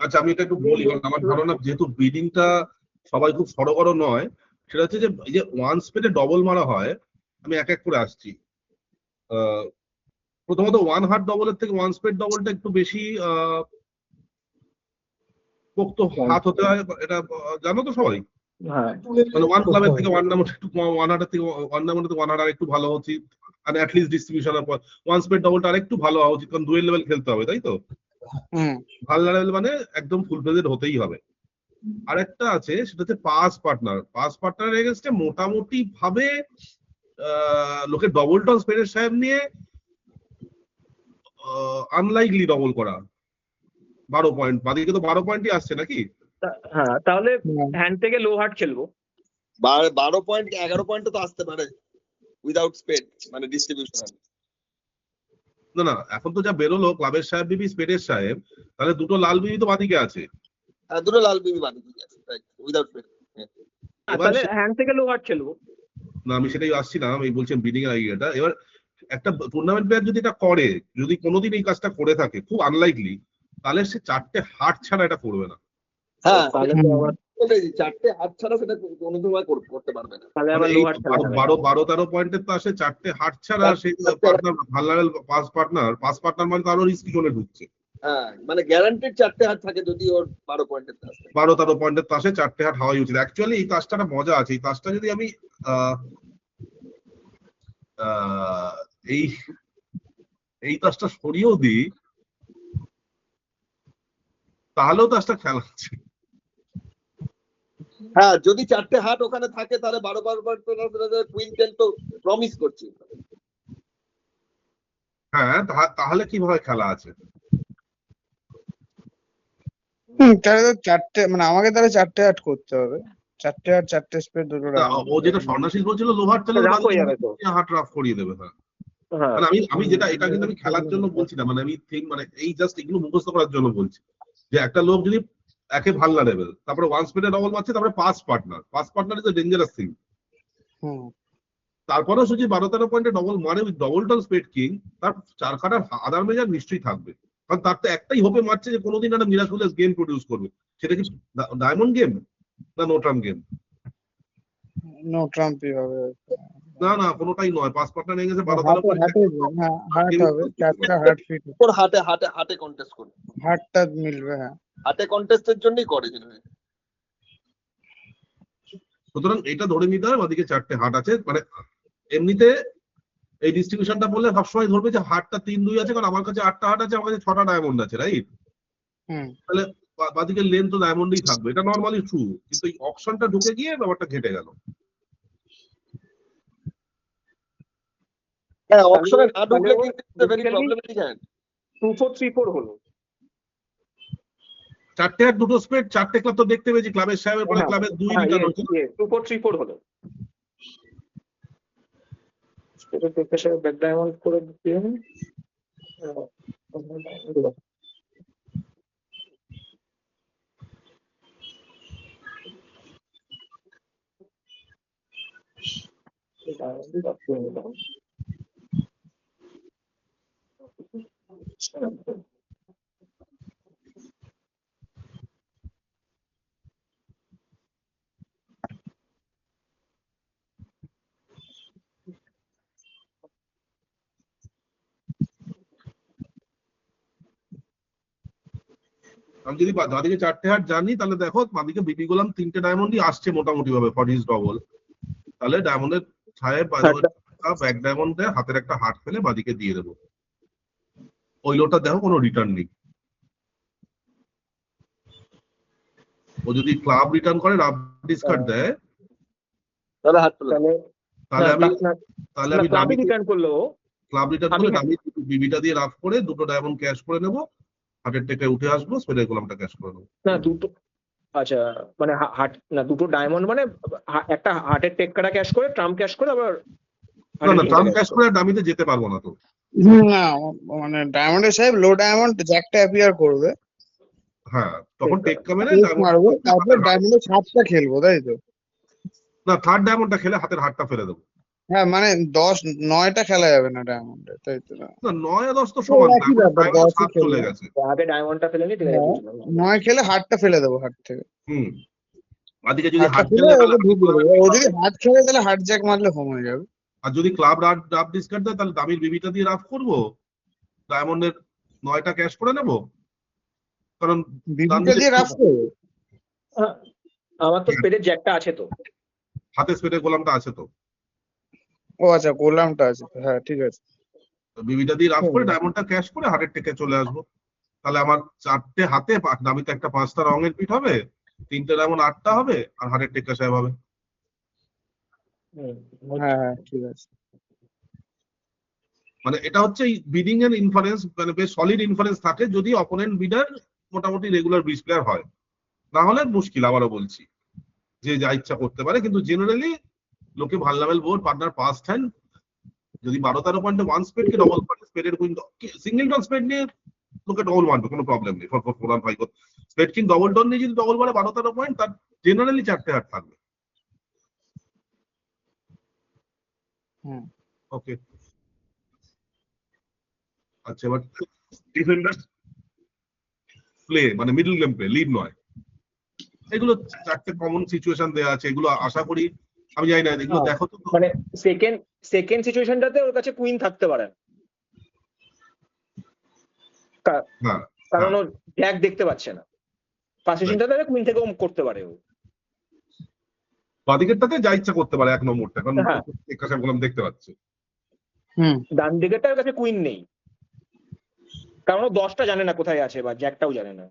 আচ্ছা, আমি এটা একটু বলি, কারণ আমার ধারণা যেহেতু বিডিংটা সবাই খুব সড়গড় নয়, সেটা হচ্ছে যে এই যে ওয়ান স্পেডে ডবল মারা হয়, আমি এক এক করে আসছি। প্রথমত ওয়ান হার্ট ডবলের থেকে ওয়ান স্পেড ডবলটা একটু বেশি পোক্ত হাত হতে হয়, এটা জানো তো সবাই। হ্যাঁ, মানে ওয়ান ক্লাবের থেকে ওয়ান নাম্বার একটু ওয়ান হার্টের থেকে ওয়ান নাম্বার থেকে ওয়ান হার্ট আর একটু ভালো হওয়া উচিত, আর অ্যাটলিস্ট ডিস্ট্রিবিউশনের পর ওয়ান স্পেড ডবলটা আর একটু ভালো হওয়া উচিত, কারণ ডুয়েল লেভেল খেলতে হবে, তাই তো? হুম। ভালো লেভেল মানে একদম ফুল ফ্লেজেড হতেই হবে। আরেকটা আছে, সেটা হচ্ছে পাস পার্টনার। পাস পার্টনার এগেন্স্টে মোটামুটি ভাবে লোকে ডবল টন স্পেডের সাহেব নিয়ে আনলাইকলি ডবল করা। 12 পয়েন্ট বাদিকে তো 12 পয়েন্টই আসছে নাকি? হ্যাঁ, তাহলে হ্যান্ড থেকে লো হার্ট খেলবো। 12 পয়েন্ট 11 পয়েন্ট তো আসতে পারে উইদাউট স্পেড, মানে ডিস্ট্রিবিউশন। না না, এখন তো যা বেরোলো ক্লাবের সাহেব বিবি স্পেডের সাহেব, তাহলে দুটো লাল বিবি তো বাদিকে আছে। হ্যাঁ, দুটো লাল বিবি বাদ দিয়ে আছে, রাইট, উইদাউট স্পেড। তাহলে হ্যান্ড থেকে লো হার্ট খেলবো। না, আমি সেটাই আসছি না, আমি বলছি বিডিং এর আইডিয়াটা। এবার একটা টুর্নামেন্ট প্লেয়ার যদি এটা করে, যদি কোনোদিন এই কাজটা করে থাকে, খুব আনলাইকলি, তাহলে সে চারটে হার্ট ছাড়া এটা করবে না। হ্যাঁ, তাহলে তো আবার চারটে হাত ছাড়া সেটা কোনো সময় করতে পারবে না। তাহলে আবার লো হার্ট খেলা যাবে। 12-13 পয়েন্টের তো আসে, চারটে হার্ট ছাড়া সেই পার্টনার ভালনারেবল পাস পার্টনার মানে তো আরো রিস্কি জোনে ঢুকছে। হ্যাঁ, মানে গ্যারান্টিড চারটে হাত থাকে যদি ওর 12 পয়েন্টের তাস থাকে। 12-13 পয়েন্টের তাসে চারটে হাট হওয়াই উচিত। অ্যাকচুয়ালি এই তাসটা একটা মজা আছে, এই তাসটা যদি আমি এই এই তাসটা সরিয়েও দিই, তাহলেও তাসটা খেলা আছে। হ্যাঁ, যদি চারটে হাত ওখানে থাকে তাহলে 12 কুইন টেন তো প্রমিস করছি। হ্যাঁ, তাহলে কিভাবে খেলা আছে? তাহলে তো চারটে, মানে আমাকে তাহলে চারটে হাট করতে হবে। চারটে হাট, চারটে স্পেড, দুটো ও যেটা স্বর্ণাশীষ বলছিল লোহার, তাহলে হাট রাফ করিয়ে দেবে। হ্যাঁ, মানে আমি যেটা, এটা কিন্তু আমি খেলার জন্য বলছি না, মানে আমি মানে এই জাস্ট এগুলো মুখস্থ করার জন্য বলছি, যে একটা লোক যদি একে ভালনারেবল, তারপরে ওয়ান স্পেডে ডবল মারছে, তারপরে pass partner is a dangerous thing. তারপরেও যদি 12-13 পয়েন্টে ডবল মারে with double ton spade king, তার চার কাটার আদার মেজার নিশ্চয়ই থাকবে। কারণ তার তো একটাই হোপে মারছে যে কোনোদিন একটা মিরাকুলাস গেম প্রডিউস করবে। সেটা কি ডায়মন্ড গেম না নো ট্রাম্প গেম? নো ট্রাম্পই হবে। না না, কোনোটাই নয়। 5 পার্টনার নিয়ে গেছে 12 হাটে হাটে হ্যাঁ হাট হবে, 4টা হাট ফিট ওর হাটে হাটে হাটে কন্টেস্ট করবে, হাটটা মিলবে। হ্যাঁ হাটে কন্টেস্টের জন্যই করে জেনারেলি। সুতরাং এটা ধরে নিতে হবে ওদিকে 4টে হাট আছে। মানে এমনিতে এই ডিস্ট্রিবিউশনটা বললে সবসময় ধরবে যে হাটটা 3-2 আছে, কারণ আমার কাছে 8টা হাট আছে, আমার কাছে 6টা ডায়মন্ড আছে, রাইট? তাহলে বাদিকে লেন তো ডায়মন্ডই থাকবে, এটা নর্মালি ট্রু। কিন্তু এই অপশনটা ঢুকে গিয়ে ব্যাপারটা ঘেটে গেল। হ্যাঁ, অপশনে না ঢুকলে কিন্তু ভেরি প্রবলেমেটিক হ্যান্ড। 2-4-3-4 হলো। 4টে হাট, 2টো স্পেড, 4টে ক্লাব তো দেখতে পেয়েছি। ক্লাবের সাহেবের পরে ক্লাবের 2 রিটার্ন হচ্ছে। 2-4-3-4 হলো। এটা দেখে সে ব্যাক ডায়মন্ড করে দিন। আমি যদি বাদিকে 4টে হাট জানি, তাহলে দেখো বাদিকে বিবি গোলাম 3টে ডায়মন্ডই আসছে মোটামুটি ভাবে ফর হিজ ডবল। তাহলে ডায়মন্ডের ছায়ে ব্যাক ডায়মন্ডে হাতের একটা হাট ফেলে বাদিকে দিয়ে দেবো। ওই লোটা দেখো কোনো রিটার্ন নেই। ও যদি ক্লাব রিটার্ন করে, রাফ ডিসকার্ড দেয়, তাহলে হাট পেলে, তাহলে আমি ক্লাবে রিটার্ন করলো। ক্লাব রিটার্ন করলে আমি বিবিটা দিয়ে রাফ করে 2টো ডায়মন্ড ক্যাশ করে নেবো, হাটের টেকে উঠে আসবো, স্পেডের গোলামটা ক্যাশ করে নেবো। না দুটো, আচ্ছা মানে হাট না, দুটো ডায়মন্ড মানে একটা হার্টের টেক কাটা ক্যাশ করে, ট্রাম্প ক্যাশ করে, আবার না ট্রাম্প ক্যাশ করে ডামিতে যেতে পারবো না তো। না মানে ডায়মন্ডের সাহেব লো ডায়মন্ড জ্যাকটা অ্যাপিয়ার করবে। হ্যাঁ, তখন টেক কামেরে মারবো, তারপর ডায়মন্ডের 7টা খেলবো, তাই তো? না, থার্ড ডায়মন্ডটা খেলে হাতের হাতটা ফেলে দেবো। হ্যাঁ মানে 9টা খেলা যাবে না ডায়মন্ডে, তাই তো? না 9 আর 10 তো সমান, একই ব্যাপার, 7 চলে গেছে। আগে ডায়মন্ডটা ফেলে নি, ঠিক আছে বুঝলাম। 9 খেলে হাটটা ফেলে দেবো হাট থেকে। বাদিকে যদি হাট খেলে খেলে, ও যদি হাট খেলে তাহলে হাট জ্যাক মারলে হোম হয়ে যাবে। আর যদি ক্লাব রাফ ডিসকার্ড দেয়, তাহলে দামির বিবিটা দিয়ে রাফ করবো, ডায়মন্ডের 9টা ক্যাশ করে নেবো। কারণ বিবিটা দিয়ে রাফ করবে। আমার তো স্পেডের জ্যাকটা আছে তো, হাতে স্পেডের গোলামটা আছে তো। ও আচ্ছা, গোলামটা আছে তো, হ্যাঁ ঠিক আছে। বিবিটা দিয়ে রাফ করে ডায়মন্ডটা ক্যাশ করে হাটের টেকে চলে আসবো। তাহলে আমার 4টে হাতে, দামিতে একটা 5টা রঙের পিঠ হবে, 3টে ডায়মন্ড 8টা হবে, আর হাটের টেকা সাহেব হবে। হ্যাঁ ঠিক আছে। মানে এটা হচ্ছে বিডিং এর ইনফারেন্স, মানে বেশ সলিড ইনফারেন্স থাকে যদি অপোনেন্ট বিডার মোটামুটি রেগুলার ব্রিজ প্লেয়ার হয়। না হলে মুশকিল, আবারও বলছি, যে যা ইচ্ছা করতে পারে। কিন্তু জেনারেলি লোকে vulnerable board partner past hand যদি 12-13 পয়েন্টে 1 স্পেড কে ডবল করে, স্পেডের কুইন সিঙ্গেল ডন স্পেড নিয়ে লোকে ডবল মারবে, কোনো প্রবলেম নেই। 4-4-4-1-5 স্পেড কিং ডবল ডন নিয়ে যদি ডবল মারে 12-13 পয়েন্ট, তার জেনারেলি 4টে হাট থাকবে। ওকে, আচ্ছা এবার ডিফেন্ডার প্লে, মানে মিডল গেম প্লে, লিড নয়, এগুলো 4টে কমন সিচুয়েশন দেওয়া আছে। এগুলো আশা করি, আমি জানি না, এগুলো দেখো তো। মানে সেকেন্ড সিচুয়েশনটাতে ওর কাছে কুইন থাকতে পারে না, কারণ ও জ্যাক দেখতে পাচ্ছে না। ফার্স্ট সিচুয়েশনটাতে কুইন থেকেও করতে পারে ও। বাদিকেরটাতে যা ইচ্ছা করতে পারে 1 নম্বরটা, কারণ একাশে গোলাম দেখতে পাচ্ছে। ডান দিকেরটার কাছে কুইন নেই, কারণ ও 10টা জানে না কোথায় আছে, বা জ্যাকটাও জানে না।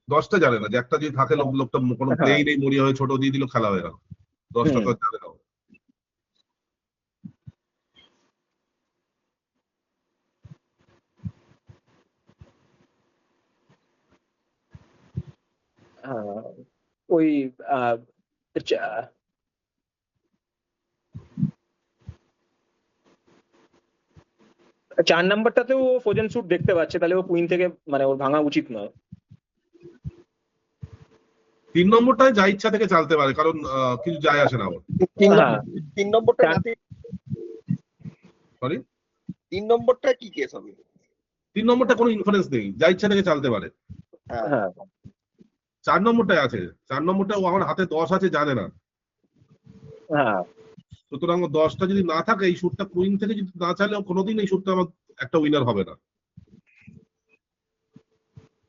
10টা জানে না, জ্যাকটা যদি থাকে লোকটা কোনো প্লেই নেই, মরিয়া হয়ে ছোট দিয়ে দিল, খেলা হয়ে গেল। 10টা তো জানে না। ওই 4 নাম্বারটাতেও ও ফ্রোজেন স্যুট দেখতে পাচ্ছে, তাহলে ও কুইন থেকে, মানে ওর ভাঙা উচিত নয়। 3 নম্বরটায় যা ইচ্ছা থেকে চালতে পারে, কারণ কিছু যায় আসে না ওর। 3 নম্বরটা সরি 3 নম্বরটা কি কেস হবে? 3 নম্বরটা কোনো ইনফারেন্স নেই, যা ইচ্ছা থেকে চালতে পারে। হ্যাঁ 4 নম্বরটায় আছে, 4 নম্বরটা ও আমার হাতে 10 আছে জানে না, হ্যাঁ সুতরাং 10টা যদি না থাকে, এই সুটটা কুইন থেকে যদি না চালে, ও কোনোদিন এই সুটটা আমার একটা উইনার হবে না।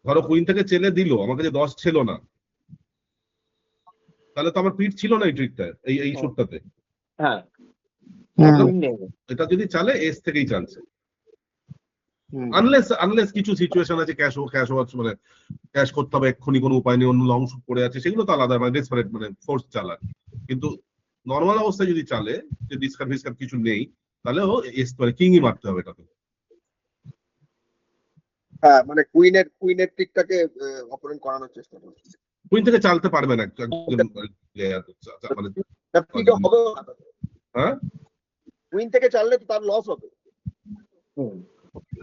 ধরো কুইন থেকে চেলে দিল, আমার কাছে 10 ছিল না, তাহলে তো আমার পিঠ ছিল না এই ট্রিকটা, এই সুটটাতে। হ্যাঁ এটা যদি চালে এস থেকেই চালছে, হুম। আনলেস কিছু সিচুয়েশন আছে ক্যাশ মানে ক্যাশ করতে হবে এক্ষুনি, কোনো উপায় নেই, অন্য লং শুট পড়ে আছে, সেগুলো তো আলাদা, মানে ডেসপারেট মানে ফোর্স চালান। কিন্তু নর্মাল অবস্থায় যদি চালে, যে ডিসকার্ড ফিসকার্ড কিছু নেই, তাহলে ও এস মানে কিংই মারতে হবে এটাতে। হ্যাঁ মানে কুইনের টিকটাকে অপরেন্ট করানোর চেষ্টা করছে। কুইন থেকে চালতে পারবে না একজন মানে ঠিক হবে না। হ্যাঁ কুইন থেকে চাললে তো তার লস হবে।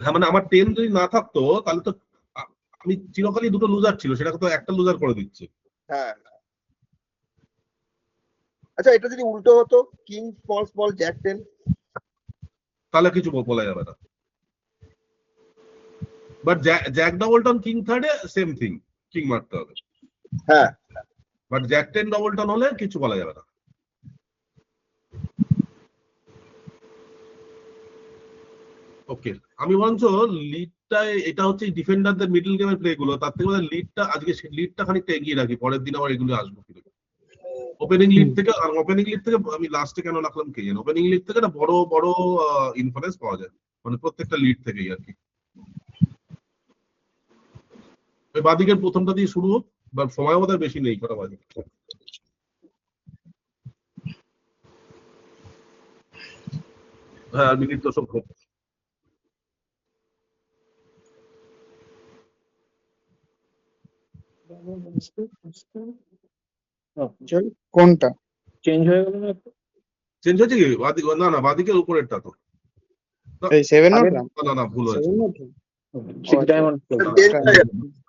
হ্যাঁ, মানে আমার 10 যদি না থাকতো, তাহলে তো আমি চিরকালই দুটো লুজার ছিল, সেটাকে তো একটা লুজার করে দিচ্ছে। হ্যাঁ আচ্ছা, এটা যদি উল্টো হতো, কিং স্মল স্মল জ্যাক 10, তাহলে কিছু বলা যাবে না। But jack doubleton king থার্ডে সেম থিং, কিং মারতে হবে। হ্যাঁ বাট জ্যাক 10 ডবল টার্ন হলে কিছু বলা যাবে না। ওকে, আমি বরঞ্চ লিডটায়, এটা হচ্ছে ডিফেন্ডারদের মিডল গেমের প্লে গুলো, তার থেকে লিডটা আজকে লিডটা খানিকটা এগিয়ে রাখি, পরের দিন আবার এগুলো আসবো কিনা। ওপেনিং লিড থেকে, আর ওপেনিং লিড থেকে আমি লাস্টে কেন রাখলাম কে জানে, ওপেনিং লিড থেকে না বড় বড় ইনফারেন্স পাওয়া যায়, মানে প্রত্যেকটা লিড থেকেই আর কি। ওই বাদিকের প্রথমটা দিয়ে শুরু হোক, বা সময় বোধ বেশি নেই, কটা বাজে। হ্যাঁ, মিনিট তো সব হোক। কোনটা চেঞ্জ হয়ে গেল না? চেঞ্জ হয়েছে কি? না না, বাদিকের উপরেরটা তো, এই 7 নোট না না, ভুল হয়েছে। 7 নোট 6 ডায়মন্ড।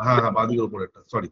হ্যাঁ হ্যাঁ, বাদিকের উপরেরটা, সরি।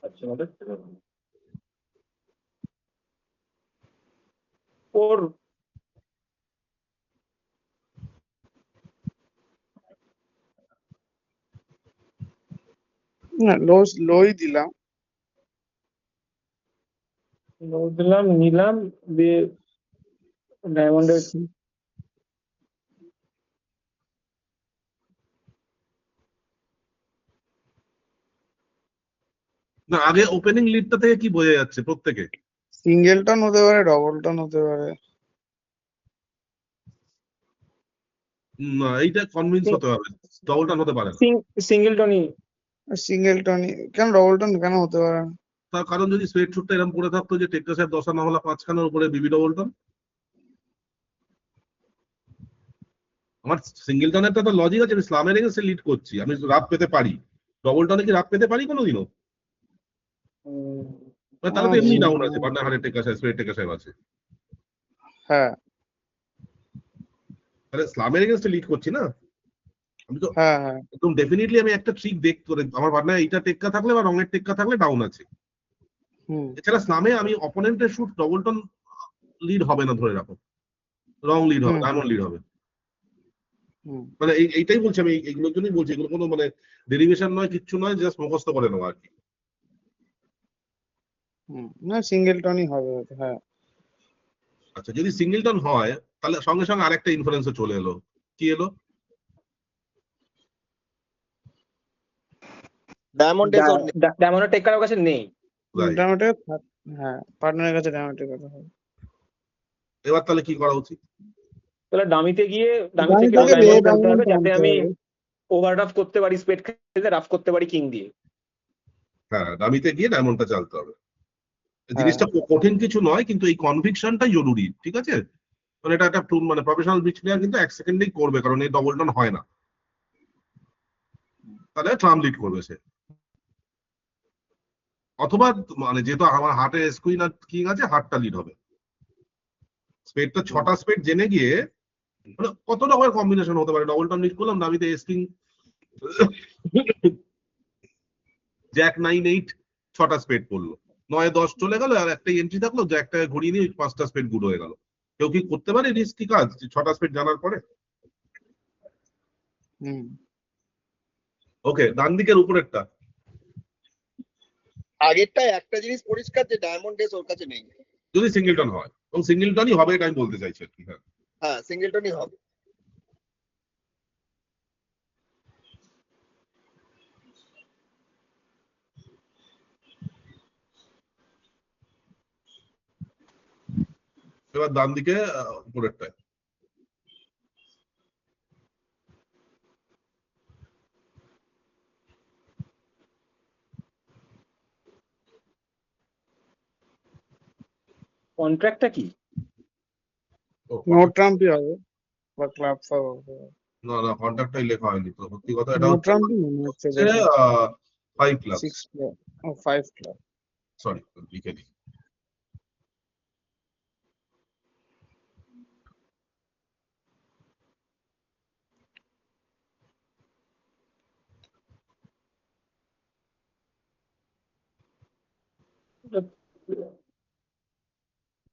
আচ্ছা ওর না, লোই দিলাম, দিলাম, নিলাম, দিয়ে ডায়মন্ডের না, আগে ওপেনিং লিডটা থেকে কি বোঝা যাচ্ছে প্রত্যেকে? সিঙ্গেল টার্ন হতে পারে, ডবল টার্ন হতে পারে। না, এইটা কনভিন্স হতে হবে, ডবল টার্ন হতে পারে না। Single Tony. সিঙ্গেল টার্ন কেন, ডবল টার্ন কেন হতে পারে না? তার কারণ যদি স্ট্রেট শুটটা এরকম করে থাকতো যে টেক্কা সাহেব 10 না হলে 5 খানার উপরে বিবি ডবল টার্ন, আমার সিঙ্গেল টার্নেরটা তো লজিক আছে, আমি ইসলামের এগেন্সে লিড করছি, আমি রাত পেতে পারি। ডবল টার্নে কি রাত পেতে পারি কোনোদিনও? তাহলে তো এমনি ডাউন আছে, পার্টনার হারে টেক্কা সাহেব, স্ট্রেট টেক্কা সাহেব আছে। হ্যাঁ তাহলে ইসলামের এগেন্সে লিড করছি না আমি তো। হ্যাঁ হ্যাঁ একদম ডেফিনেটলি আমি একটা ট্রিক দেখতে, আমার পার্টনার এইটা টেক্কা থাকলে বা রঙের টেক্কা থাকলে ডাউন আছে। হুম এছাড়া ইসলামে আমি অপোনেন্টের শুট ডবল টার্ন লিড হবে না, ধরে রাখো রং লিড হবে, ডায়মন্ড লিড হবে। মানে এইটাই বলছি আমি, এইগুলোর জন্যই বলছি, এগুলো কোনো মানে ডেরিভেশন নয়, কিচ্ছু নয়, জাস্ট মুখস্থ করে নেওয়া আর কি। না, সিঙ্গেল টার্নই হবে হয়তো, হ্যাঁ। আচ্ছা, যদি সিঙ্গেল টার্ন হয়, তাহলে সঙ্গে সঙ্গে আরেকটা ইনফারেন্স চলে এলো। কি এলো? ডায়মন্ড এস ওর ডায়মন্ডের টেক কাটার কাছে নেই। Right. ডায়মন্ডের হ্যাঁ পার্টনারের কাছে ডায়মন্ডের কথা হবে। এবার তাহলে কি করা উচিত? তাহলে ডামিতে গিয়ে ডামি ডামি থেকে থেকে ডায়মন্ড রে খেলতে হবে, ডায়মন্ড যাতে আমি হবে। ওভারড্রাফট করতে পারি, স্পেড খেলতে রাফ করতে পারি কিং দিয়ে। হ্যাঁ, ডামিতে গিয়ে ডায়মন্ডটা চালতে হবে। হ্যাঁ। জিনিসটা কঠিন কিছু নয়, কিন্তু এই কনভিকশনটাই জরুরি, ঠিক আছে? মানে এটা একটা মানে প্রফেশনাল ব্রিজ প্লেয়ার কিন্তু 1 সেকেন্ডেই করবে, কারণ এই ডবল টার্ন হয় না। তাহলে ট্রাম লিড করবে সে, অথবা মানে যেহেতু আমার হার্টে এস কুইন আর কিং আছে, হার্টটা লিড হবে। স্পেডটা 6টা স্পেড জেনে গিয়ে মানে কত রকমের কম্বিনেশন হতে পারে। ডবল টার্ন লিড করলাম, ডামিতে এস কিং জ্যাক 9 8 6টা স্পেড পড়লো, 9 10 চলে গেল, আর একটাই এন্ট্রি থাকলো, জ্যাকটাকে ঘুরিয়ে নিয়ে 5টা স্পেড গুড হয়ে গেল। কেউ কি করতে পারে রিস্কি কাজ 6টা স্পেড জানার পরে? ওকে, ডান দিকের উপরেরটা আগেরটা একটা জিনিস পরিষ্কার যে ডায়মন্ড এস ওর কাছে নেই। যদি সিঙ্গেলটন হয়, এবং সিঙ্গেলটনই হবে এটা আমি বলতে চাইছি আর কি। হ্যাঁ, হ্যাঁ সিঙ্গেলটনই হবে। এবার ডান দিকে উপরেরটায় কন্ট্রাক্টটা কি? নো ট্রাম্পই হবে বা ক্লাব ফাব হবে। না না, কন্ট্রাক্টটাই লেখা হয়নি তো, সত্যি কথা। এটা নো হচ্ছে ট্রাম্পই মনে হচ্ছে দেখে। 5 ক্লাব, 6 ক্লাব ও 5 ক্লাব। সরি লিখে দিই।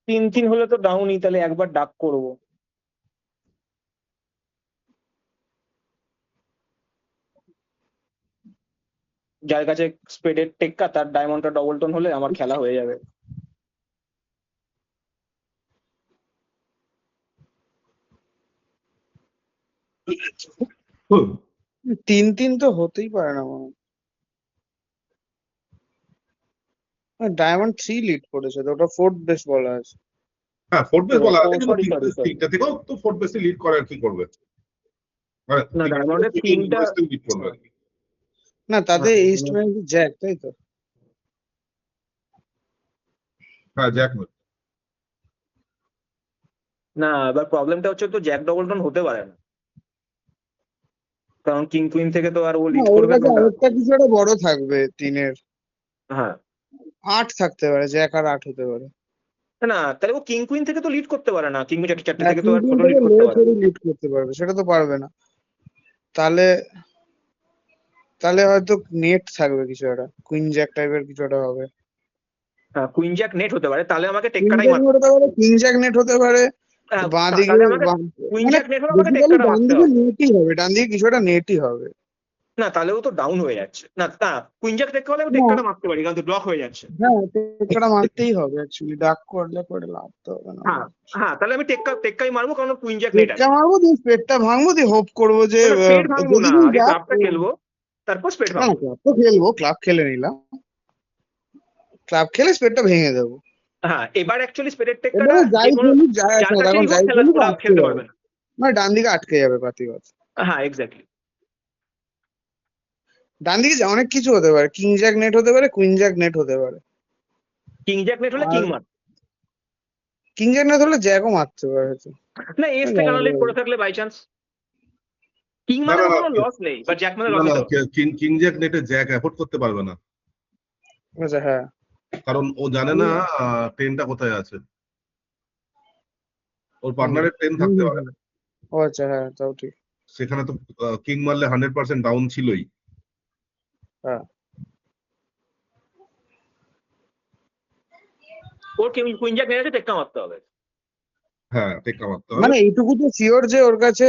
তিন তিন হলে তো ডাউনই, তাহলে একবার ডাক করবো। যার কাছে স্পেডের টেক্কা, তার ডায়মন্ডটা ডবল টোন হলে আমার খেলা হয়ে যাবে। হুম, 3-3 তো হতেই পারে না মনে হয়। ডায়মন্ড 3 লিড করেছে তো, ওটা ফোর্থ বেস বলা আছে। হ্যাঁ ফোর্থ বেস বলা আছে, ও, কিন্তু sorry, sorry, sorry. তিনটা থেকেও তো ফোর্থ বেসে লিড করে, আর কি করবে? মানে না, ডায়মন্ডের তিনটা লিড করবে আর কি। না তাদের ইস্ট ম্যাচ জ্যাক, তাই তো? হ্যাঁ জ্যাক নয়। না, এবার প্রবলেমটা হচ্ছে তো জ্যাক ডবল টোন হতে পারে না, কারণ কিং কুইন থেকে তো আর ও না লিড ওর করবে কাছে না। আরেকটা কিছু একটা বড় থাকবে 3-এর। হ্যাঁ 8 থাকতে পারে, জ্যাক আর 8 হতে পারে। না, তাহলে ও কিং কুইন থেকে তো লিড করতে পারে না, কিং কুইন চারটে থেকে তো আর কিং ছোট থেকে লিড করতে পারে না। লিড করতে পারবে, সেটা তো পারবে না। তাহলে তাহলে হয়তো নেট থাকবে কিছু একটা, কুইন জ্যাক টাইপের কিছু একটা হবে। হ্যাঁ, কুইন জ্যাক নেট হতে পারে, তাহলে আমাকে কুইন টেক্কাটাই জ্যাক মারতে হতে পারে, কিং জ্যাক নেট হতে পারে। হ্যাঁ, বাঁ দিকে তাহলে আমাকে কুইন মানে জ্যাক নেট হলে আমাকে বেসিক্যালি টেক্কাটা ডান মারতে দিকে হবে। নেটই হবে, ডান দিকে কিছু একটা নেটই হবে। না, তাহলে ও তো ডাউন হয়ে যাচ্ছে। না না, কুইন জ্যাক টেক্কা হলে আমি না টেক্কাটা মারতে পারি, কারণ ব্লক হয়ে যাচ্ছে। হ্যাঁ, টেক্কাটা মারতেই হবে অ্যাকচুয়ালি, ডাক করলে করে লাভ তো হবে না। হ্যাঁ হ্যাঁ, তাহলে আমি টেক্কাই মারবো, কারণ কুইন জ্যাক নেট পেটটা আছে। মারবো, দিয়ে পেটটা ভাঙবো, দিয়ে হোপ করবো যে স্পেড ভাঙবো যদি না, আগে যাক। ক্লাবটা খেলবো, তারপর স্পেড না ভাঙবো। ক্লাব তো খেলবো, ক্লাব খেলে নিলাম, ক্লাব খেলে স্পেডটা ভেঙে দেবো। হ্যাঁ, এবার অ্যাকচুয়ালি স্পেডের টেক্কাটা এবারে যাই যে কোনো খেলুক, যাই যার আসে কাছেই এখন, হোক যাই খেলুক ওরা আটকে খেলতে যাবে, পারবে না। মানে ডান দিকে আটকে যাবে পাতিগত। হ্যাঁ এক্স্যাক্টলি। ডান দিকে অনেক কিছু হতে পারে, কিং জ্যাক নেট হতে পারে, কুইন জ্যাক নেট হতে পারে। কিং জ্যাক নেট হলে আর কিং মার। কিং জ্যাক নেট হলে জ্যাকও মারতে পারে হয়তো। না, এস থেকে আনালিট করে থাকলে বাই চান্স কিং না মানে না না, কোনো লস নেই, বা জ্যাক মানে না লস না, হতে পারে। কিং জ্যাক নেটে জ্যাক অ্যাফোর্ড করতে পারবে না, আচ্ছা হ্যাঁ। কারণ ও জানে না টেনটা কোথায় আছে, ওর পার্টনারের টেন হুম, থাকতে হুম, পারে হুম। না। ও আচ্ছা হ্যাঁ, তাও ঠিক। সেখানে তো কিং মারলে 100% ডাউন ছিলই। হ্যাঁ ওর কুইন জ্যাক নেট আছে, টেক্কা মারতে হবে। হ্যাঁ টেক্কা মারতে হবে। মানে এইটুকু তো শিওর যে ওর কাছে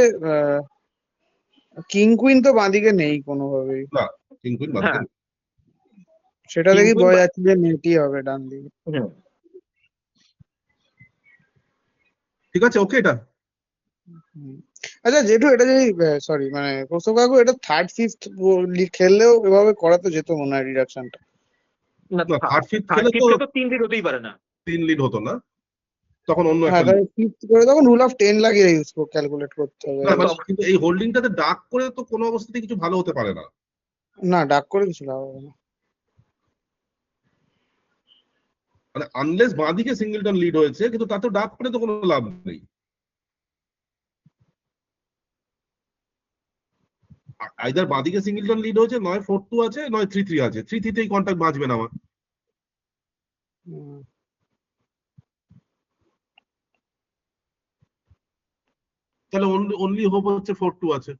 কিং কুইন তো বাঁদিকে নেই কোনোভাবেই। না, কিং কুইন বাদ হ্যাঁ, দিন। সেটা কিং দেখি কুইন বোঝা যাচ্ছে যে নেটই হবে ডান দিকে। ঠিক আছে, ওকে এটা হুম। আচ্ছা জেঠু, এটা যদি সরি মানে কৌস্তব কাকু, এটা থার্ড ফিফথ খেললেও এভাবে করা তো যেত মনে হয় ডিডাকশনটা। না, না, থার্ড ফিফথ থার্ড খেলে তো ফিফথে তো 3 লিড হতেই পারে না। 3 লিড হতো না, তখন অন্য হ্যাঁ, একটা তাহলে ফিফথ করে তখন রুল অফ 10 লাগিয়ে ইউজ ক্যালকুলেট করতে হবে। না, মানে কিন্তু এই হোল্ডিংটাতে ডাক করে তো কোনো অবস্থাতে কিছু ভালো হতে পারে না। না, ডাক করে কিছু লাভ হবে না। মানে আনলেস বাঁদিকে সিঙ্গেলটন লিড হয়েছে, কিন্তু তাতে ডাক করে তো কোনো লাভ নেই। আইদার বাঁদিকে সিঙ্গেলটন লিড হয়েছে, নয় 4-2 আছে, নয় 3-3 আছে। 3-3 কন্ট্যাক্ট বাঁচবে না আমার। হুম। তাহলে অনলি হোপ হচ্ছে 4-2 আছে।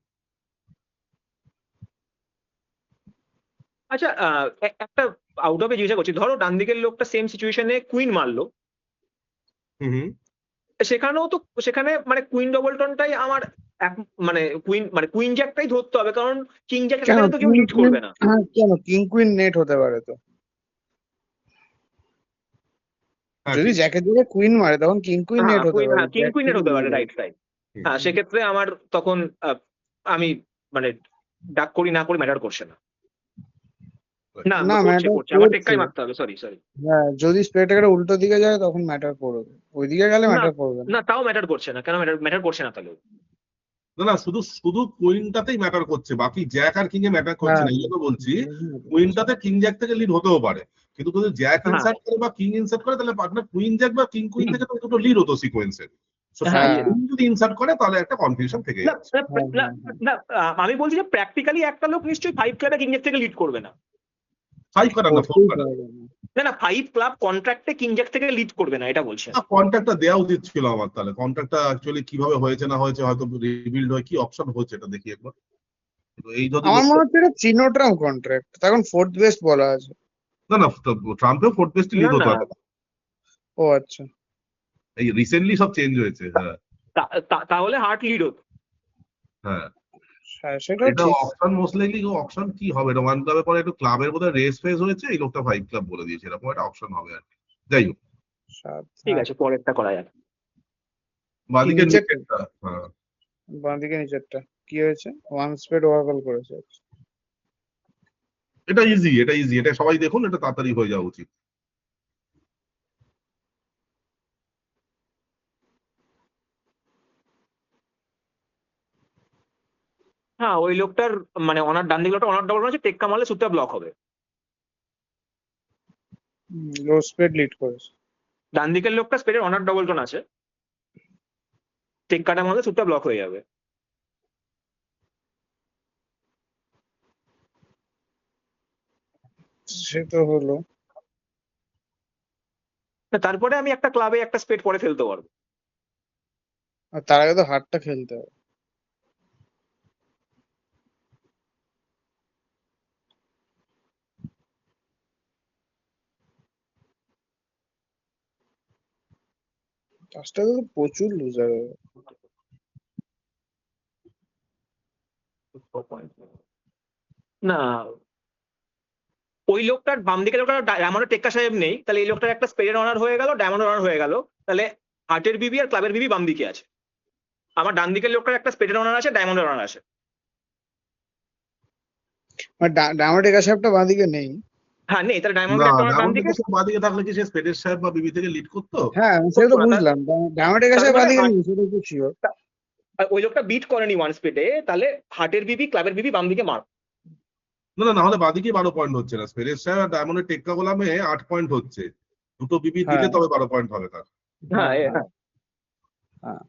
আচ্ছা, একটা আউট অফে জিজ্ঞাসা করছি, ধরো ডান দিকের লোকটা সেম সিচুয়েশনে কুইন মারলো, হুম। সেখানেও তো সেখানে মানে কুইন ডবলটনটাই আমার মানে কুইন জ্যাকটাই ধরতে হবে, কারণ কিং জ্যাকের কেন সাথে তো কেউ লিড করবে না। কেন কিং কুইন নেট হতে পারে তো? হ্যাঁ, যদি ঠিক। জ্যাকের দিকে কুইন মারে তখন কিং কুইন নেট হতে পারে, কিং জ্যাক কুইনের থেকে হতে পারে, lead হবে। Right right. হ্যাঁ, সেক্ষেত্রে আমার তখন আমি মানে ডাক করি না করি ম্যাটার করছে না। না, না, করছে ম্যাটার করছে, আমার করছে। টেক্কাই মারতে হবে, সরি সরি। হ্যাঁ, যদি স্পেক্টাকেল উল্টো দিকে যায় তখন ম্যাটার করবে, ওইদিকে গেলে না ম্যাটার করবে না। না, তাও ম্যাটার করছে না, কেন ম্যাটার করছে না তাহলে? না না, শুধু শুধু কুইনটাতেই ম্যাটার করছে, বাকি জ্যাক আর কিং এ ম্যাটার করছে হ্যাঁ, না। এই জন্য বলছি হ্যাঁ, কুইনটাতে কিং জ্যাক থেকে লিড হতেও পারে, কিন্তু যদি জ্যাক হ্যাঁ ইনসার্ট করে বা কিং ইনসার্ট করে, তাহলে আপনার কুইন জ্যাক বা কিং কুইন থেকে তো দুটো লিড হতো সিকোয়েন্সে। সো হ্যাঁ হ্যাঁ, কুইন যদি ইনসার্ট করে তাহলে একটা কনফিউশন থেকে না যাচ্ছে। না হ্যাঁ, না, হ্যাঁ। না, আমি বলছি যে প্র্যাকটিক্যালি একটা লোক নিশ্চয়ই 5 ক্লাবে কিং থেকে লিড করবে না। 5 কাটা না, 4 করতেই কাটা। পারবে না। না না, 5 ক্লাব কন্ট্রাক্টে কিং থেকে লিড করবে না, এটা বলছেন? কন্ট্রাক্টটা দেওয়া উচিত ছিল আমার। তাহলে কন্ট্রাক্টটা অ্যাকচুয়ালি কিভাবে হয়েছে না হয়েছে, হয়তো রিবিল্ড হয়, কি অপশন হচ্ছে এটা দেখি একবার। তো এই যদি আমার মনে হচ্ছে এটা চিনোট্রাম কন্ট্রাক্ট, তখন ফোর্থ বেস্ট বলা আছে। না না, ট্রাম্পেও 4th বেস্ট না লিড হতো না, আগে। ও আচ্ছা। এই রিসেন্টলি সব চেঞ্জ হয়েছে। হ্যাঁ তাহলে হার্ট লিড হতো। হ্যাঁ। হ্যাঁ, সেটাও এটা ঠিক। অপশন মোস্ট লাইকলি অপশন কি হবে, এটা 1 ক্লাবের পরে একটু ক্লাবের বোধহয় রেস ফেস হয়েছে, এই লোকটা 5 ক্লাব বলে দিয়েছে, এরকম একটা অপশন হবে আর কি। যাই হোক, ঠিক হ্যাঁ, আছে, পরেরটা করা যাক। কি বাদিকে নিচেরটা? নিচেরটা। হ্যাঁ, বাঁ দিকে নিচেরটা কি হয়েছে? ওয়ান স্পেড ওভারকল করেছে। এটা ইজি, এটা ইজি, এটা সবাই দেখুন, এটা তাড়াতাড়ি হয়ে যাওয়া উচিত। হ্যাঁ, ওই লোকটার মানে অনার ডান দিকে লোকটা অনার ডবল আছে, টেক্কা মারলে সুটটা ব্লক হবে। লো স্পেড লিড করেছে। ডান দিকের লোকটা স্পেডের অনার ডবলটন আছে, টেক্কাটা মারলে সুটটা ব্লক হয়ে যাবে। সে তো হলো। তারপরে আমি একটা ক্লাবে একটা স্পেড পরে ফেলতে পারবো। আর তার আগে তো হারটা খেলতে হবে। কাজটা তো প্রচুর লুজার হবে। না, ওই লোকটার বাম দিকের লোকটা ডায়মন্ডের টেক্কা সাহেব নেই, তাহলে এই লোকটার একটা স্পেডের অনার হয়ে গেল, ডায়মন্ড অনার হয়ে গেল। তাহলে হার্টের বিবি আর ক্লাবের বিবি বাম দিকে আছে, আমার ডান দিকের লোকটার একটা স্পেডের অনার আছে, ডায়মন্ডের অনার আছে। মানে ডায়মন্ড একা সাহেবটা বাঁ দিকে নেই। হ্যাঁ নেই, তাহলে না, ডায়মন্ডের একটা অনার ডান ডায়মন্ড দিকে। থেকে বাদিকে থাকলে কি সে স্পেডের সাহেব বা বিবি থেকে লিড করতো? হ্যাঁ, সেটা তো বুঝলাম, ডায়মন্ড একা তার সাহেব বাঁ মানে দিকে নেই, সেটা তো শিওর। ওই লোকটা বিট করেনি ওয়ান স্পেডে, তাহলে হার্টের বিবি ক্লাবের বিবি বাম দিকে মার। না না, না হলে বাদিকে 12 পয়েন্ট হচ্ছে না, স্পেডের সাহেব আর ডায়মন্ডের টেক্কা গোলামে 8 পয়েন্ট হচ্ছে। দুটো বিবি দিলে হ্যাঁ, তবে 12 পয়েন্ট হবে তার। হ্যাঁ হ্যাঁ, হ্যাঁ, হ্যাঁ। হ্যাঁ।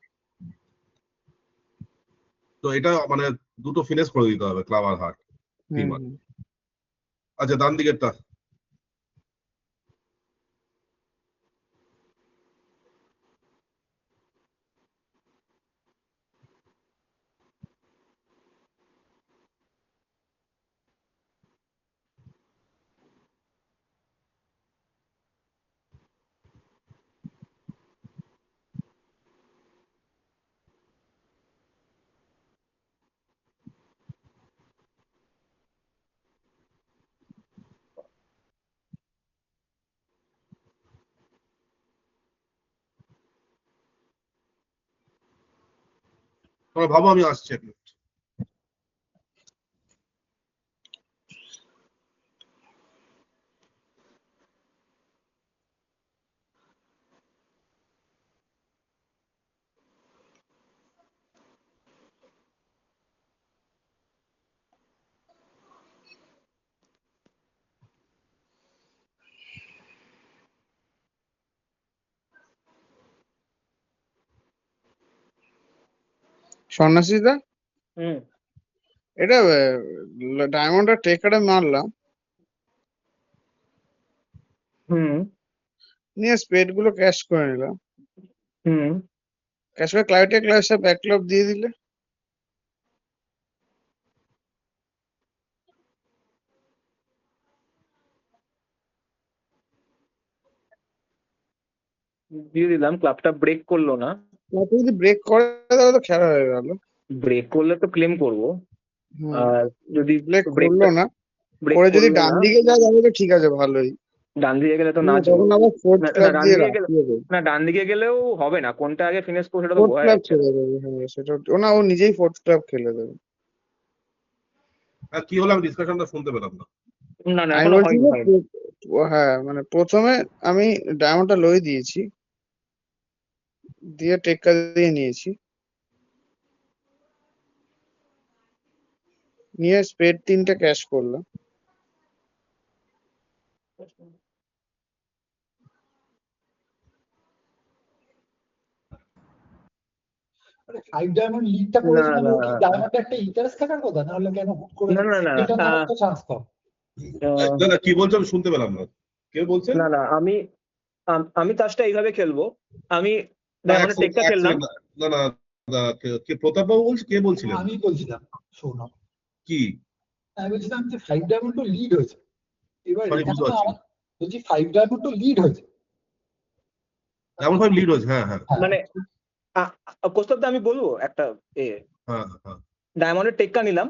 তো এটা মানে দুটো ফিনিশ করে দিতে হবে, ক্লাব আর হার্ট। হুম, হুম। আচ্ছা, ডান দিকেরটা। তোমরা ভাবো, আমি আসছি এক মিনিট। সন্ন্যাসী দা, হুম এটা ডায়মন্ড আর টেকারে মারলাম, হুম নিয়ে স্পেড গুলো ক্যাশ করে নিলাম। হুম ক্যাশ করে ক্লাউডে ক্লাসে ব্যাকলগ দিয়ে দিলে। দিয়ে দিলাম, ক্লাবটা ব্রেক করলো না। ক্লাবটা যদি ব্রেক করে তাহলে তো খেলা হয়ে গেল। ব্রেক করলে তো ক্লেম করবো, আর যদি ব্রেক ব্রেক করলো না, ব্রেক করে যদি করলো ডান না, দিকে যায় তাহলে তো ঠিক আছে, ভালোই। ডান দিকে গেলে তো না, নাচবো। তখন আবার ফোর্থ না, ক্লাব ডান দিয়ে দিকে গেলে, রাখিয়ে দেবে। না ডান দিকে গেলেও হবে না, কোনটা আগে ফিনিশ করবো সেটা তো ফোর্থ বোঝা ক্লাব যাচ্ছে না। ছেড়ে দেবে, হ্যাঁ সেটা না, ও নিজেই ফোর্থ ক্লাব খেলে দেবে। কি হলো, আমি ডিসকাশনটা শুনতে পেলাম না। না না, আমি এখনো বলছি হয়নি যে হয়নি। হ্যাঁ মানে প্রথমে আমি ডায়মন্ডটা লই দিয়েছি, দিয়ে টেক্কা দিয়ে নিয়েছি, নিয়ে স্পেড 3টে ক্যাশ করলাম। ফাইভ ডায়মন্ড লিডটা না করেছে না মানে ও কি ডায়মন্ডে একটা ইন্টারেস্ট থাকার কথা, নাহলে কেন হুট করে না না না এটা না একটা চান্স কম। না না, কি বলছো আমি শুনতে পেলাম না। কে বলছেন? না না, আমি তাসটা এইভাবে খেলবো। আমি না, ডায়মন্ডের টেকটা খেললাম। না না, কে প্রতাপ বাবু বলছে? কে বলছিলেন? আমি বলছিলাম, শোনো, কি? আমি বলছিলাম যে ফাইভ ডায়মন্ড তো লিড হয়েছে, এবার সরি, এখানে বুঝতে তো পারছি আমার বলছি ফাইভ ডায়মন্ড তো লিড হয়েছে। এমন ভাবে লিড হয়েছে, হ্যাঁ হ্যাঁ মানে কৌস্তবদা আমি বলবো একটা হ্যাঁ হ্যাঁ ডায়মন্ডের টেক্কা নিলাম,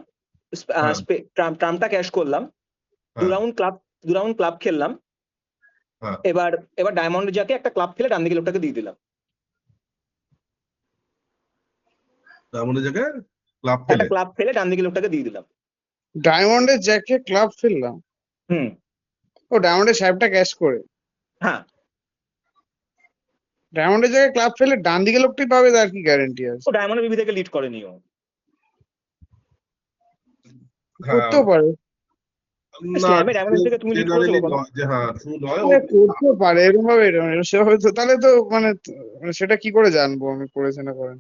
হ্যাঁ ট্রামটা ক্যাশ করলাম, দু হ্যাঁ রাউন্ড ক্লাব খেললাম। হ্যাঁ। এবার ডায়মন্ড যাকে একটা ক্লাব খেলে ডান দিকে লোকটাকে দিয়ে দিলাম। ডায়মন্ডের জায়গায় ক্লাব একটা খেলে ক্লাব খেলে ডান দিকে লোকটাকে দিয়ে দিলাম। ডায়মন্ডের জ্যাকে ক্লাব ফেললাম, হুম ও ডায়মন্ডের সাহেবটা ক্যাশ করে। হ্যাঁ, ডায়মন্ডের জায়গায় ক্লাব ফেলে ডান দিকে লোকটাই পাবে, তার কি গ্যারান্টি আছে? ও ডায়মন্ডের বিবি থেকে লিড করেনি ও। হ্যাঁ। করতেও পারে, না, স্ল্যামে ডায়মন্ডের থেকে তুমি লিড করেছো জেনারেলি কখনো? নয় যে, হ্যাঁ ট্রু নয়। করতে পারে এরকম ভাবে, সেভাবে তো তাহলে তো মানে সেটা কি করে জানবো আমি করেছে না করেন?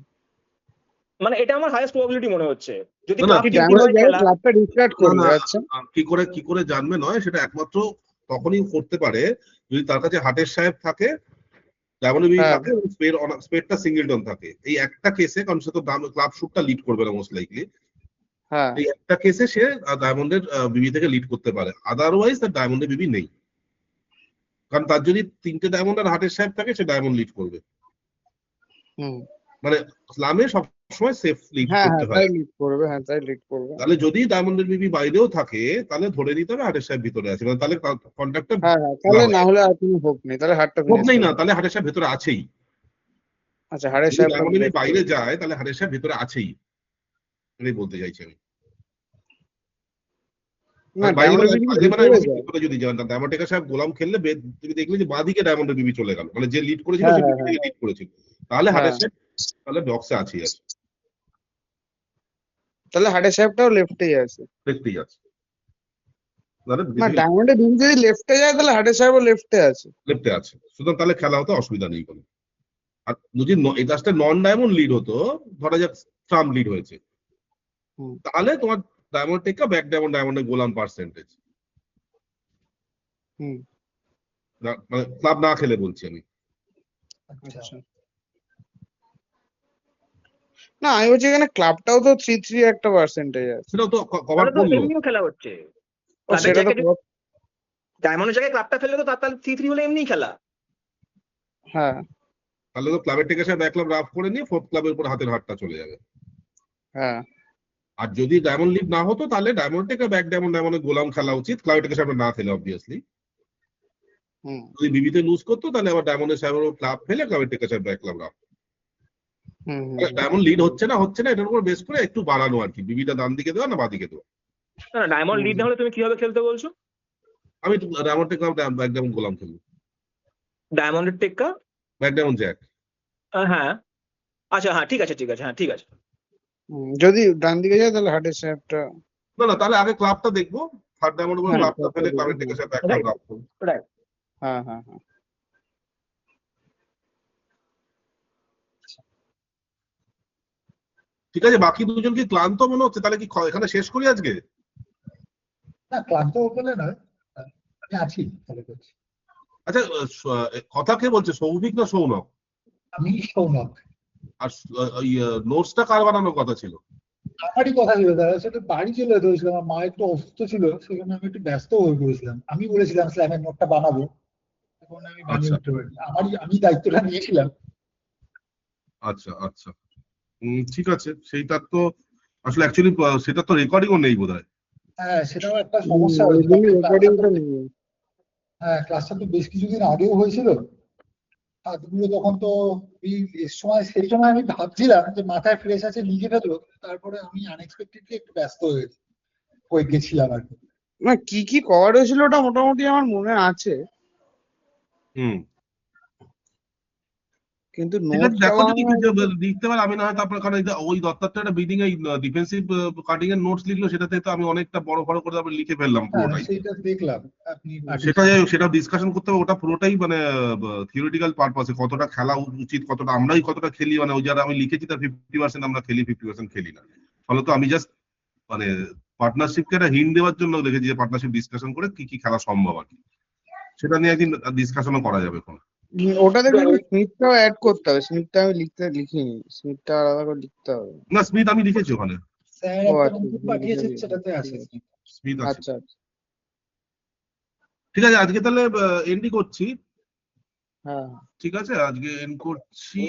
মানে এটা আমার হাইয়েস্ট প্রবাবিলিটি মনে হচ্ছে, যদি না, ক্লাব কি কিনতে ডায়মন্ডের হয় জায়গায় খেলা। ক্লাবটা রিস্টার্ট না করবে? না, আচ্ছা, কি করে জানবে নয়, সেটা একমাত্র তখনই করতে পারে যদি তার কাছে হাটের সাহেব থাকে, ডায়মন্ড বিবি হ্যাঁ থাকে এবং স্পেডটা সিঙ্গেলটন থাকে। এই একটা কেসে, কারণ সে তো ক্লাব শুটটা লিড করবে না মোস্ট লাইকলি, হ্যাঁ এই একটা কেসে সে ডায়মন্ডের বিবি থেকে লিড করতে পারে, আদারওয়াইজ তার ডায়মন্ডের বিবি নেই। কারণ তার যদি 3টে ডায়মন্ড আর হাটের সাহেব থাকে, সে ডায়মন্ড লিড করবে। হুম মানে ইসলামে সবসময় সেফ লিড হ্যাঁ করতে হ্যাঁ, হয়। তাই লিড করবে, হ্যাঁ তাই লিড করবে। তাহলে যদি ডায়মন্ডের বিবি বাইরেও থাকে, তাহলে ধরে নিতে হবে হাটের সাহেব ভিতরে আছে, মানে তাহলে কন্ট্রাক্টটা হ্যাঁ হ্যাঁ, তাহলে না হলে আর কোনো হোপ নেই, তাহলে হারটা হোক ফিনিশ নেই না, করবে। তাহলে হাটের সাহেব ভেতরে আছেই। আচ্ছা, হারের যদি সাহেবটা ডায়মন্ডের ব্রেক বিবি বাইরে যায়, তাহলে হাটের সাহেব ভেতরে আছেই, এটাই বলতে চাইছি আমি। না, বাইরে ডায়মন্ডের মানে বিবি বাইরে মানে ভিতরে আমি যায়। ভিতরে যদি যান, ডায়মন্ড টেকার সাহেব গোলাম খেললে তুমি দেখলে যে বাঁদিকে ডায়মন্ডের বিবি চলে গেল, মানে যে লিড করেছিল হ্যাঁ সে হ্যাঁ বিবি হ্যাঁ থেকে লিড করেছিল, তাহলে হ্যাঁ, হাটের সাহেব তাহলে বক্সে আছেই আছে, তাহলে হারের সাহেবটাও লেফটেই আছে। দেখতেই আছে। না, ডায়মন্ডের বিবি যদি লেফটে যায় তাহলে হারের সাহেবও লেফটে আছে। লেফটে আছে, সুতরাং তাহলে খেলা হতে অসুবিধা নেই কোনো। আর যদি এই কাজটা নন ডায়মন্ড লিড হতো, ধরা যাক ট্রাম্প লিড হয়েছে, হুম। তাহলে তোমার ডায়মন্ড টেকা ব্যাক ডায়মন্ডের গোলাম পার্সেন্টেজ, হুম মানে ক্লাব না খেলে বলছি আমি। আচ্ছা, না আমি বলছি এখানে ক্লাবটাও তো 3-3 একটা পার্সেন্টেজ আছে। সেটাও তো কভার তাহলে তো করলো। এমনিও খেলা হচ্ছে, ও সেটা তো ডায়মন্ডের জায়গায় ক্লাবটা ফেললে তো তার 3-3 হলে এমনি খেলা। হ্যাঁ তাহলে তো ক্লাবের টেকা সাহেব এক ক্লাব রাফ করে নিয়ে ফোর্থ ক্লাবের উপর হাতের হাতটা চলে যাবে। হ্যাঁ, আর যদি ডায়মন্ড লিড না হতো, তাহলে ডায়মন্ড টেকা ব্যাক ডায়মন্ডের গোলাম খেলা উচিত, ক্লাবের টেকা সাহেব না খেলে অবভিয়াসলি। হুম যদি বিবিতে লুজ করতো, তাহলে আবার ডায়মন্ডের সাহেবের ক্লাব ফেলে ক্লাবের টেকা সাহেব back club rough. Diamond lead হচ্ছে না এটার উপর বেস করে একটু বাড়ানো আর কি, বিবিটা ডান দিকে দেওয়া না বাঁ দিকে দেওয়া। না না, ডায়মন্ড লিড না হলে তুমি কিভাবে খেলতে বলছো? আমি ডায়মন্ড টেক ব্যাক ডায়মন্ড গোলাম খেলবো, ডায়মন্ডের টেক্কা ব্যাক ডায়মন্ড জ্যাক। হ্যাঁ আচ্ছা, হ্যাঁ ঠিক আছে, হ্যাঁ ঠিক আছে। যদি ডান দিকে যায় তাহলে হার্টের সাহেবটা, না তাহলে আগে ক্লাবটা দেখবো, থার্ড ডায়মন্ড উপর হ্যাঁ, ক্লাবটা ফেলে ক্লাবটা ক্লাবের দেখবো। টেকের সাথে একটা ক্লাব করবো। রাইট। হ্যাঁ। ঠিক আছে, বাকি দুজন কি ক্লান্ত মনে হচ্ছে, তাহলে কি এখানে শেষ করি আজকে? না ক্লান্ত বলে নয়, আমি আছি তাহলে করছি। আচ্ছা কথা কে বলছে, সৌভিক না সৌনক? আমি সৌনক। আর নোটসটা কার বানানোর কথা ছিল? আমারই কথা ছিল, তার সাথে বাড়ি চলে যেতে হয়েছিল, আমার মা একটু অসুস্থ ছিল, সেখানে আমি একটু ব্যস্ত হয়ে পড়েছিলাম। আমি বলেছিলাম স্ল্যামের নোটটা বানাবো, তখন আমি বানিয়ে উঠতে পারিনি, আমি দায়িত্বটা নিয়েছিলাম। আচ্ছা ঠিক আছে, সেইটার তো আসলে অ্যাকচুয়ালি সেটা তো রেকর্ডিংও নেই বোধহয়। হ্যাঁ সেটাও একটা সমস্যা হয়েছিল। হ্যাঁ ক্লাসটা তো বেশ কিছুদিন আগেও হয়েছিল, হাতগুলো তখন তো সেই সময় আমি ভাবছিলাম যে মাথায় ফ্রেশ আছে লিখে ফেলবো, তারপরে আমি আনএক্সপেক্টেডলি একটু ব্যস্ত হয়ে গেছিলাম আর কি। না কি কভার হয়েছিল ওটা মোটামুটি আমার মনে আছে, কিন্তু দেখো যদি কিছু লিখতে পারে আমি না হয় তারপর, কারণ ওই দত্তারটা একটা বিডিং এই ডিফেন্সিভ কাটিং এর নোটস লিখলো, সেটাতে তো আমি অনেকটা বড় করে তারপর লিখে ফেললাম পুরোটাই। সেটা দেখলাম আপনি, সেটা যাই হোক, সেটা ডিসকাশন করতে হবে, ওটা পুরোটাই মানে থিওরিটিক্যাল পারপাসে, কতটা খেলা উচিত, কতটা আমরাই কতটা খেলি, মানে ওই যারা আমি লিখেছি তার 50% আমরা খেলি, 50% খেলি না। ফলে তো আমি জাস্ট মানে পার্টনারশিপকে একটা হিন্ট দেওয়ার জন্য লিখেছি যে পার্টনারশিপ ডিসকাশন করে কি খেলা সম্ভব আর কি, সেটা নিয়ে একদিন ডিসকাশনও করা যাবে এখন। ওটাতে কিন্তু স্মিথটাও অ্যাড করতে হবে, স্মিথটা আমি লিখিনি, স্মিথটা আলাদা করে লিখতে হবে। না স্মিথ আমি লিখেছি ওখানে, স্যার একটা নতুন পাঠিয়েছেন সেটাতে আছে স্মিথ আছে। আচ্ছা ঠিক আছে, আজকে তাহলে এন্ডই করছি। হ্যাঁ ঠিক আছে, আজকে এন্ড করছি।